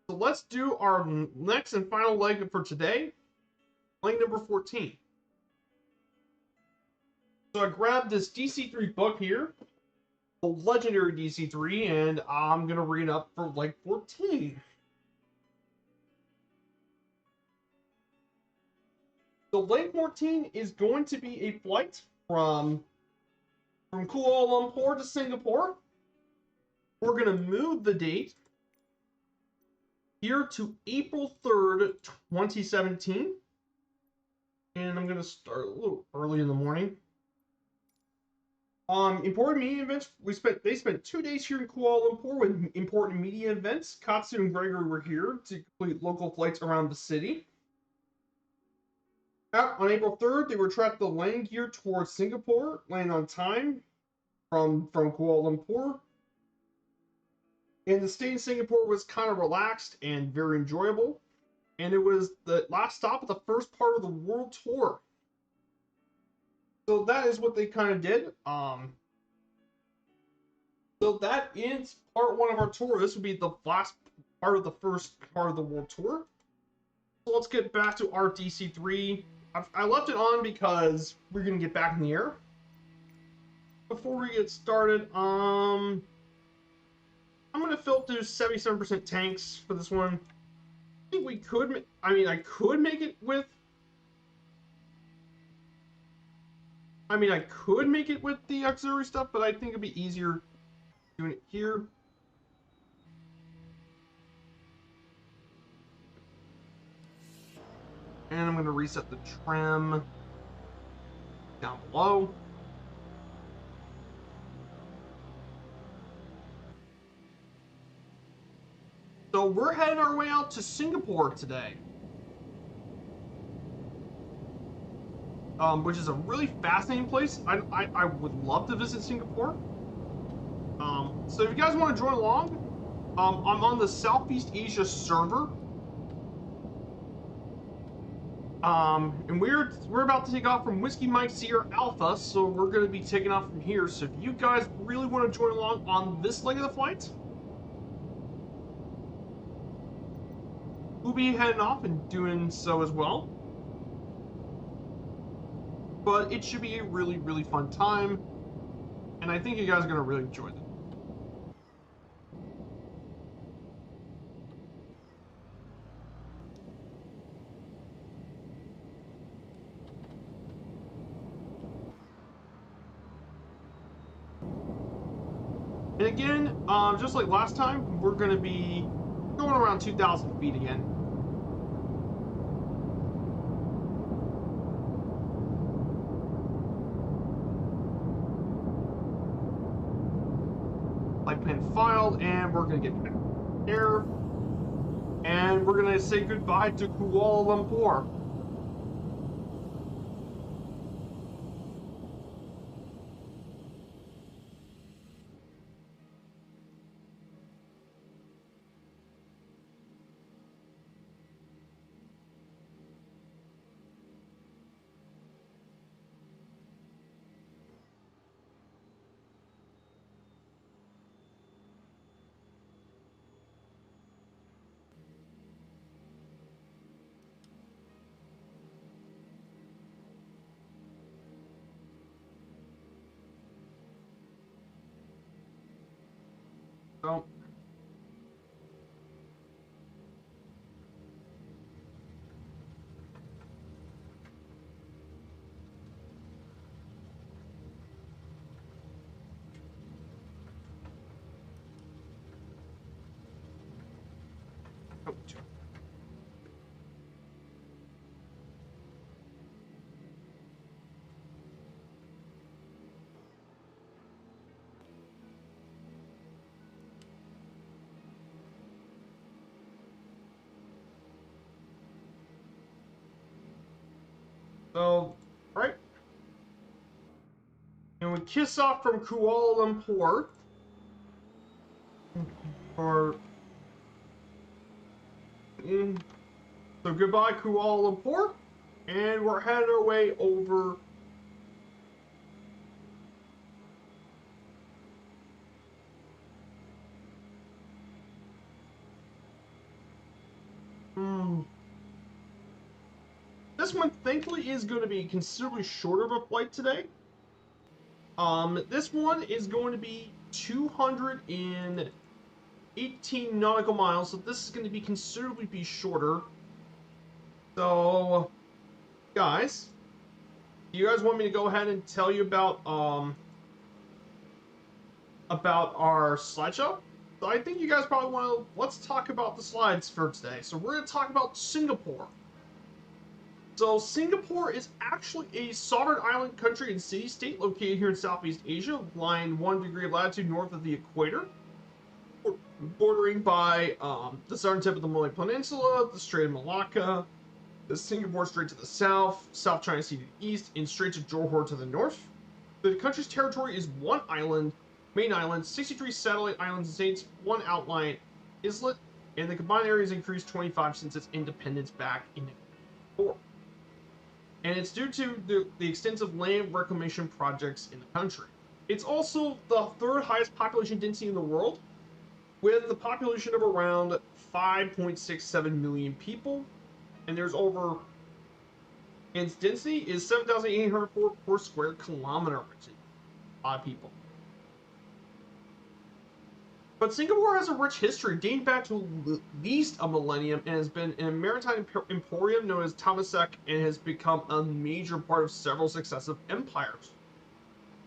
So let's do our next and final leg for today. Leg number 14. So I grabbed this DC-3 book here, the legendary DC-3, and I'm going to read up for leg 14. So leg 14 is going to be a flight from Kuala Lumpur to Singapore. We're going to move the date here to April 3rd, 2017. And I'm going to start a little early in the morning. Important media events. They spent 2 days here in Kuala Lumpur with important media events. Katsu and Gregory were here to complete local flights around the city. On April 3rd, they were tracked the landing gear towards Singapore, landing on time from Kuala Lumpur. And the stay in Singapore was kind of relaxed and very enjoyable. And it was the last stop of the first part of the world tour. So that is what they kind of did. So that is part 1 of our tour. This will be the last part of the first part of the world tour. So let's get back to our DC-3. I left it on because we're going to get back in the air. Before we get started, I'm going to filter 77% tanks for this one. I think we could, I could make it with, the auxiliary stuff, but I think it'd be easier doing it here. And I'm going to reset the trim down below. So we're heading our way out to Singapore today. Which is a really fascinating place. I would love to visit Singapore. So if you guys want to join along, I'm on the Southeast Asia server. And we're about to take off from Whiskey Mike Sierra Alpha, so we're going to be taking off from here. So if you guys really want to join along on this leg of the flight, we'll be heading off and doing so as well. But it should be a really, really fun time, and I think you guys are going to really enjoy it. And again, just like last time, we're going to be going around 2,000 feet again. Flight plan filed, and we're going to get back there. And we're going to say goodbye to Kuala Lumpur. So, right. And we kiss off from Kuala Lumpur. So goodbye, Kuala Lumpur. And we're heading our way over . This one, thankfully, is going to be considerably shorter of a flight today. This one is going to be 218 nautical miles, so this is going to be considerably shorter. So, guys, do you guys want me to go ahead and tell you about our slideshow? So I think you guys probably want to, let's talk about the slides for today. So we're going to talk about Singapore. So Singapore is actually a sovereign island country and city-state located here in Southeast Asia, lying 1 degree of latitude north of the equator, bordering by the southern tip of the Malay Peninsula, the Strait of Malacca, the Singapore Strait to the south, South China Sea to the east, and Strait of Johor to the north. The country's territory is one island, main island, 63 satellite islands and states, one outlying islet, and the combined area has increased 25 since its independence back in 1994. And it's due to the extensive land reclamation projects in the country. It's also the third highest population density in the world, with a population of around 5.67 million people, and there's over, and its density is 7,804 per square kilometer, which is a lot of people. But Singapore has a rich history dating back to at least a millennium and has been a maritime emporium known as Temasek and has become a major part of several successive empires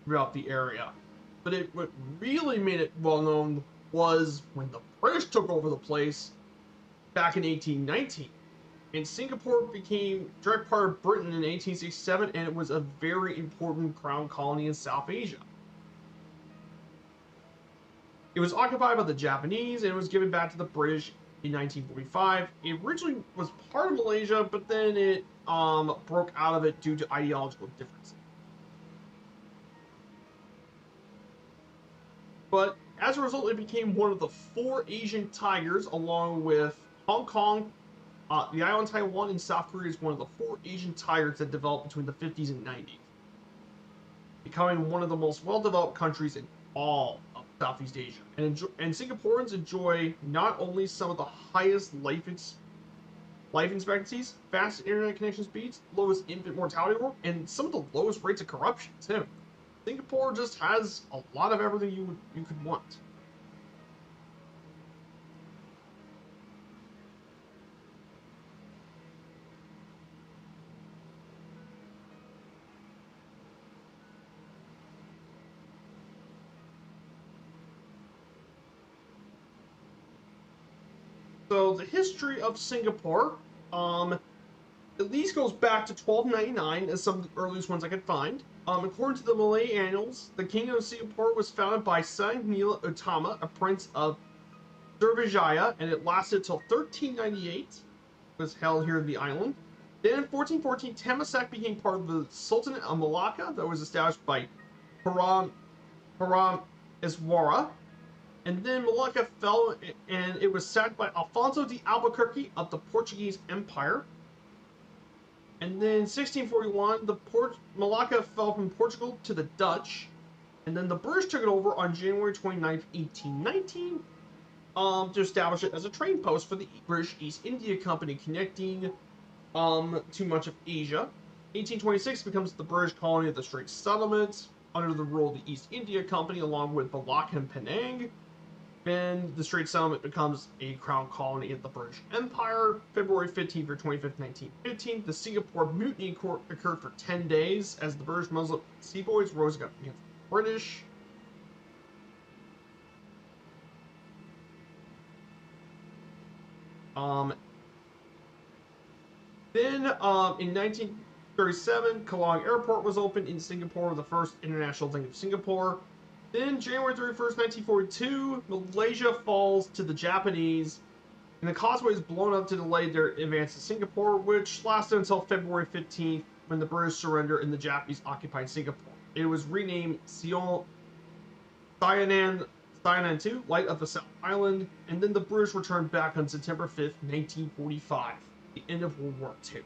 throughout the area. But what really made it well known was when the British took over the place back in 1819. And Singapore became direct part of Britain in 1867, and it was a very important crown colony in South Asia. It was occupied by the Japanese and it was given back to the British in 1945. It originally was part of Malaysia, but then it broke out of it due to ideological differences. But as a result, it became one of the 4 Asian tigers, along with Hong Kong, the island Taiwan, and South Korea is one of the 4 Asian tigers that developed between the 50s and 90s, becoming one of the most well-developed countries in all of Southeast Asia. And Singaporeans enjoy not only some of the highest life expectancies, fast internet connection speeds, lowest infant mortality rate, and some of the lowest rates of corruption too. Singapore just has a lot of everything you could want. So the history of Singapore, at least goes back to 1299 as some of the earliest ones I could find. According to the Malay annals, the Kingdom of Singapore was founded by Sang Nila Utama, a prince of Srivijaya, and it lasted till 1398. It was held here in the island. Then in 1414, Temasek became part of the Sultanate of Malacca that was established by Param Iswara. And then Malacca fell and it was sacked by Alfonso de Albuquerque of the Portuguese Empire. And then in 1641, Malacca fell from Portugal to the Dutch. And then the British took it over on January 29th, 1819, to establish it as a trading post for the British East India Company, connecting to much of Asia. 1826 becomes the British colony of the Straits Settlement under the rule of the East India Company, along with Malacca and Penang. Then the Straits Settlement becomes a crown colony of the British Empire. February 15th or 25th, 1915, the Singapore Mutiny occurred for 10 days as the British Muslim seaboys rose against the British. Then in 1937, Kuala Airport was opened in Singapore, the first international link of Singapore. Then, January 31st, 1942, Malaysia falls to the Japanese, and the causeway is blown up to delay their advance to Singapore, which lasted until February 15th, when the British surrendered and the Japanese occupied Singapore. It was renamed Sianan 2, Light of the South Island, and then the British returned back on September 5th, 1945, the end of World War II.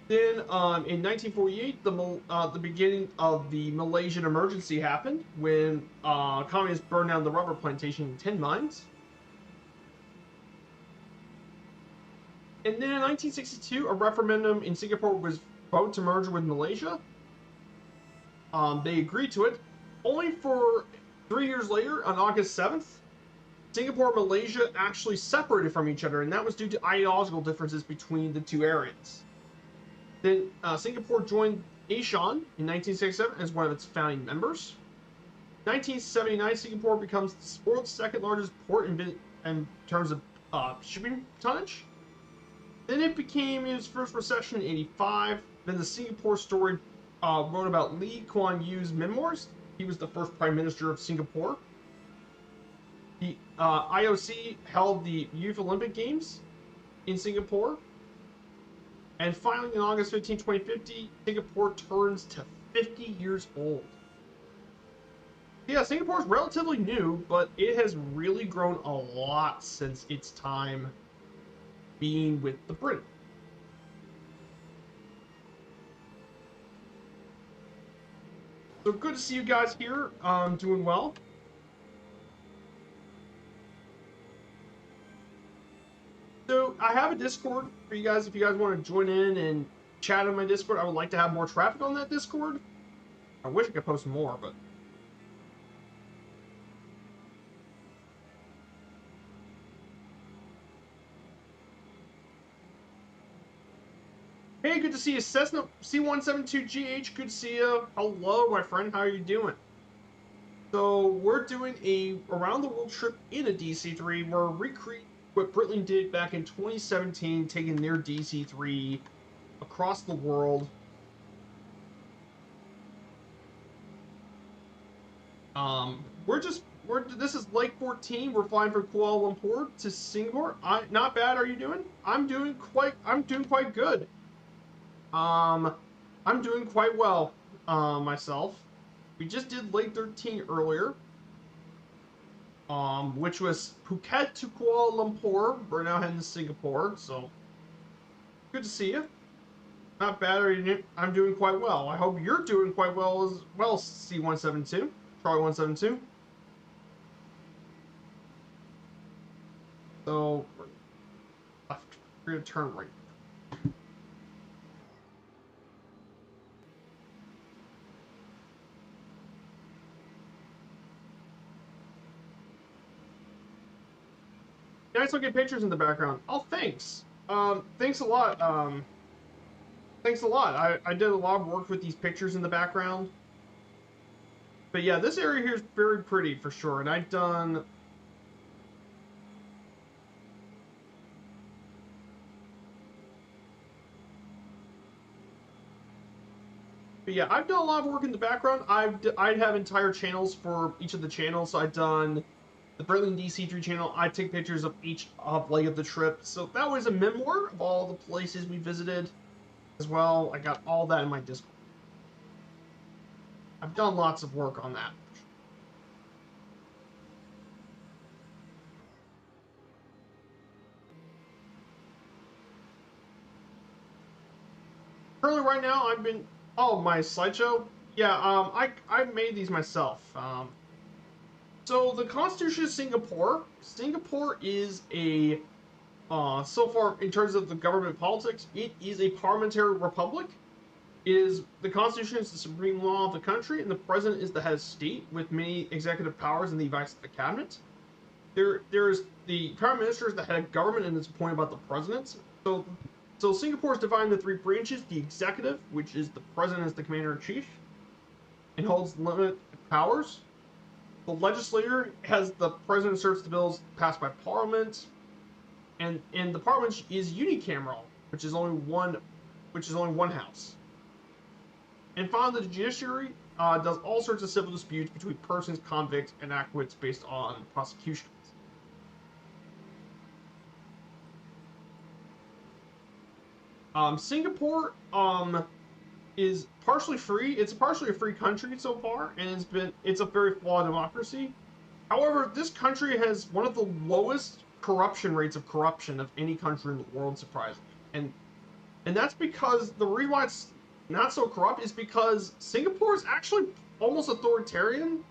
Then, in 1948, the beginning of the Malaysian emergency happened when communists burned down the rubber plantation in tin mines. And then in 1962, a referendum in Singapore was voted to merge with Malaysia. They agreed to it. Only for 3 years later, on August 7th, Singapore and Malaysia actually separated from each other, and that was due to ideological differences between the two areas. Then Singapore joined ASEAN in 1967 as one of its founding members. 1979, Singapore becomes the world's second largest port in terms of shipping tonnage. Then it became its first recession in 85. Then the Singapore story wrote about Lee Kuan Yew's memoirs. He was the first prime minister of Singapore. The IOC held the Youth Olympic Games in Singapore. And finally, on August 15, 2050, Singapore turns to 50 years old. Yeah, Singapore is relatively new, but it has really grown a lot since its time being with the British. So good to see you guys here. Doing well. So I have a Discord for you guys if you guys want to join in and chat on my Discord. I would like to have more traffic on that Discord. I wish I could post more, but hey, good to see you, Cessna C172GH. Good to see you. Hello, my friend. How are you doing? So we're doing a around the world trip in a DC-3. We're recreating what Breitling did back in 2017, taking their DC-3 across the world. This is Lake 14. We're flying from Kuala Lumpur to Singapore. Not bad. Are you doing? I'm doing quite good. I'm doing quite well, myself. We just did Lake 13 earlier, which was Phuket to Kuala Lumpur. We're now heading to Singapore, so good to see you. Not bad. I'm doing quite well. I hope you're doing quite well as well, C172, Charlie 172. So, left. We're going to turn right. Nice looking pictures in the background. Oh, thanks. Thanks a lot. Thanks a lot. I did a lot of work with these pictures in the background. But yeah, this area here is very pretty for sure. And I've done... But yeah, I've done a lot of work in the background. I have entire channels for each of the channels. So I've done the Breitling DC-3 channel. I take pictures of each leg of the trip. So that was a memoir of all the places we visited as well. I got all that in my Discord. I've done lots of work on that. Currently, right now, I've been... Oh, my slideshow? Yeah, I made these myself. So, the Constitution of Singapore. Singapore is a... so far, in terms of the government politics, it is a parliamentary republic. The Constitution is the supreme law of the country, and the president is the head of state, with many executive powers and the advice of the cabinet. There's the prime minister is the head of government and is appointed by the president. So Singapore is divided into three branches: the executive, which is the president as the commander-in-chief, and holds limited powers. The legislature has the president serves the bills passed by Parliament, and the Parliament is unicameral, which is only one house. And finally, the judiciary does all sorts of civil disputes between persons, convicts, and acquits based on prosecutions. Singapore is partially free. It's partially a free country so far, and it's a very flawed democracy. However, this country has one of the lowest corruption rates of corruption of any country in the world, surprisingly. And that's because the reason why it's not so corrupt is because Singapore is actually almost authoritarian,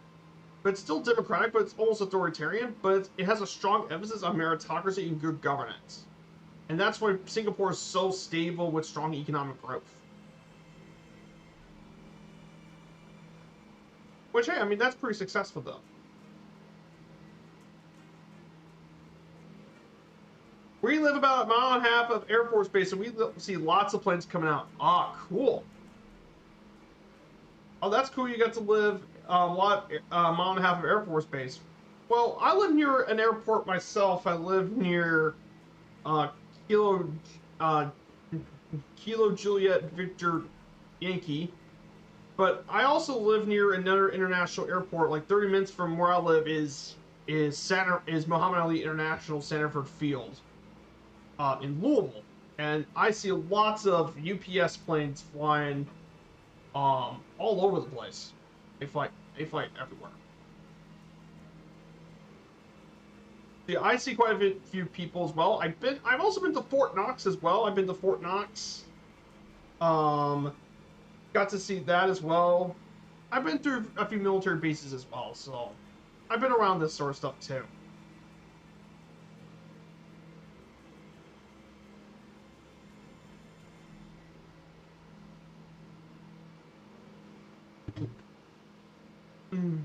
but it's still democratic, but it's almost authoritarian, but it has a strong emphasis on meritocracy and good governance. And that's why Singapore is so stable with strong economic growth. Which, hey, I mean, that's pretty successful, though. We live about a mile and a half of Air Force Base, and we see lots of planes coming out. Ah, cool. Oh, that's cool. You got to live a mile and a half of Air Force Base. Well, I live near an airport myself. I live near uh, Kilo uh, Kilo Juliet Victor Yankee. But I also live near another international airport. Like 30 minutes from where I live is Muhammad Ali International Sanford Field in Louisville, and I see lots of UPS planes flying all over the place. They fly everywhere. Yeah, I see quite a few people as well. I've also been to Fort Knox as well. I've been to Fort Knox. Um, got to see that as well. I've been through a few military bases as well, so I've been around this sort of stuff too. Mm.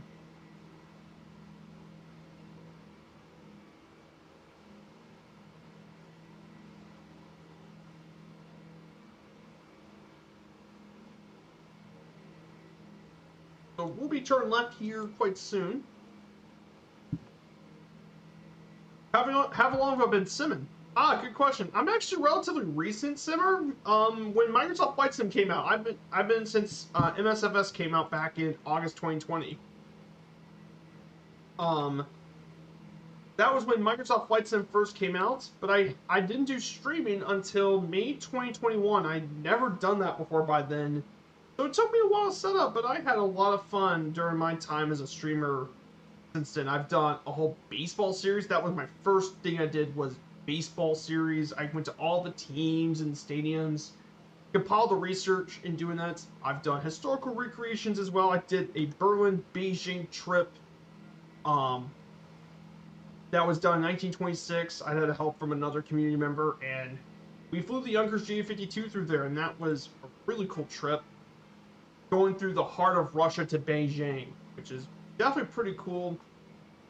So we'll be turning left here quite soon. How long have I been simming? Ah, good question. I'm actually relatively recent simmer. When Microsoft Flight Sim came out, I've been since MSFS came out back in August 2020. Um, that was when Microsoft Flight Sim first came out, but I didn't do streaming until May 2021. I'd never done that before by then, so it took me a while to set up. But I had a lot of fun during my time as a streamer. Since then, I've done a whole baseball series. That was my first thing I did was baseball series. I went to all the teams and stadiums, compiled the research in doing that. I've done historical recreations as well. I did a Berlin Beijing trip. Um, that was done in 1926. I had help from another community member, and we flew the Junkers Ju-52 through there, and that was a really cool trip. Going through the heart of Russia to Beijing, which is definitely pretty cool.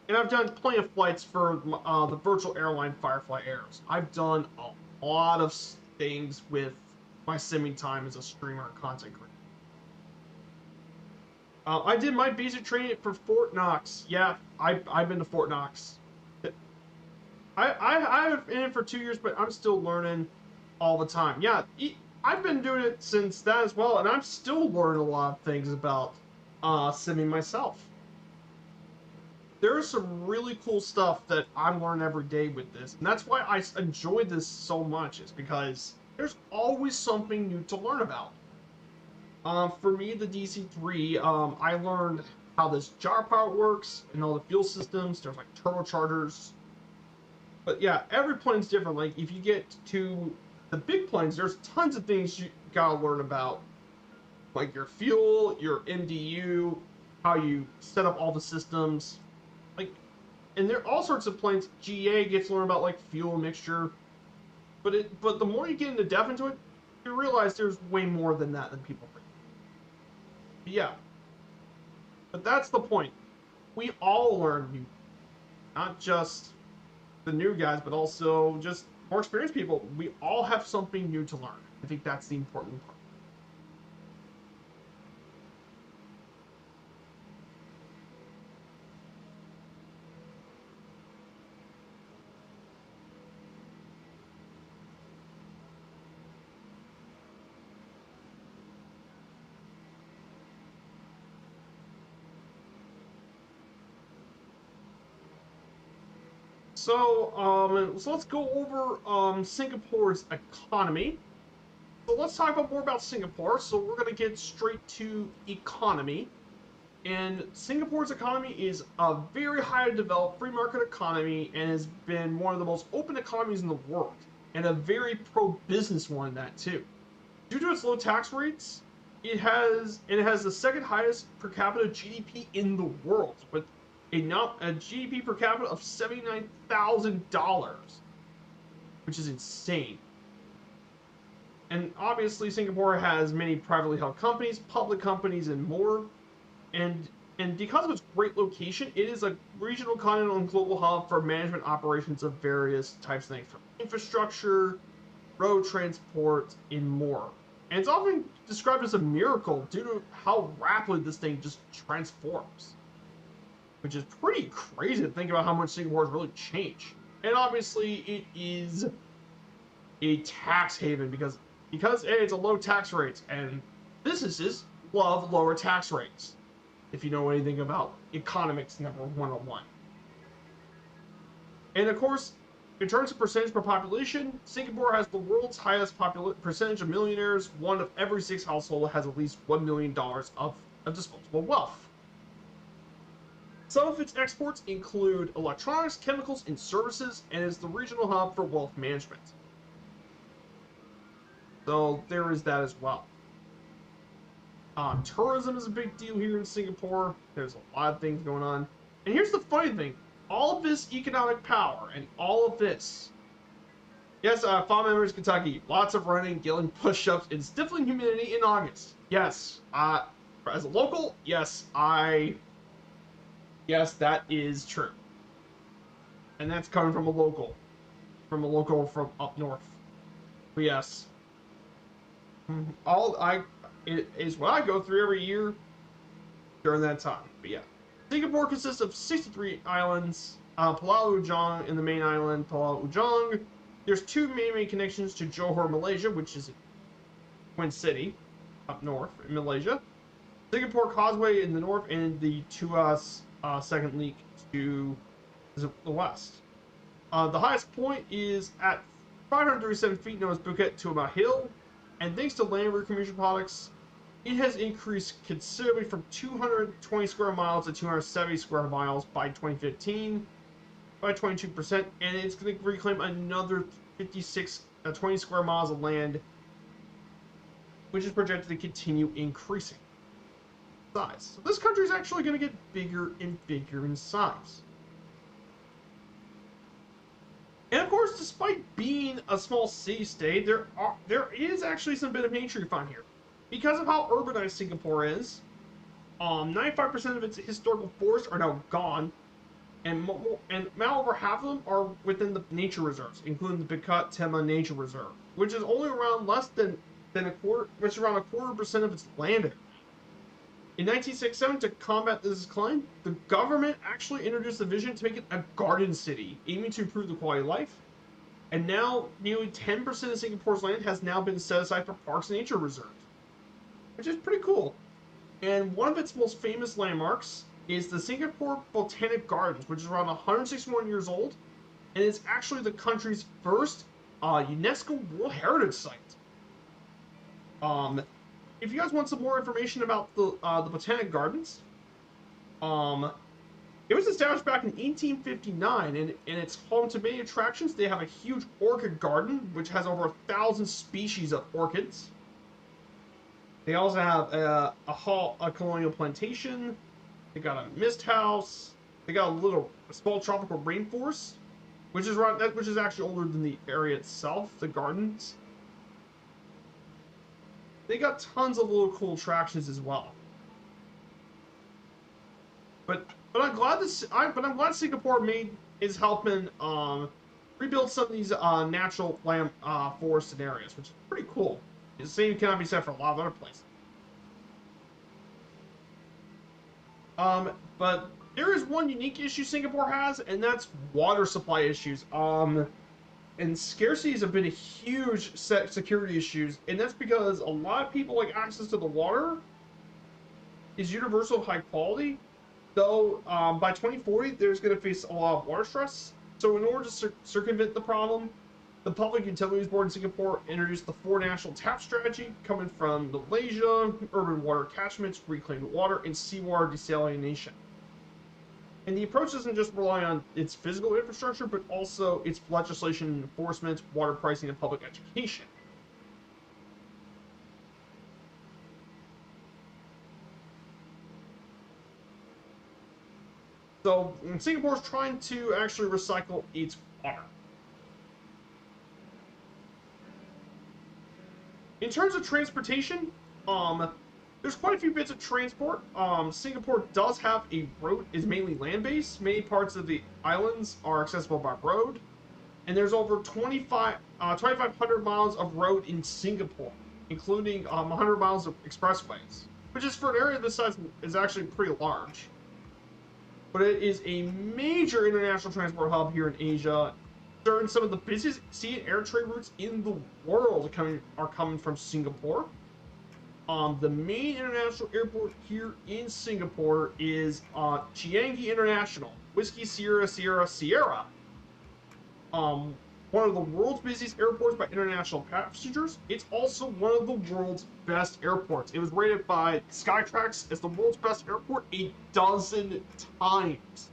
And I've done plenty of flights for the virtual airline Firefly Airs. I've done a lot of things with my simming time as a streamer and content creator. I did my basic training for Fort Knox. Yeah, I've been to Fort Knox. I've been in it for 2 years, but I'm still learning all the time. Yeah, I've been doing it since that as well, and I'm still learning a lot of things about simming myself. There's some really cool stuff that I'm learning every day with this, and that's why I enjoy this so much. Is because there's always something new to learn about. For me, the DC-3, I learned how this jar power works and all the fuel systems. There's like turbochargers, but yeah, every plane's different. Like if you get to the big planes, there's tons of things you gotta learn about, like your fuel, your MDU, how you set up all the systems. Like, and there are all sorts of planes. GA gets to learn about like fuel mixture, but the more you get into depth into it, you realize there's way more than that than people think. But yeah, but that's the point. We all learn new, not just the new guys, but also just more experienced people. We all have something new to learn. I think that's the important part. So let's go over Singapore's economy. So let's talk about more about Singapore. So we're gonna get straight to economy. And Singapore's economy is a very highly developed free market economy and has been one of the most open economies in the world, and a very pro-business one at that too. Due to its low tax rates, it has the second highest per capita GDP in the world, with a GDP per capita of $79,000. which is insane. And obviously, Singapore has many privately held companies, public companies, and more. And and because of its great location, it is a regional, continental, and global hub for management operations of various types of things, from infrastructure, road transport, and more. And it's often described as a miracle due to how rapidly this thing just transforms, which is pretty crazy to think about how much Singapore has really changed. And obviously, it is a tax haven because A, it's a low tax rate, and businesses love lower tax rates. If you know anything about economics number 101. And of course, in terms of percentage per population, Singapore has the world's highest percentage of millionaires. One of every 6 households has at least $1 million of disposable wealth. Some of its exports include electronics, chemicals, and services, and is the regional hub for wealth management. So there is that as well. Tourism is a big deal here in Singapore. There's a lot of things going on. And here's the funny thing. All of this economic power and all of this. Yes, Fall Memories, Kentucky. Lots of running, gilling, push-ups, and stifling humidity in August. Yes. As a local, yes, yes, that is true. And that's coming from a local. From up north. But yes. It is what I go through every year during that time. But yeah, Singapore consists of 63 islands. Pulau Ujong in the main island, Pulau Ujong. There's 2 main connections to Johor, Malaysia, which is Twin City, up north in Malaysia. Singapore Causeway in the north, and the Tuas second link to the west. The highest point is at 537 feet, known as Phuket Tuamah Hill. And thanks to land reclamation products, it has increased considerably from 220 square miles to 270 square miles by 2015, by 22%, and it's going to reclaim another 20 square miles of land, which is projected to continue increasing size. So this country is actually going to get bigger and bigger in size. And of course, despite being a small city-state, there is actually some bit of nature you find here. Because of how urbanized Singapore is, 95% of its historical forests are now gone, and now over half of them are within the nature reserves, including the Phuket Tema Nature Reserve, which is only around less than a quarter, which is around a 1/4% of its land area. In 1967, to combat this decline, the government actually introduced a vision to make it a garden city, aiming to improve the quality of life. And now, nearly 10% of Singapore's land has now been set aside for parks and nature reserves, which is pretty cool. And one of its most famous landmarks is the Singapore Botanic Gardens, which is around 161 years old, and it's actually the country's first UNESCO World Heritage Site. If you guys want some more information about the Botanic Gardens, it was established back in 1859, and it's home to many attractions. They have a huge orchid garden, which has over 1,000 species of orchids. They also have a colonial plantation. They got a mist house. They got a small tropical rainforest, which is actually older than the area itself, the gardens. They got tons of little cool attractions as well. But I'm glad Singapore is helping rebuild some of these natural land forests and areas, which is pretty cool. The same cannot be said for a lot of other places. But there is one unique issue Singapore has, and that's water supply issues. And scarcity has been a huge security issues, and that's because a lot of people like access to the water is universal high quality. Though by 2040, there's going to face a lot of water stress. So in order to circumvent the problem, the Public Utilities Board in Singapore introduced the 4 national tap strategy, coming from Malaysia, urban water catchments, reclaimed water, and seawater desalination. And the approach doesn't just rely on its physical infrastructure, but also its legislation and enforcement, water pricing, and public education. So Singapore's trying to actually recycle its water. In terms of transportation, there's quite a few bits of transport. Singapore does have a road, is mainly land-based. Many parts of the islands are accessible by road. And there's over 2,500 miles of road in Singapore, including 100 miles of expressways, which is for an area this size is actually pretty large. But it is a major international transport hub here in Asia. During some of the busiest sea and air trade routes in the world are coming from Singapore. The main international airport here in Singapore is Changi International, Whiskey Sierra Sierra Sierra. One of the world's busiest airports by international passengers. It's also one of the world's best airports. It was rated by Skytrax as the world's best airport 12 times.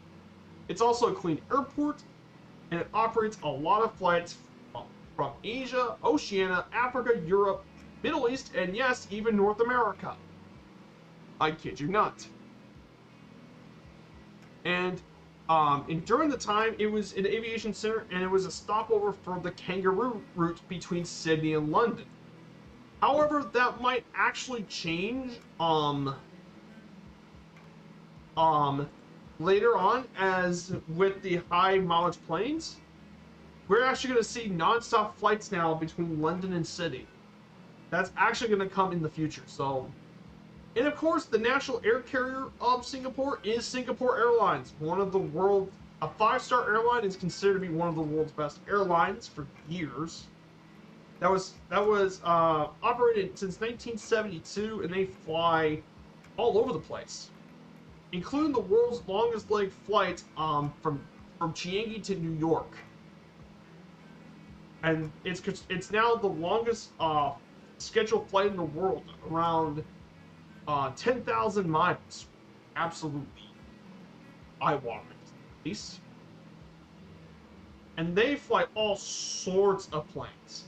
It's also a clean airport, and it operates a lot of flights from Asia, Oceania, Africa, Europe, Middle East, and yes, even North America. I kid you not. And during the time, it was an aviation center, and it was a stopover for the kangaroo route between Sydney and London. However, that might actually change later on, as with the high mileage planes. We're actually going to see non-stop flights now between London and Sydney. That's actually going to come in the future. So, and of course, the national air carrier of Singapore is Singapore Airlines. A 5-star airline is considered to be one of the world's best airlines for years. That was operated since 1972, and they fly all over the place, including the world's longest leg flight from Changi to New York. And it's now the longest scheduled flight in the world, around 10,000 miles. Absolutely eye-watering, at least. And they fly all sorts of planes.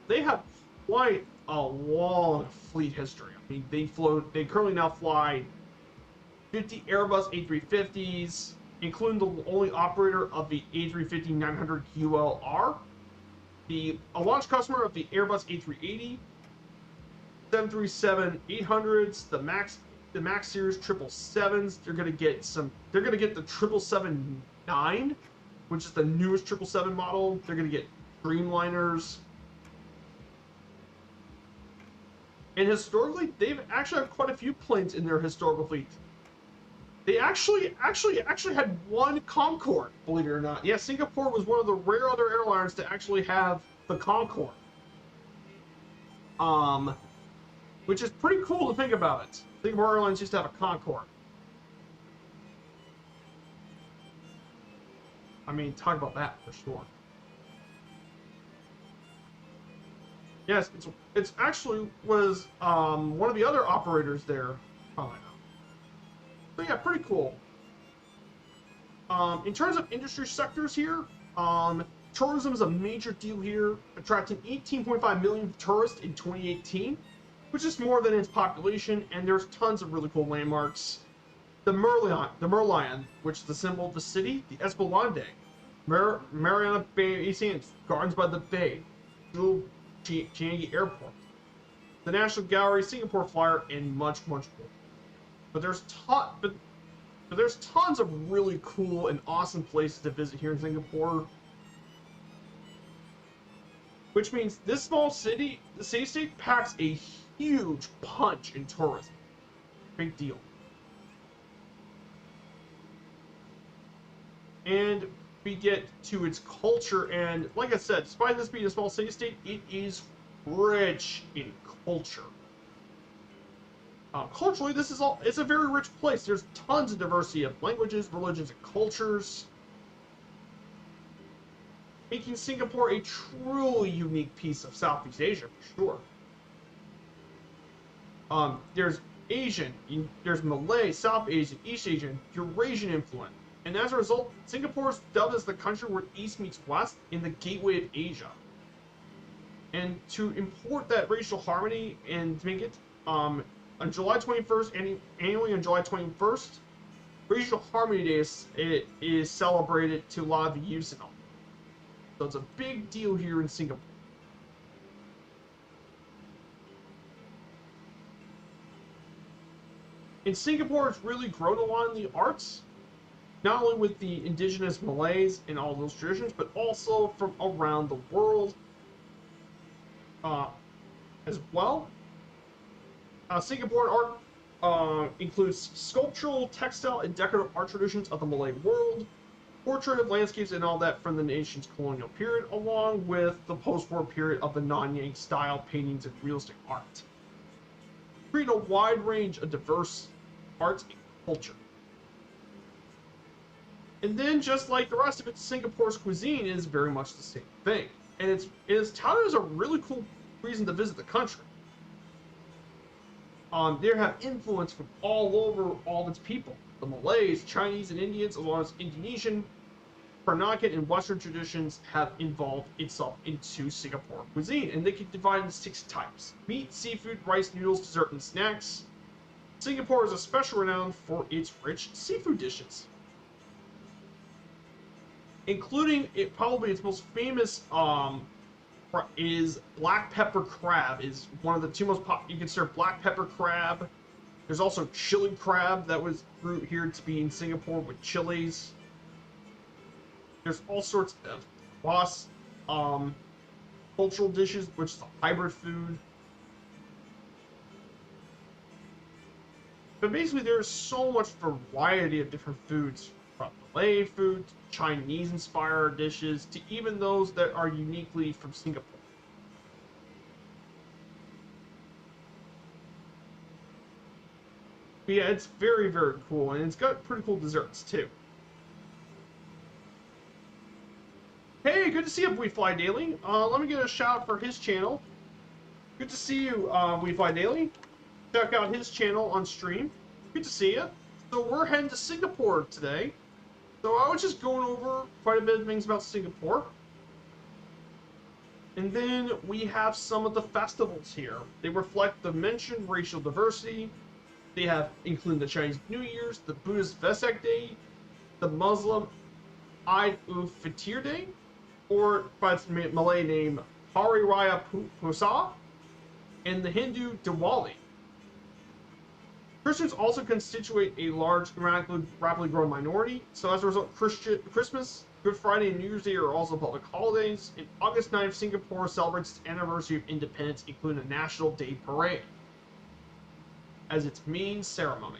They have quite a long fleet history. I mean, they currently now fly 50 Airbus A350s, including the only operator of the A350-900 ULR, a launch customer of the Airbus A380, 737-800s, the Max series 777s. They're gonna get the 777-9, which is the newest 777 model. They're gonna get Dreamliners. And historically, they've actually had quite a few planes in their historical fleet. They actually had one Concorde, believe it or not. Yeah, Singapore was one of the rare other airlines to actually have the Concorde. Which is pretty cool to think about it. Singapore Airlines used to have a Concorde. I mean, talk about that for sure. Yes, it's actually was one of the other operators there. Oh, I know. So yeah, pretty cool. In terms of industry sectors here, tourism is a major deal here, attracting 18.5 million tourists in 2018, which is more than its population, and there's tons of really cool landmarks. The Merlion, which is the symbol of the city, the Esplanade, Mariana Bay Sands, Gardens by the Bay, Changi Airport, the National Gallery, Singapore Flyer, and much, much more. But there's tons of really cool and awesome places to visit here in Singapore. Which means this small city, the city-state, packs a huge punch in tourism. Big deal. And we get to its culture, and like I said, despite this being a small city-state, it is rich in culture. Culturally, it's a very rich place. There's tons of diversity of languages, religions, and cultures, making Singapore a truly unique piece of Southeast Asia, for sure. There's Asian, there's Malay, South Asian, East Asian, Eurasian influence, and as a result, Singapore is dubbed as the country where East meets West in the gateway of Asia. And to import that racial harmony and to make it, on July 21st, annually on July 21st, Racial Harmony Day is celebrated to a lot of the youth and all. So it's a big deal here in Singapore. And Singapore has really grown a lot in the arts, not only with the indigenous Malays and all those traditions, but also from around the world uh, as well. Singapore art includes sculptural, textile, and decorative art traditions of the Malay world, portrait of landscapes and all that from the nation's colonial period, along with the post-war period of the Nanyang style paintings and realistic art, creating a wide range of diverse arts and culture. And then, just like the rest of it, Singapore's cuisine is very much the same thing, and it is touted as a really cool reason to visit the country. They have influence from all over all of its people. The Malays, Chinese, and Indians, as well as Indonesian, Peranakan, and Western traditions have involved itself into Singapore cuisine, and they can divide into 6 types: meat, seafood, rice, noodles, dessert, and snacks. Singapore is especially renowned for its rich seafood dishes, including probably its most famous is black pepper crab. Is one of the 2 most popular. You can serve black pepper crab. There's also chili crab that was brewed here to be in Singapore with chilies. There's all sorts of cross cultural dishes, which is a hybrid food. But basically, there's so much variety of different foods, from Malay food, Chinese-inspired dishes, to even those that are uniquely from Singapore. But yeah, it's very, very cool, and it's got pretty cool desserts, too. Hey, good to see you, We Fly Daily. Let me get a shout out for his channel. Good to see you, We Fly Daily. Check out his channel on stream. Good to see you. So we're heading to Singapore today. So I was just going over quite a bit of things about Singapore. And then we have some of the festivals here. They reflect the mentioned racial diversity. They have, including the Chinese New Year's, the Buddhist Vesak Day, the Muslim Eid ul-Fitr Day, or by its Malay name, Hari Raya Puasa, and the Hindu Diwali. Christians also constitute a large, rapidly growing minority, so as a result, Christmas, Good Friday, and New Year's Day are also public holidays. And August 9th, Singapore celebrates its anniversary of independence, including a National Day Parade as its main ceremony.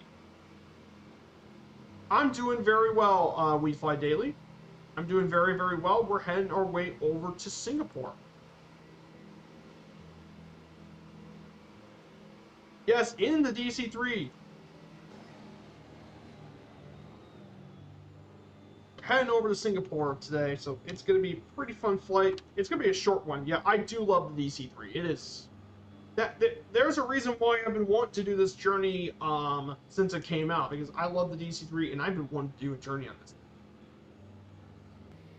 I'm doing very well, We Fly Daily. I'm doing very, very well. We're heading our way over to Singapore. Yes, in the DC-3. Heading over to Singapore today, so it's going to be a pretty fun flight. It's going to be a short one. Yeah, I do love the DC-3. It is. There's a reason why I've been wanting to do this journey since it came out, because I love the DC-3 and I've been wanting to do a journey on this.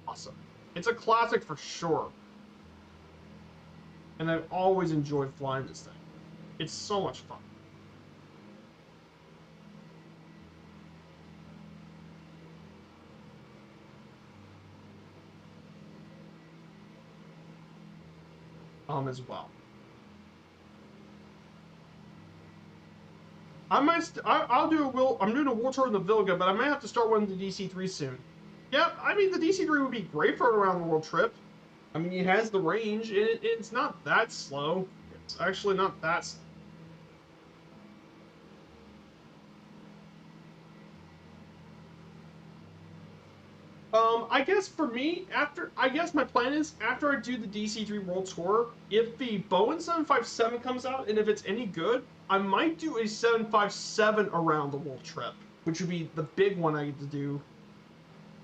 Awesome. It's a classic for sure. And I've always enjoyed flying this thing. It's so much fun. As well. I'll do I'm doing a world tour in the Vilga, but I might have to start one in the DC-3 soon. Yeah, I mean, the DC-3 would be great for an around the world trip. I mean, it has the range, and it's not that slow. It's actually not that slow. I guess for me, I guess my plan is, after I do the DC-3 World Tour, if the Boeing 757 comes out, and if it's any good, I might do a 757 around the world trip, which would be the big one I get to do.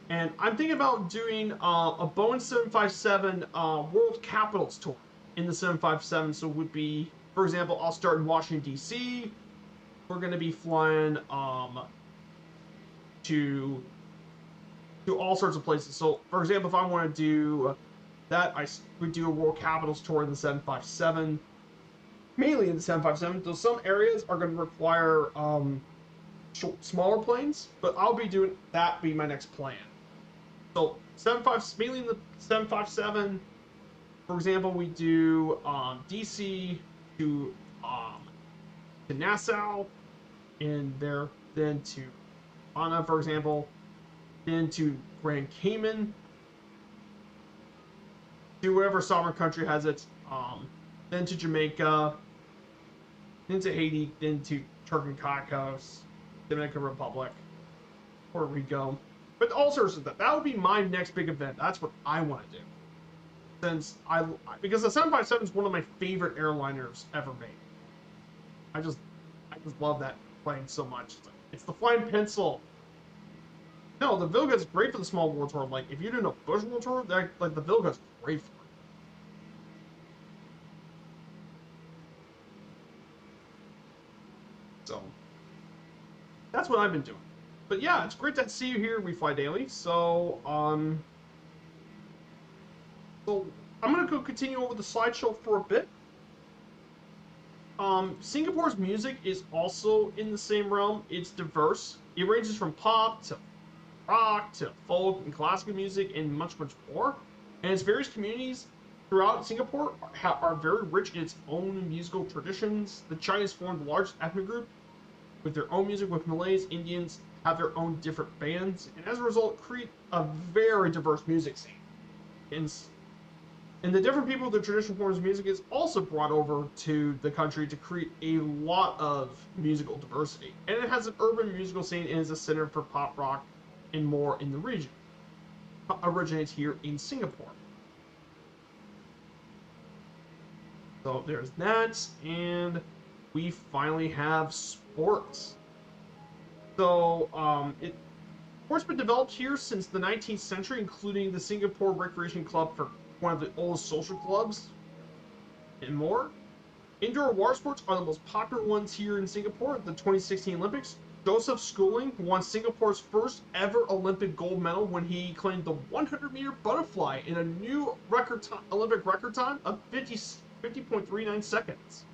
And I'm thinking about doing a Boeing 757 World Capitals Tour in the 757, so it would be, for example, I'll start in Washington, D.C., we're going to be flying to all sorts of places. So, for example, if I want to do that, I would do a World Capitals Tour in the 757, mainly in the 757. Though some areas are going to require smaller planes, but I'll be doing that. Be my next plan. So, mainly in the 757. For example, we do DC to Nassau, in there, then to Anna, for example, then to Grand Cayman, to whatever sovereign country has it, then to Jamaica, then to Haiti, then to Turks and Caicos, Dominican Republic, Puerto Rico, but all sorts of that. That would be my next big event. That's what I want to do. Because the 757 is one of my favorite airliners ever made. I just love that plane so much. It's the flying pencil. No, the Vilga's great for the small world tour. Like if you're doing a bush world tour, like the Vilga's great for it. So that's what I've been doing. But yeah, it's great to see you here. We fly daily. So I'm gonna go continue over the slideshow for a bit. Singapore's music is also in the same realm. It's diverse. It ranges from pop to rock to folk and classical music and much more. And its various communities throughout Singapore are very rich in its own musical traditions. The Chinese formed the largest ethnic group with their own music, with Malays, Indians have their own different bands, and as a result create a very diverse music scene. And the different people with the traditional forms of music is also brought over to the country to create a lot of musical diversity. And it has an urban musical scene and is a center for pop rock and more in the region. Originates here in Singapore. So there's that, and we finally have sports. So sport's been developed here since the 19th century, including the Singapore Recreation Club, for one of the oldest social clubs, and more. Indoor water sports are the most popular ones here in Singapore. The 2016 Olympics, Joseph Schooling won Singapore's first ever Olympic gold medal when he claimed the 100-meter butterfly in a new Olympic record time of 50.39 seconds.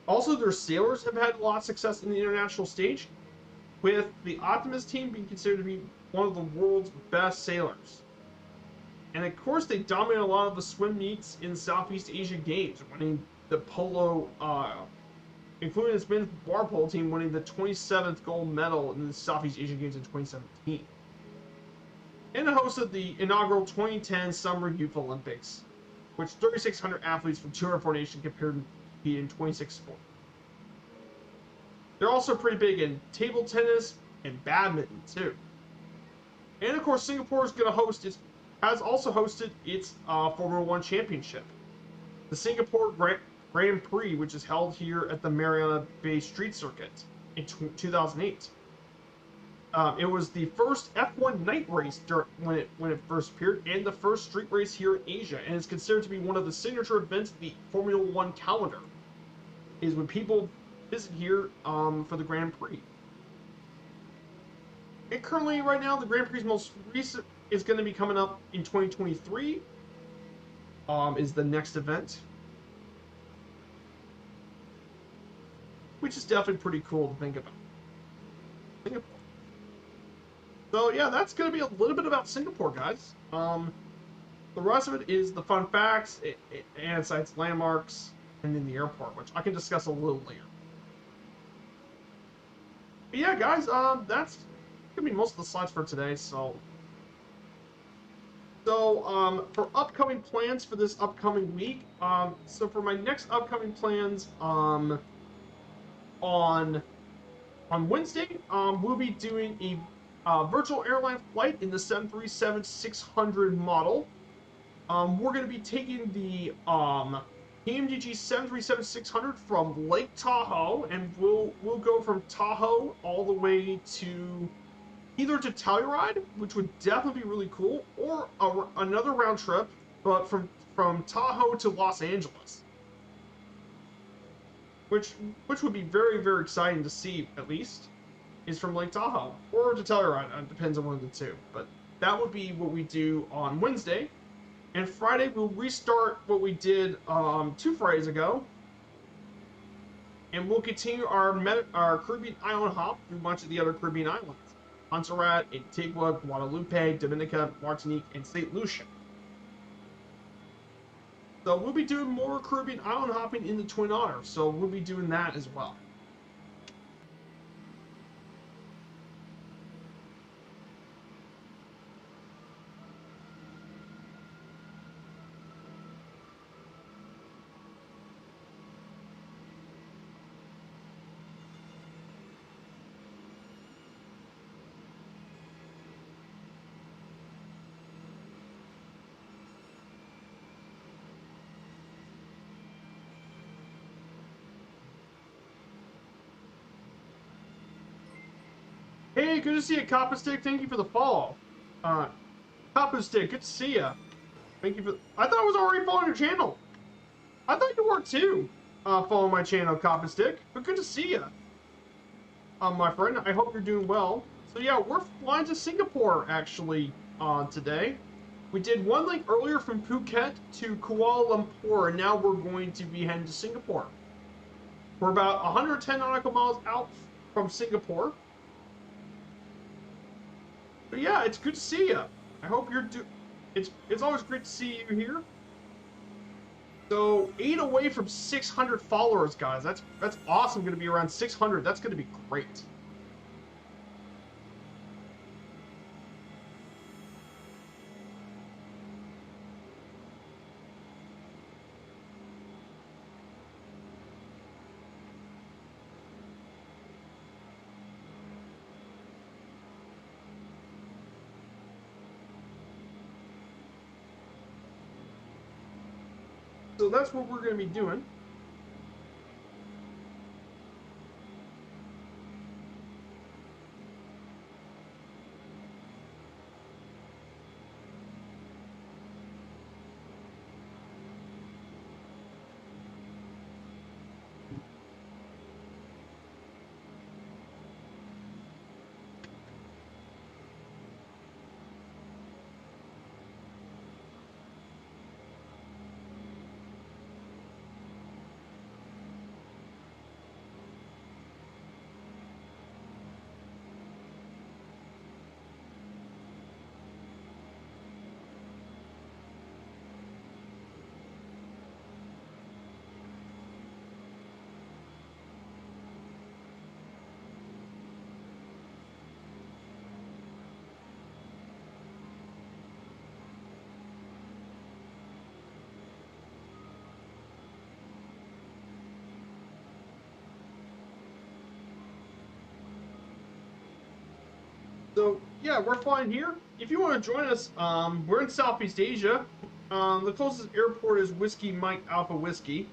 Also, their sailors have had a lot of success in the international stage, with the Optimist team being considered to be one of the world's best sailors. And of course, they dominate a lot of the swim meets in Southeast Asia Games, winning the polo, including its men's bar polo team, winning the 27th gold medal in the Southeast Asian Games in 2017. And it hosted the inaugural 2010 Summer Youth Olympics, which 3,600 athletes from 204 nations compared to be in 26 sports. They're also pretty big in table tennis and badminton too. And of course, Singapore is going to has also hosted its Formula One championship, the Singapore Grand Prix, which is held here at the Mariana Bay Street Circuit in 2008. It was the first F1 night race when it first appeared, and the first street race here in Asia, and is considered to be one of the signature events of the Formula One calendar. Is when people visit here for the Grand Prix. And currently, right now, the Grand Prix most recent is going to be coming up in 2023. Is the next event, which is definitely pretty cool to think about. Singapore. So yeah, that's going to be a little bit about Singapore, guys. The rest of it is the fun facts, and sites, landmarks, and then the airport, which I can discuss a little later. But yeah, guys, that's gonna be most of the slides for today. So for upcoming plans for this upcoming week, so for my next upcoming plans, on Wednesday, we'll be doing a virtual airline flight in the 737-600 model. We're going to be taking the PMDG 737-600 from Lake Tahoe, and we'll go from Tahoe all the way to either to Telluride, which would definitely be really cool, or another round trip, but from Tahoe to Los Angeles, which would be very, very exciting to see. At least is from Lake Tahoe or to Telluride. It depends on one of the two, but that would be what we do on Wednesday. And Friday, we'll restart what we did 2 Fridays ago. And we'll continue our Caribbean island hop through much of the other Caribbean islands. Montserrat, Antigua, Guadalupe, Dominica, Martinique, and St. Lucia. So we'll be doing more Caribbean island hopping in the Twin Otter. So we'll be doing that as well. Hey, good to see you, Coppa Stick. Thank you for the follow. Uh, Coppa Stick, good to see you. Thank you for. I thought I was already following your channel. I thought you were too. Following my channel, Coppa Stick. But good to see you, my friend. I hope you're doing well. So yeah, we're flying to Singapore actually today. We did one link earlier from Phuket to Kuala Lumpur, and now we're going to be heading to Singapore. We're about 110 nautical miles out from Singapore. But yeah, it's good to see you. I hope you're It's always great to see you here. So 8 away from 600 followers, guys. That's awesome. Going to be around 600. That's going to be great. So that's what we're going to be doing. So yeah, we're flying here. If you want to join us, we're in Southeast Asia. The closest airport is Whiskey Mike Alpha Whiskey.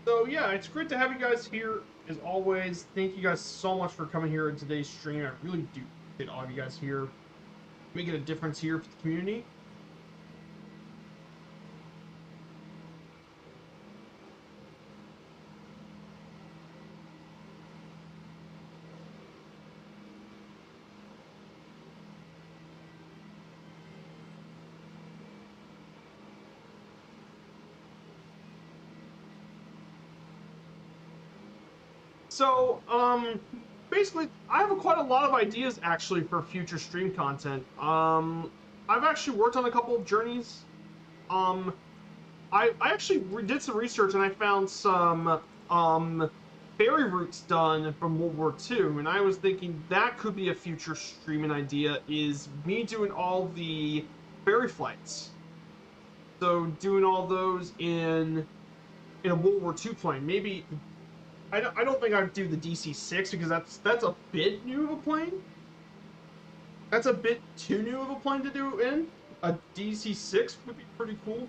So yeah, it's great to have you guys here as always. Thank you guys so much for coming here in today's stream. I really do appreciate all of you guys here, making a difference here for the community. So, basically, I have quite a lot of ideas actually for future stream content. I've actually worked on a couple of journeys. Um, I actually did some research and I found some ferry routes done from World War II, and I was thinking that could be a future streaming idea. Is me doing all the ferry flights. So doing all those in a World War II plane. Maybe I don't think I'd do the DC-3 because that's a bit new of a plane. That's a bit too new of a plane to do in. A DC-3 would be pretty cool.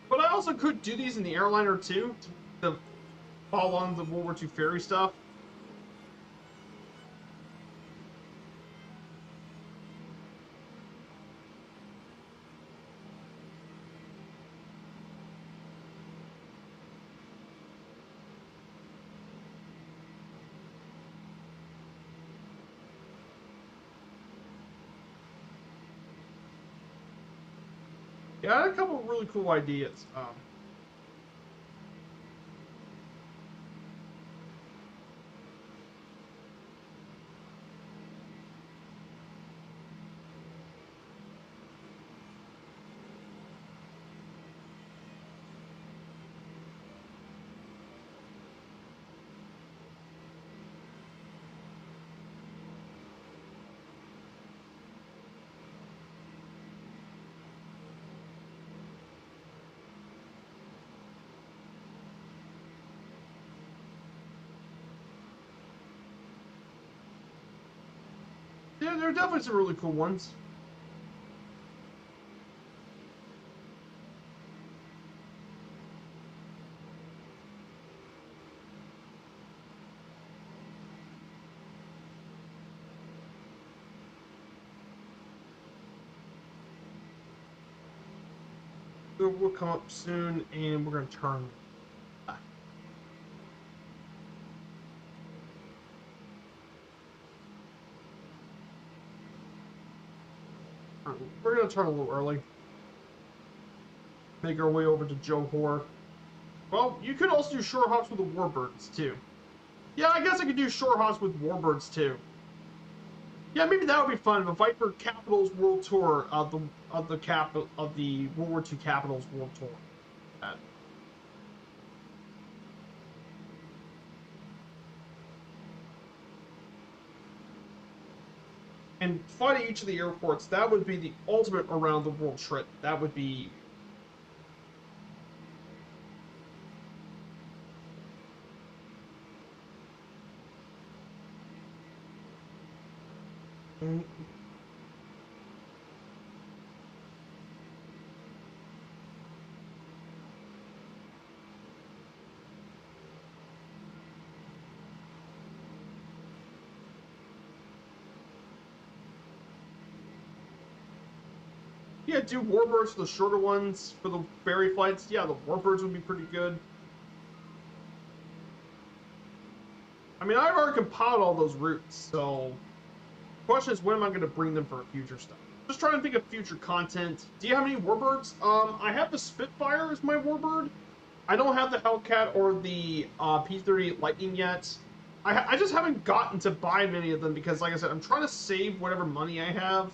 But I also could do these in the airliner too to follow on the World War II ferry stuff. Yeah, I had a couple of really cool ideas. Yeah, there are definitely some really cool ones. So we'll come up soon, and we're gonna turn. We're gonna turn a little early. Make our way over to Johor. Well, you could also do shore hops with the warbirds too. Yeah, I guess I could do shore hops with warbirds too. Yeah, maybe that would be fun. The Viper Capitals World Tour of the World War II Capitals World Tour. That. And fly to each of the airports. That would be the ultimate around the world trip. That would be. Yeah, do warbirds for the shorter ones for the ferry flights. Yeah, the warbirds would be pretty good. I mean, I've already compiled all those routes, so the question is when am I going to bring them for future stuff? Just trying to think of future content. Do you have any warbirds? I have the Spitfire as my warbird. I don't have the Hellcat or the P-30 Lightning yet. I just haven't gotten to buy many of them because, like I said, I'm trying to save whatever money I have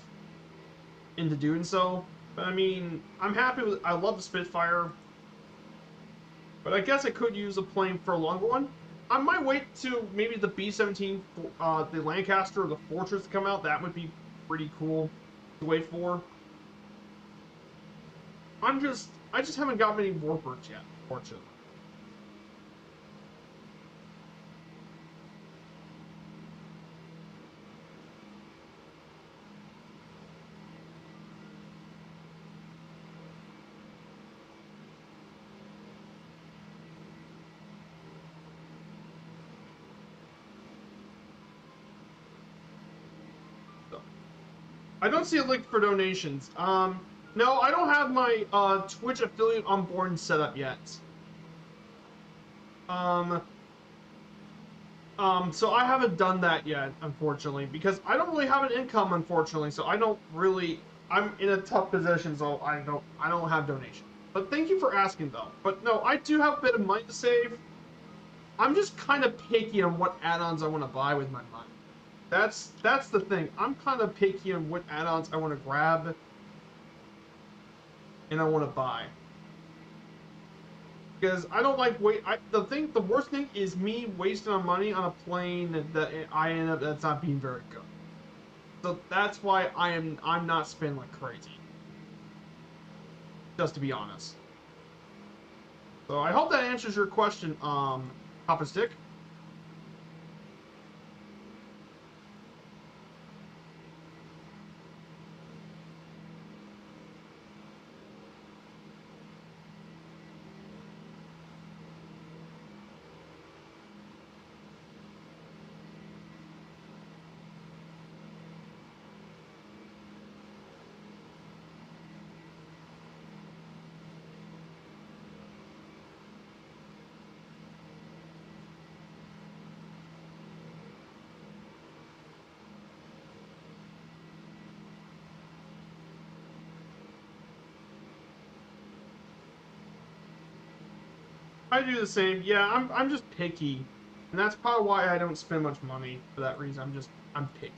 into doing so. But I mean, I'm happy with. I love the Spitfire, but I guess I could use a plane for a longer one. I might wait to maybe the B-17, the Lancaster or the Fortress to come out. That would be pretty cool to wait for. I just haven't got many warbirds yet, fortunately. I don't see a link for donations. No, I don't have my Twitch affiliate on board and set up yet. Um, so I haven't done that yet, unfortunately, because I don't really have an income, unfortunately. So I don't really. I'm in a tough position, so I don't have donations. But thank you for asking, though. But no, I do have a bit of money to save. I'm just kind of picky on what add-ons I want to buy with my money. That's the thing. I'm kind of picky on what add-ons I want to grab and I want to buy. Because I don't like the worst thing is me wasting my money on a plane that I end up that's not being very good. So that's why I'm not spending like crazy. Just to be honest. So I hope that answers your question, Papa Stick. I do the same. Yeah, I'm just picky, and that's probably why I don't spend much money for that reason. I'm picky.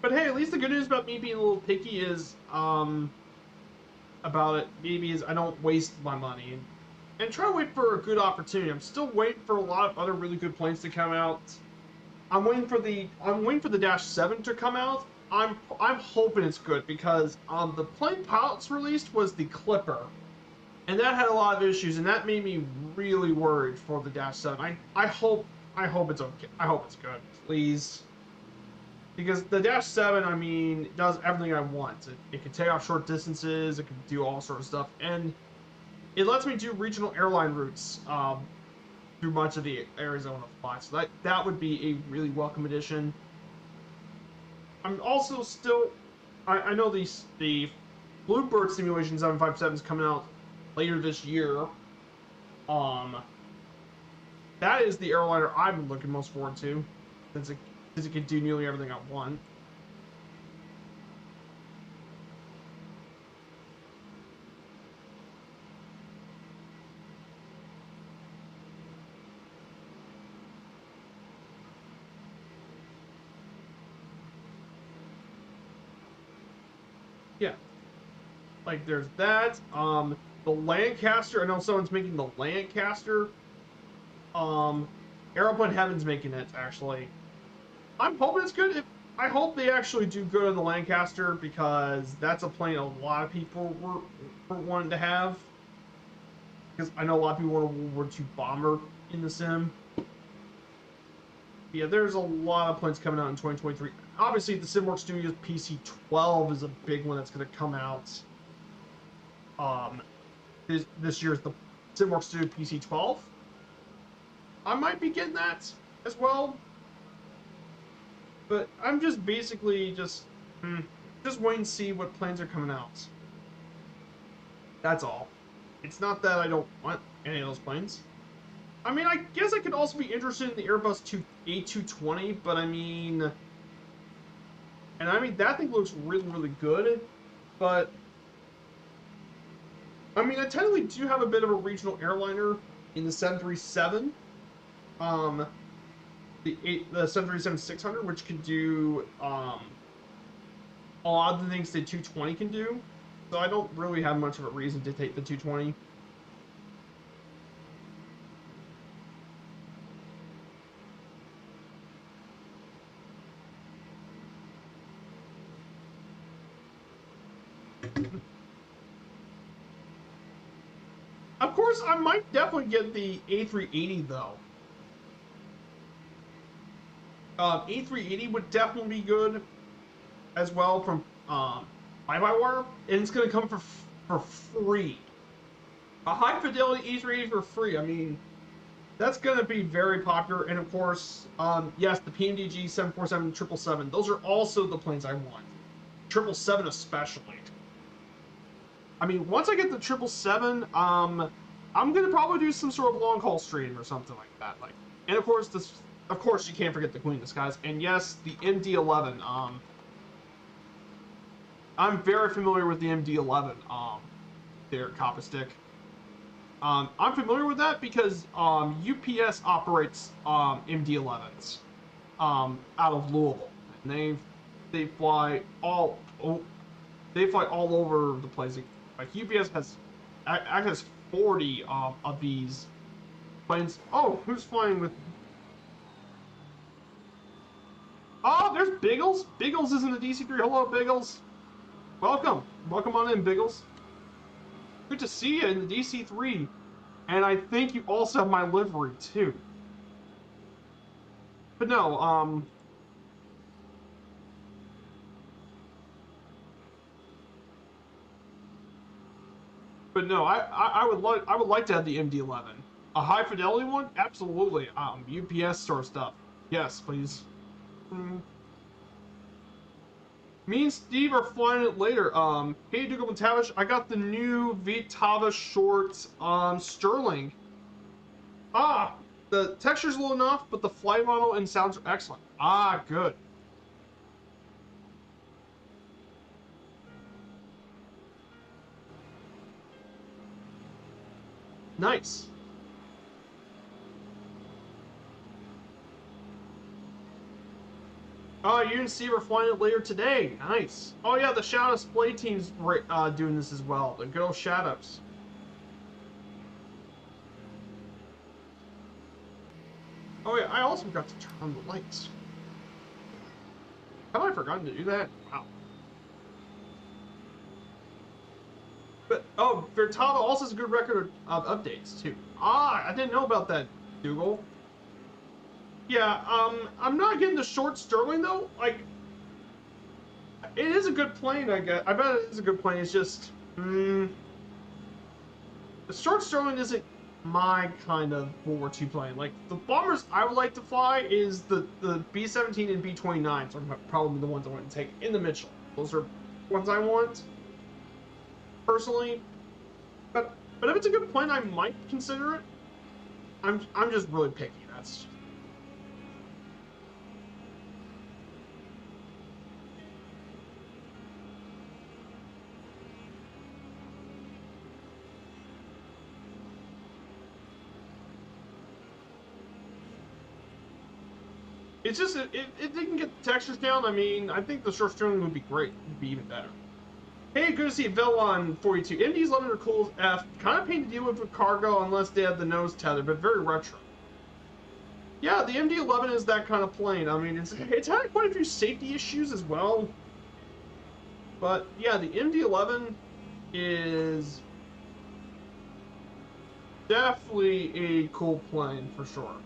But hey, at least the good news about me being a little picky is about it maybe is I don't waste my money and try to wait for a good opportunity. I'm still waiting for a lot of other really good planes to come out. I'm waiting for the Dash 7 to come out. I'm hoping it's good because the plane pilots released was the Clipper, and that had a lot of issues, and that made me really worried for the Dash 7. I hope it's okay. I hope it's good, please. Because the Dash 7, I mean, does everything I want. It can take off short distances, it can do all sorts of stuff, and it lets me do regional airline routes through much of the areas I want to fly. So that would be a really welcome addition. I'm also still, I know the Bluebird Simulation 757 is coming out later this year. That is the airliner I've been looking most forward to, since it can do nearly everything I want. Yeah, like there's that. The Lancaster. I know someone's making the Lancaster. Aeroplane Heaven's making it actually. I'm hoping it's good. I hope they actually do good on the Lancaster because that's a plane a lot of people were wanting to have. Because I know a lot of people want a World War II bomber in the sim. Yeah, there's a lot of planes coming out in 2023. Obviously, the SimWorks Studios PC-12 is a big one that's going to come out. This year's the SimWorks Studio PC-12. I might be getting that as well. But I'm just basically just wait and see what planes are coming out. That's all. It's not that I don't want any of those planes. I mean, I guess I could also be interested in the Airbus A220, but I mean, that thing looks really, really good. But I mean, I technically do have a bit of a regional airliner in the 737. The 737-600, which can do a lot of the things the 220 can do. So I don't really have much of a reason to take the 220. Of course, I might definitely get the A380 though. A380 would definitely be good as well from Fly-by-Wire, and it's going to come for free. A high fidelity A380 for free. I mean, that's going to be very popular. And of course, yes, the PMDG 747, 777. Those are also the planes I want. 777 especially. I mean, once I get the 777, I'm gonna probably do some sort of long haul stream or something like that. Like, and of course, you can't forget the Queen of the Skies, and yes, the MD-11. I'm very familiar with the MD-11. Their copper stick. I'm familiar with that because UPS operates MD-11s out of Louisville, and they fly all over the place. Like UPS has 40 of these planes. Oh, who's flying with? Oh, there's Biggles. Biggles is in the DC-3. Hello, Biggles. Welcome on in, Biggles. Good to see you in the DC-3. And I think you also have my livery too. But no, I would like to have the MD-11. A high fidelity one? Absolutely. UPS sort of stuff. Yes, please. Me and Steve are flying it later. Hey Dougal McTavish, I got the new VTSP shorts on Sterling. The texture's low enough, but the flight model and sounds are excellent. Good. Nice. Oh, you and Steve are flying it later today. Nice. Oh yeah, the Shadows Play team's doing this as well. The good old Shadows. Oh yeah, I also forgot to turn on the lights. Have I forgotten to do that? Wow. But Vertava also has a good record of updates too. I didn't know about that, Dougal. Yeah, I'm not getting the short Sterling though. Like, it is a good plane, I guess. I bet it is a good plane. It's just, the short Sterling isn't my kind of World War II plane. Like, the bombers I would like to fly is the B-17 and B-29s are probably the ones I want to take in the Mitchell. Those are ones I want personally. But if it's a good plane, I might consider it. I'm just really picky. That's it's just it didn't get the textures down. I mean, I think the short Sterling would be great. Would be even better. Hey, good to see Vel on 42. MD's 11 are cool as F. Kind of pain to deal with cargo unless they have the nose tether, but very retro. Yeah, the MD-11 is that kind of plane. I mean, it's had quite a few safety issues as well. But yeah, the MD-11 is definitely a cool plane for sure.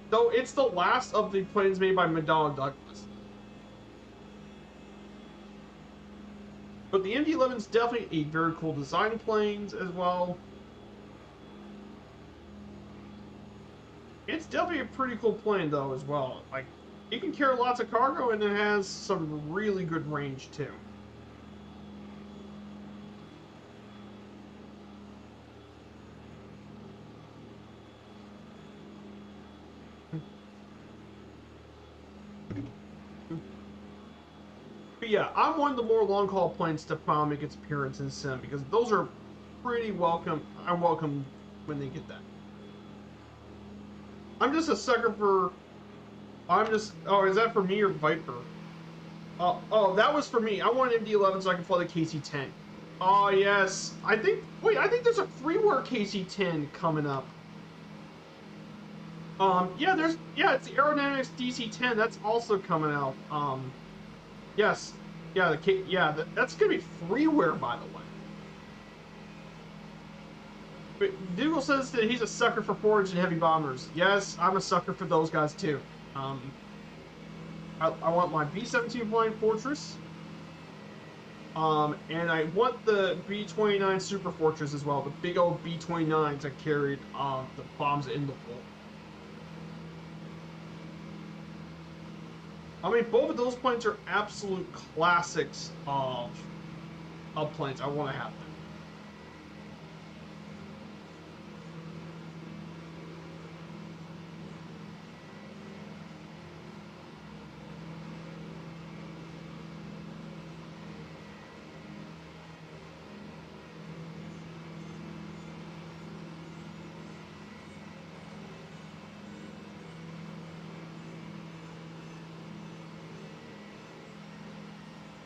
Though it's the last of the planes made by McDonnell Douglas. But the MD-11 is definitely a very cool design planes as well. It's definitely a pretty cool plane though as well. Like, it can carry lots of cargo and it has some really good range too. But yeah, I'm one of the more long haul planes to finally make its appearance in Sim because those are pretty welcome. I welcome when they get that. I'm just a sucker for. I'm just. Oh, is that for me or Viper? Oh, that was for me. I want an MD-11 so I can fly the KC-10. Oh yes, I think. Wait, I think there's a freeware KC-10 coming up. Yeah, it's the Aerodynamics DC-10. That's also coming out. Yes, yeah, that's gonna be freeware, by the way. But Dougal says that he's a sucker for forged and heavy bombers. Yes, I'm a sucker for those guys too. I want my B-17 Flying Fortress. And I want the B-29 Super Fortress as well. The big old B-29s that carried the bombs in the hole. I mean, both of those planes are absolute classics of planes. I want to have them.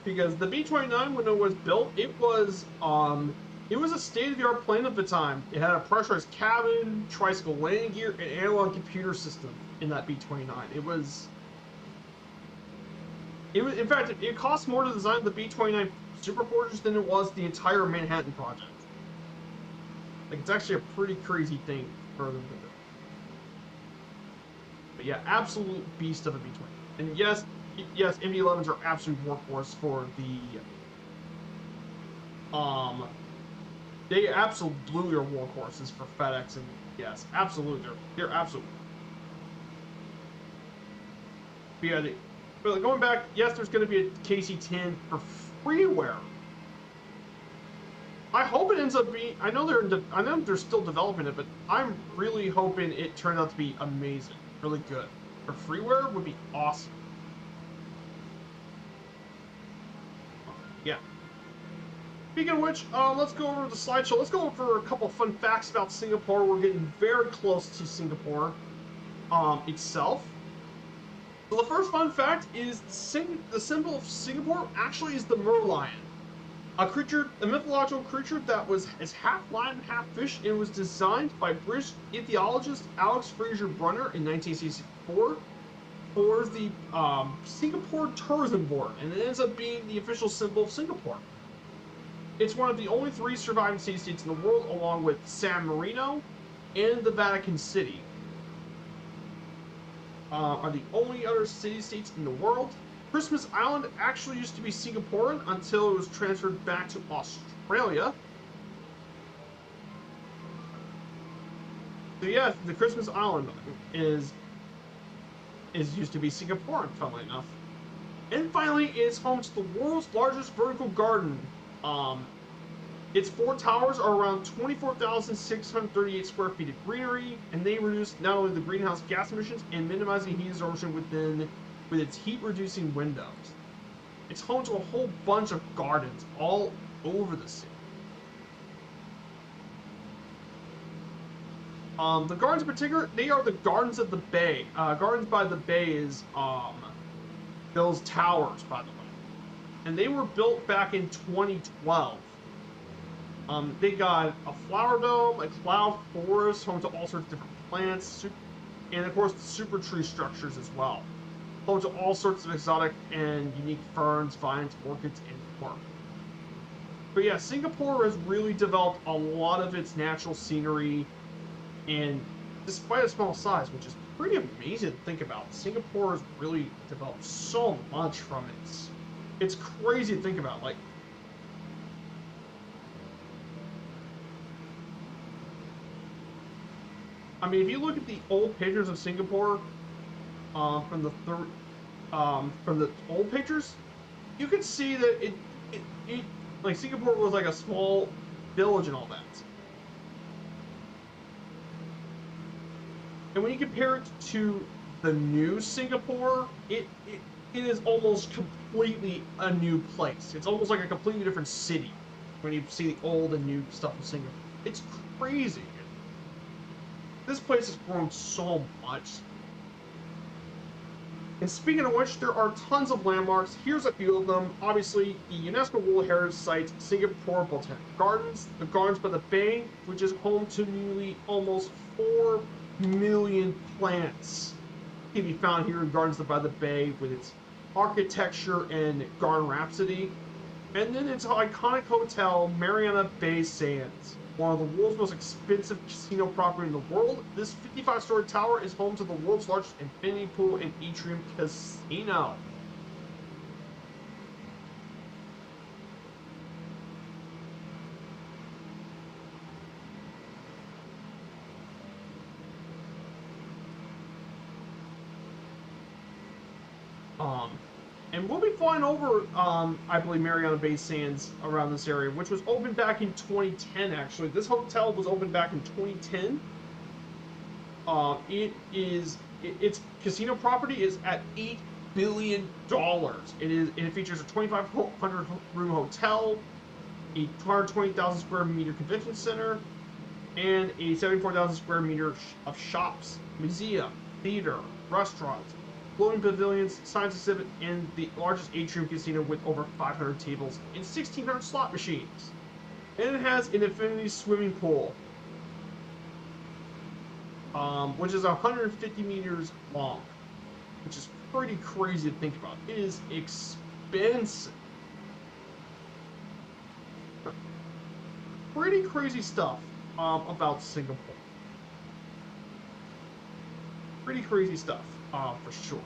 Because the B-29, when it was built, it was a state-of-the-art plane of the time. It had a pressurized cabin, tricycle landing gear, and analog computer system in that B-29. In fact, it cost more to design the B-29 Super Fortress than it was the entire Manhattan Project. Like, it's actually a pretty crazy thing for them to do. But yeah, absolute beast of a B-29. And yes, MD-11s are absolute workhorse for the. They absolutely are workhorses for FedEx, and yes, absolutely, they're absolutely. But yeah, but going back, yes, there's going to be a KC-10 for freeware. I hope it ends up being. I know they're still developing it, but I'm really hoping it turns out to be amazing, really good. For freeware would be awesome. Yeah. Speaking of which, let's go over the slideshow. Let's go over a couple fun facts about Singapore. We're getting very close to Singapore itself. So the first fun fact is the symbol of Singapore actually is the merlion, a mythological creature that is half lion, half fish, and was designed by British ichthyologist Alex Fraser Brunner in 1964 for the Singapore Tourism Board, and it ends up being the official symbol of Singapore. It's one of the only 3 surviving city-states in the world, along with San Marino and the Vatican City. are the only other city-states in the world. Christmas Island actually used to be Singaporean until it was transferred back to Australia. So yeah, the Christmas Island is used to be Singaporean, funnily enough. And finally, it's home to the world's largest vertical garden. Um, its 4 towers are around 24,638 square feet of greenery, and they reduce not only the greenhouse gas emissions and minimizing heat absorption with its heat-reducing windows. It's home to a whole bunch of gardens all over the city. The gardens in particular, they are the Gardens of the Bay. Gardens by the Bay is those towers, by the way. And they were built back in 2012. They got a flower dome, a cloud forest, home to all sorts of different plants, and of course the super tree structures as well. Home to all sorts of exotic and unique ferns, vines, orchids, and more. But yeah, Singapore has really developed a lot of its natural scenery, and despite a small size, which is pretty amazing to think about, Singapore has really developed so much from it. It's crazy to think about. Like, I mean, if you look at the old pictures of Singapore from the old pictures, you can see that it like Singapore was like a small village and all that. And when you compare it to the new Singapore, it is almost completely a new place. It's almost like a completely different city when you see the old and new stuff in Singapore. It's crazy. This place has grown so much. And speaking of which, there are tons of landmarks. Here's a few of them. Obviously, the UNESCO World Heritage Site, Singapore Botanic Gardens, the Gardens by the Bay, which is home to nearly almost 4 million plants, can be found here in Gardens by the Bay with its architecture and garden rhapsody. And then its iconic hotel, Mariana Bay Sands, one of the world's most expensive casino property in the world. This 55-story tower is home to the world's largest infinity pool and atrium casino. And we'll be flying over, I believe, Mariana Bay Sands around this area, which was opened back in 2010, actually. This hotel was opened back in 2010. Its casino property is at $8 billion. It features a 2,500 room hotel, a 220,000 square meter convention center, and a 74,000 square meter of shops, museum, theater, restaurants, floating pavilions, science exhibit, and the largest atrium casino with over 500 tables and 1,600 slot machines. And it has an infinity swimming pool, which is 150 meters long, which is pretty crazy to think about. It is expensive. Pretty crazy stuff about Singapore. Pretty crazy stuff. For sure.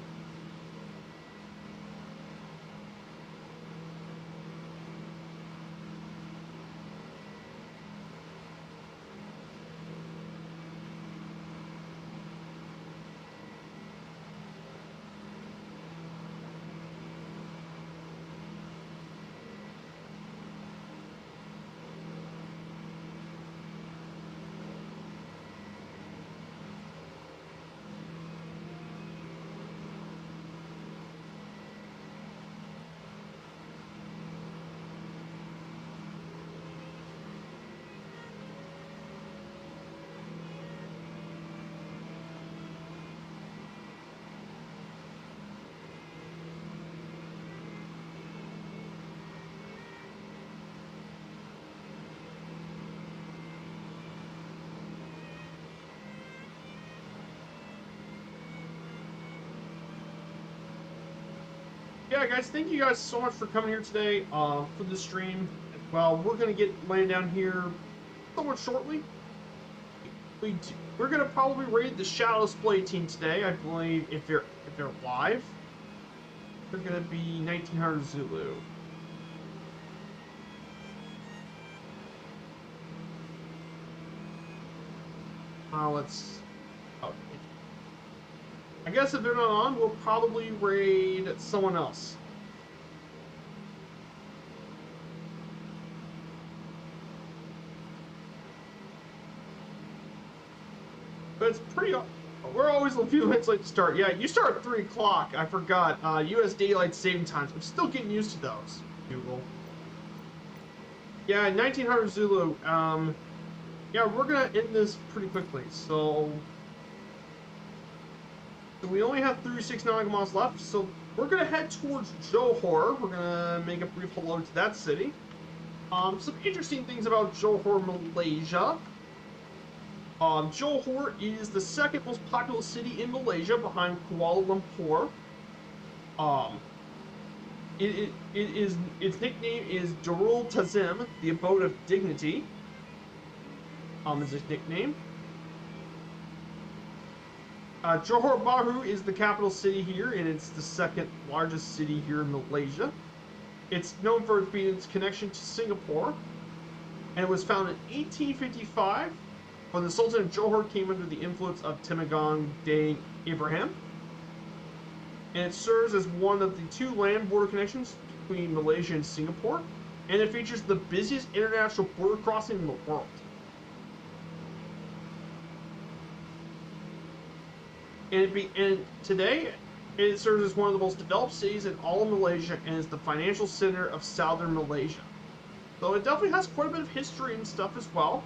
Yeah, guys, thank you guys so much for coming here today for this stream. Well, we're going to get laying down here somewhat shortly. we're gonna probably raid the Shadow Display team today. I believe if they're live, they're gonna be 1900 Zulu. Let's. Oh, I guess if they're not on, we'll probably raid someone else. But it's pretty. We're always a few minutes late to start. Yeah, you start at 3 o'clock. I forgot. U.S. Daylight Saving Times. I'm still getting used to those. Google. Yeah, 1900 Zulu. Yeah, we're gonna end this pretty quickly. So we only have 36 nautical miles left. So we're gonna head towards Johor. We're gonna make a brief hello to that city. Some interesting things about Johor, Malaysia. Johor is the second most populous city in Malaysia behind Kuala Lumpur. Its nickname is Darul Tazim, the abode of dignity. Is its nickname. Johor Bahru is the capital city here, and it's the second largest city here in Malaysia. It's known for its connection to Singapore, and it was founded in 1855 when the Sultan of Johor came under the influence of Temenggong Day Ibrahim. And it serves as one of the 2 land border connections between Malaysia and Singapore, and it features the busiest international border crossing in the world. And today, it serves as one of the most developed cities in all of Malaysia and is the financial center of southern Malaysia. So it definitely has quite a bit of history and stuff as well.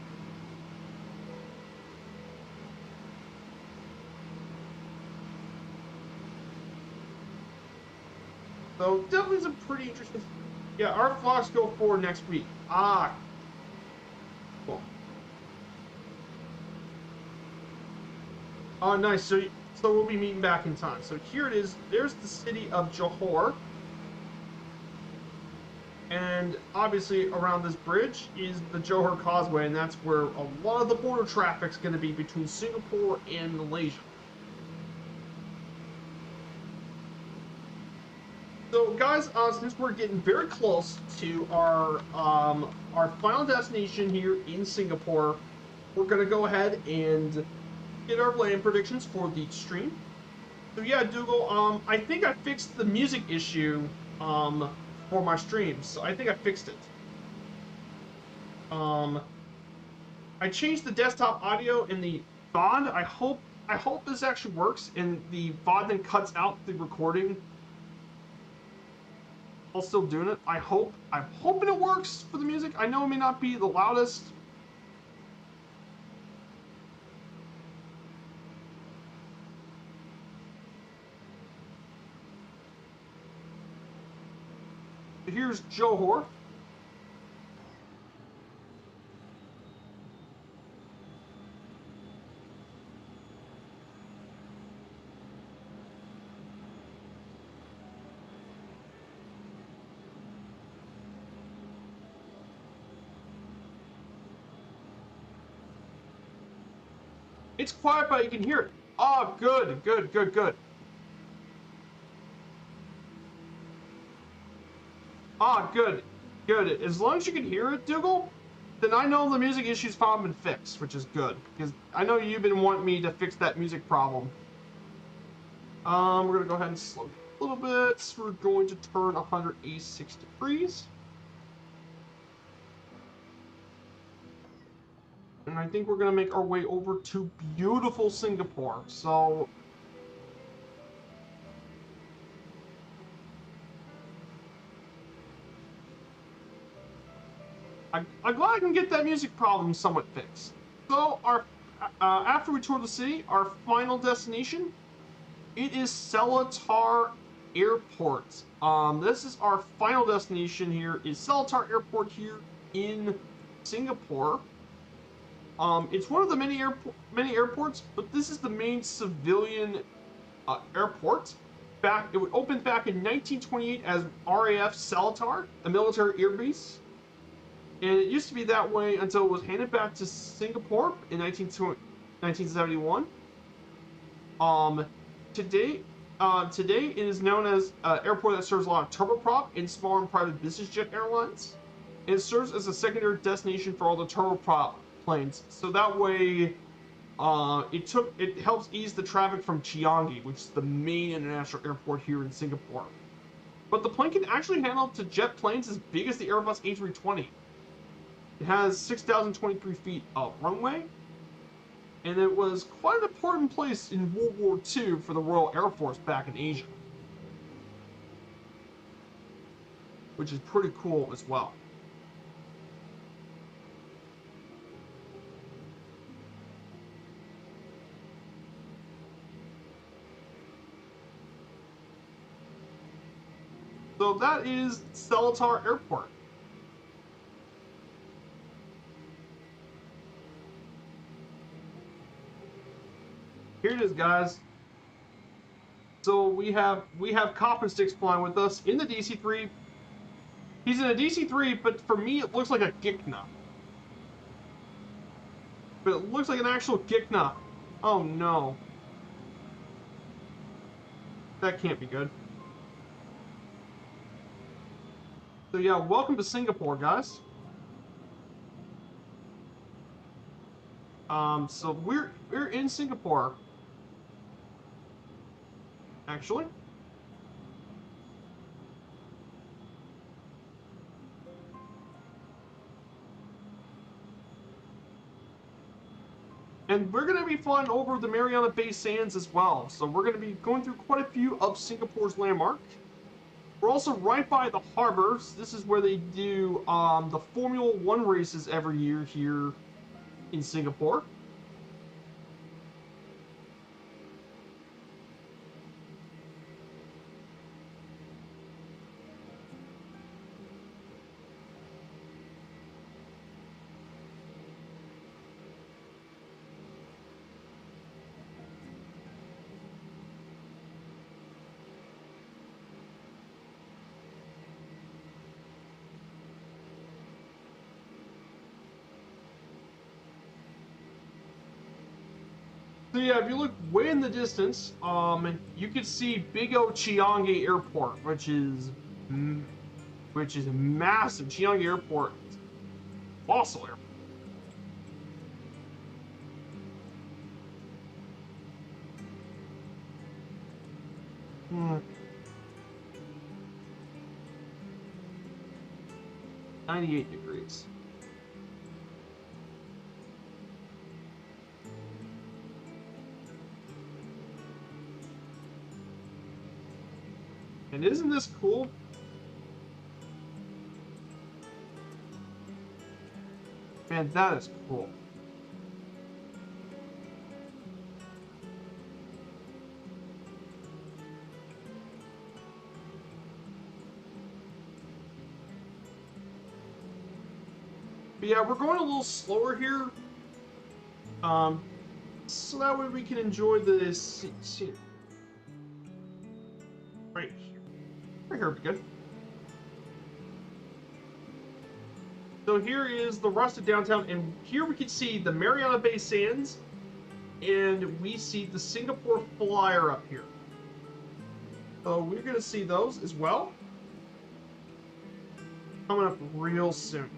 So definitely some pretty interesting. Yeah, our vlogs go forward next week. Cool. Oh, nice. So we'll be meeting back in time. So here it is. There's the city of Johor. And obviously around this bridge is the Johor Causeway, and that's where a lot of the border traffic's going to be between Singapore and Malaysia. So guys, since we're getting very close to our final destination here in Singapore, we're going to go ahead and get our land predictions for the stream. So yeah, Dougal, I think I fixed the music issue for my streams. So I think I fixed it. I changed the desktop audio in the VOD. I hope this actually works, and the VOD then cuts out the recording while still doing it. I'm hoping it works for the music. I know it may not be the loudest. Here's Johor. It's quiet, but you can hear it. Oh, good. Ah, good. As long as you can hear it, Dougal, then I know the music issue's probably been fixed, which is good. Because I know you've been wanting me to fix that music problem. We're going to go ahead and slow down a little bit. We're going to turn 186 degrees. And I think we're going to make our way over to beautiful Singapore. So I'm glad I can get that music problem somewhat fixed. So after we tour the city, our final destination, it is Seletar Airport. This is our final destination here, is Seletar Airport here in Singapore. It's one of the many airports, but this is the main civilian airport. It opened back in 1928 as RAF Seletar, a military airbase. And it used to be that way until it was handed back to Singapore in 1971. Um, today, today it is known as an airport that serves a lot of turboprop and small and private business jet airlines. It serves as a secondary destination for all the turboprop planes. So that way, it helps ease the traffic from Changi, which is the main international airport here in Singapore. But the plane can actually handle up to jet planes as big as the Airbus A320. It has 6,023 feet of runway, and it was quite an important place in World War II for the Royal Air Force back in Asia, which is pretty cool as well. So that is Seletar Airport. Here it is, guys. So we have Cop and Sticks flying with us in the DC-3. He's in a DC-3, but for me it looks like a Gikna. But it looks like an actual Gikna. Oh no. That can't be good. So yeah, welcome to Singapore, guys. So we're in Singapore, actually. And we're going to be flying over the Mariana Bay Sands as well. So we're going to be going through quite a few of Singapore's landmarks. We're also right by the harbors. This is where they do the Formula One races every year here in Singapore. So yeah, if you look way in the distance, you can see Big O Changi Airport, which is massive. Changi Airport, colossal airport. Hmm. 98 degrees. And isn't this cool? Man, that is cool. But yeah, we're going a little slower here. So that way we can enjoy the scene. Right here. Right here would be good. So here is the rest of downtown, and here we can see the Mariana Bay Sands, and we see the Singapore Flyer up here. So we're going to see those as well. Coming up real soon.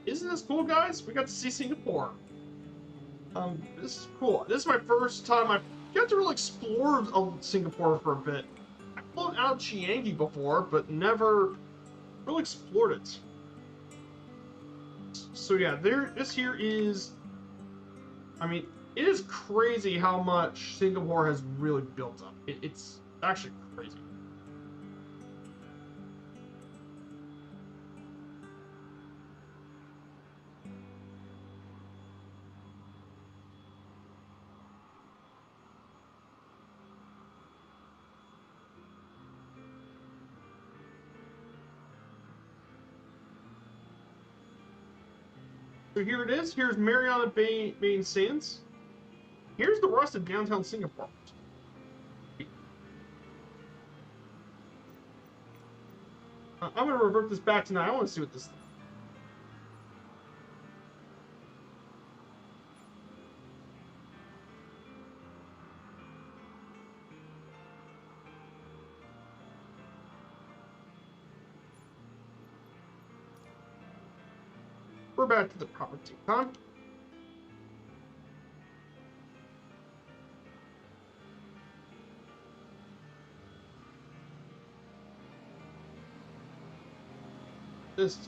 Isn't this cool, guys? We got to see Singapore. This is cool. This is my first time I've got to really explore Singapore for a bit. I've flown out of Changi before, but never really explored it. So yeah, this here is, I mean, it is crazy how much Singapore has really built up. It's actually crazy. So So here it is. Here's Mariana Bay Main Sands. Here's the rest of downtown Singapore. I'm going to revert this back tonight. I want to see what this. We're back to the property time. This.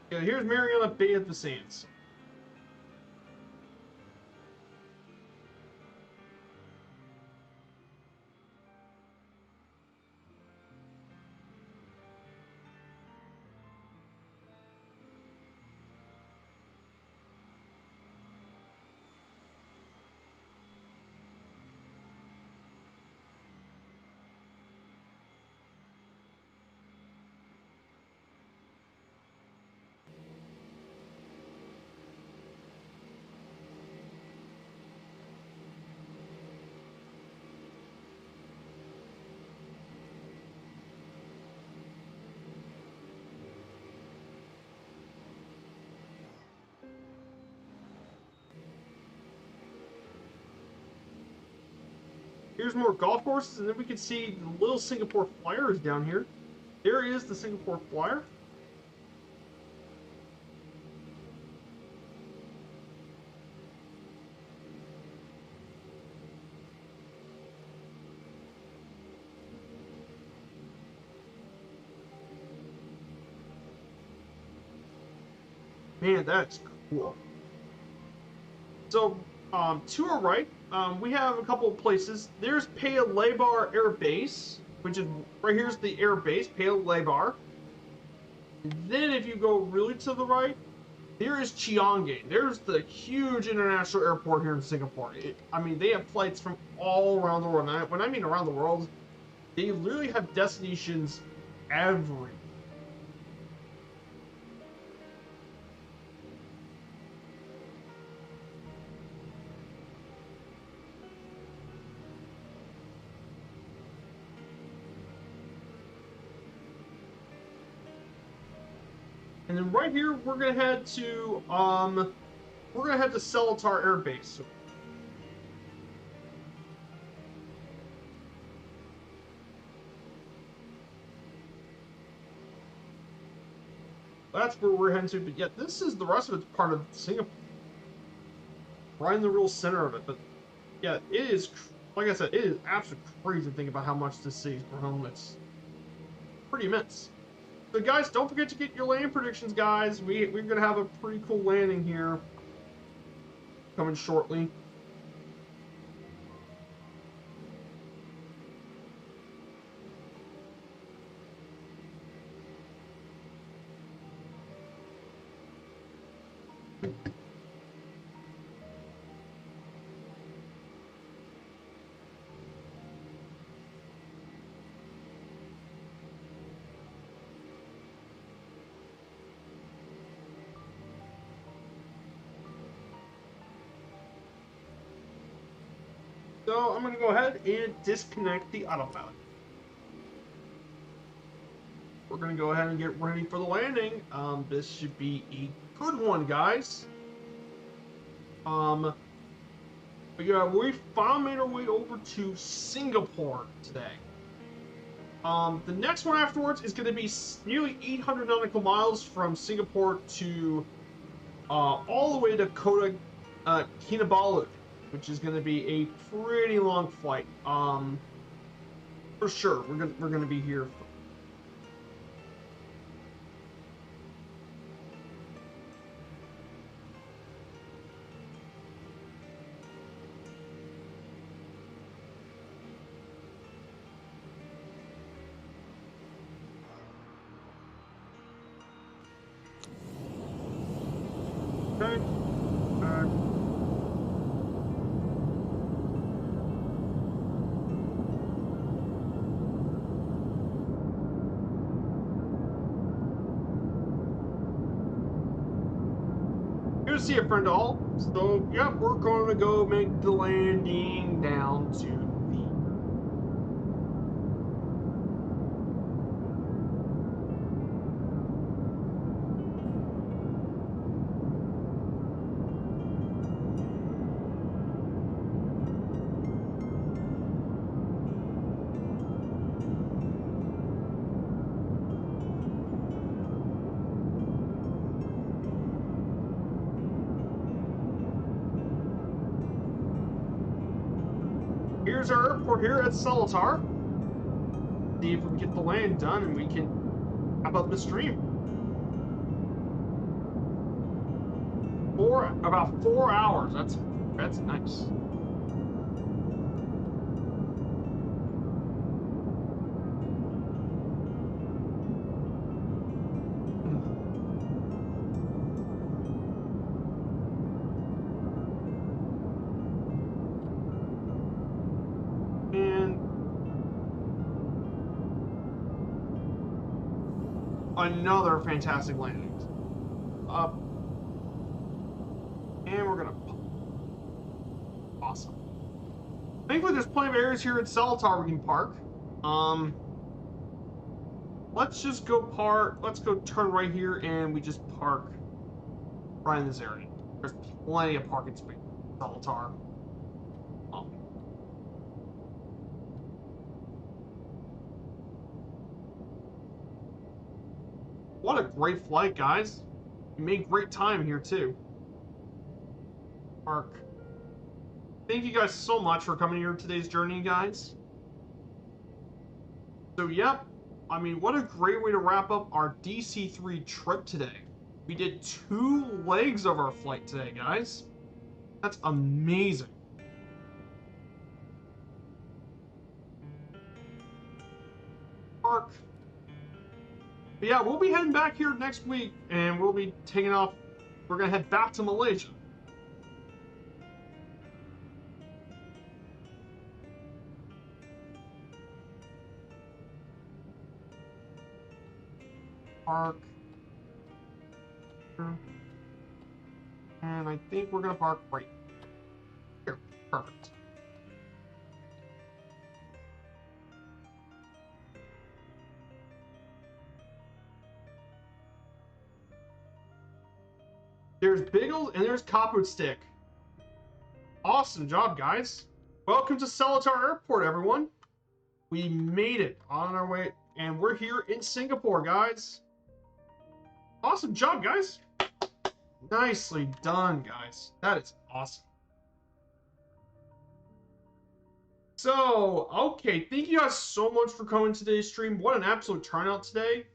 Yeah, here's Mariana Bay of the Sands. Here's more golf courses, and then we can see the little Singapore Flyer is down here. There is the Singapore Flyer. Man, that's cool. So, to our right, we have a couple of places. There's Paya Lebar Air Base, which is right here's the air base, Paya Lebar. Then, if you go really to the right, there is Chiang. There's the huge international airport here in Singapore. I mean, they have flights from all around the world. And when I mean around the world, they literally have destinations everywhere. And then right here, we're gonna head to Seletar Air Base. That's where we're heading to. But yeah, this is the rest of it's part of Singapore, right in the real center of it. But yeah, it is, like I said, it is absolutely crazy to think about how much this city's grown. It's pretty immense. So guys, don't forget to get your landing predictions, guys. We're going to have a pretty cool landing here coming shortly. So I'm going to go ahead and disconnect the autopilot. We're going to go ahead and get ready for the landing. This should be a good one, guys. But yeah, we finally made our way over to Singapore today. The next one afterwards is going to be nearly 800 nautical miles from Singapore to all the way to Kota Kinabalu, which is going to be a pretty long flight. For sure, we're gonna be here. Okay. Good to see you, friend all. So, yep, we're going to go make the landing down to the... Here's our airport here at Seletar. See if we can get the land done and we can wrap up the stream. About 4 hours. That's nice. And another fantastic landing. Up. And we're gonna... Awesome. Thankfully, there's plenty of areas here at Seletar we can park. Let's just go park. Let's go turn right here, and we just park right in this area. There's plenty of parking space at Seletar. What a great flight, guys. You made great time here, too. Park. Thank you guys so much for coming here today's journey, guys. So, yep. I mean, what a great way to wrap up our DC-3 trip today. We did 2 legs of our flight today, guys. That's amazing. Park. But yeah, we'll be heading back here next week, and we'll be taking off. We're going to head back to Malaysia. Park. And I think we're going to park right here. Perfect. There's Biggles and there's Kaput Stick. Awesome job, guys. Welcome to Seletar Airport, everyone. We made it on our way, and we're here in Singapore, guys. Awesome job, guys. Nicely done, guys. That is awesome. So, okay, thank you guys so much for coming to today's stream. What an absolute turnout today.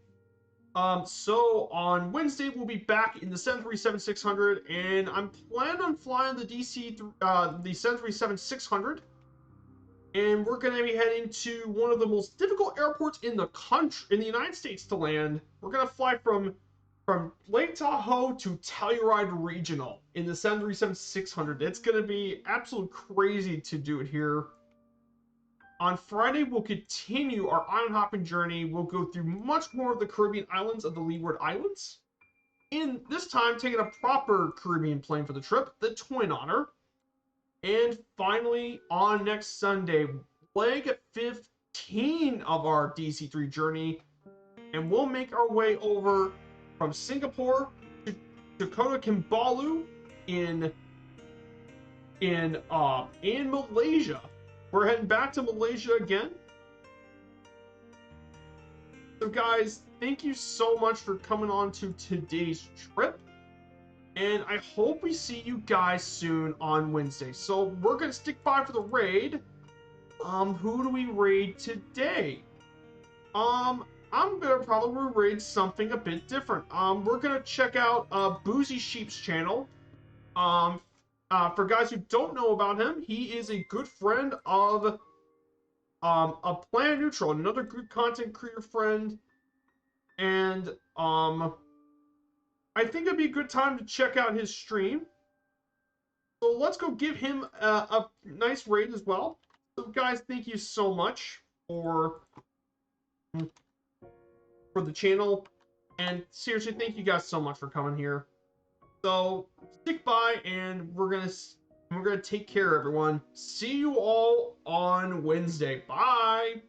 So on Wednesday we'll be back in the 737-600, and I'm planning on flying the the 737-600, and we're going to be heading to one of the most difficult airports in the country, in the United States, to land. We're going to fly from Lake Tahoe to Telluride Regional in the 737-600. It's going to be absolutely crazy to do it here. On Friday, we'll continue our island hopping journey. We'll go through much more of the Caribbean islands of the Leeward Islands. And this time, taking a proper Caribbean plane for the trip, the Twin Otter. And finally, on next Sunday, leg 15 of our DC-3 journey. And we'll make our way over from Singapore to Kota Kinabalu in Malaysia. We're heading back to Malaysia again. So guys, thank you so much for coming on to today's trip. And I hope we see you guys soon on Wednesday. So we're going to stick by for the raid. Who do we raid today? I'm going to probably raid something a bit different. We're going to check out Boozy Sheep's channel. For guys who don't know about him, he is a good friend of Planet Neutral, another good content creator friend, and I think it'd be a good time to check out his stream. So let's go give him a nice raid as well. So guys, thank you so much for the channel, and seriously, thank you guys so much for coming here. So stick by, and we're gonna take care, everyone. See you all on Wednesday. Bye.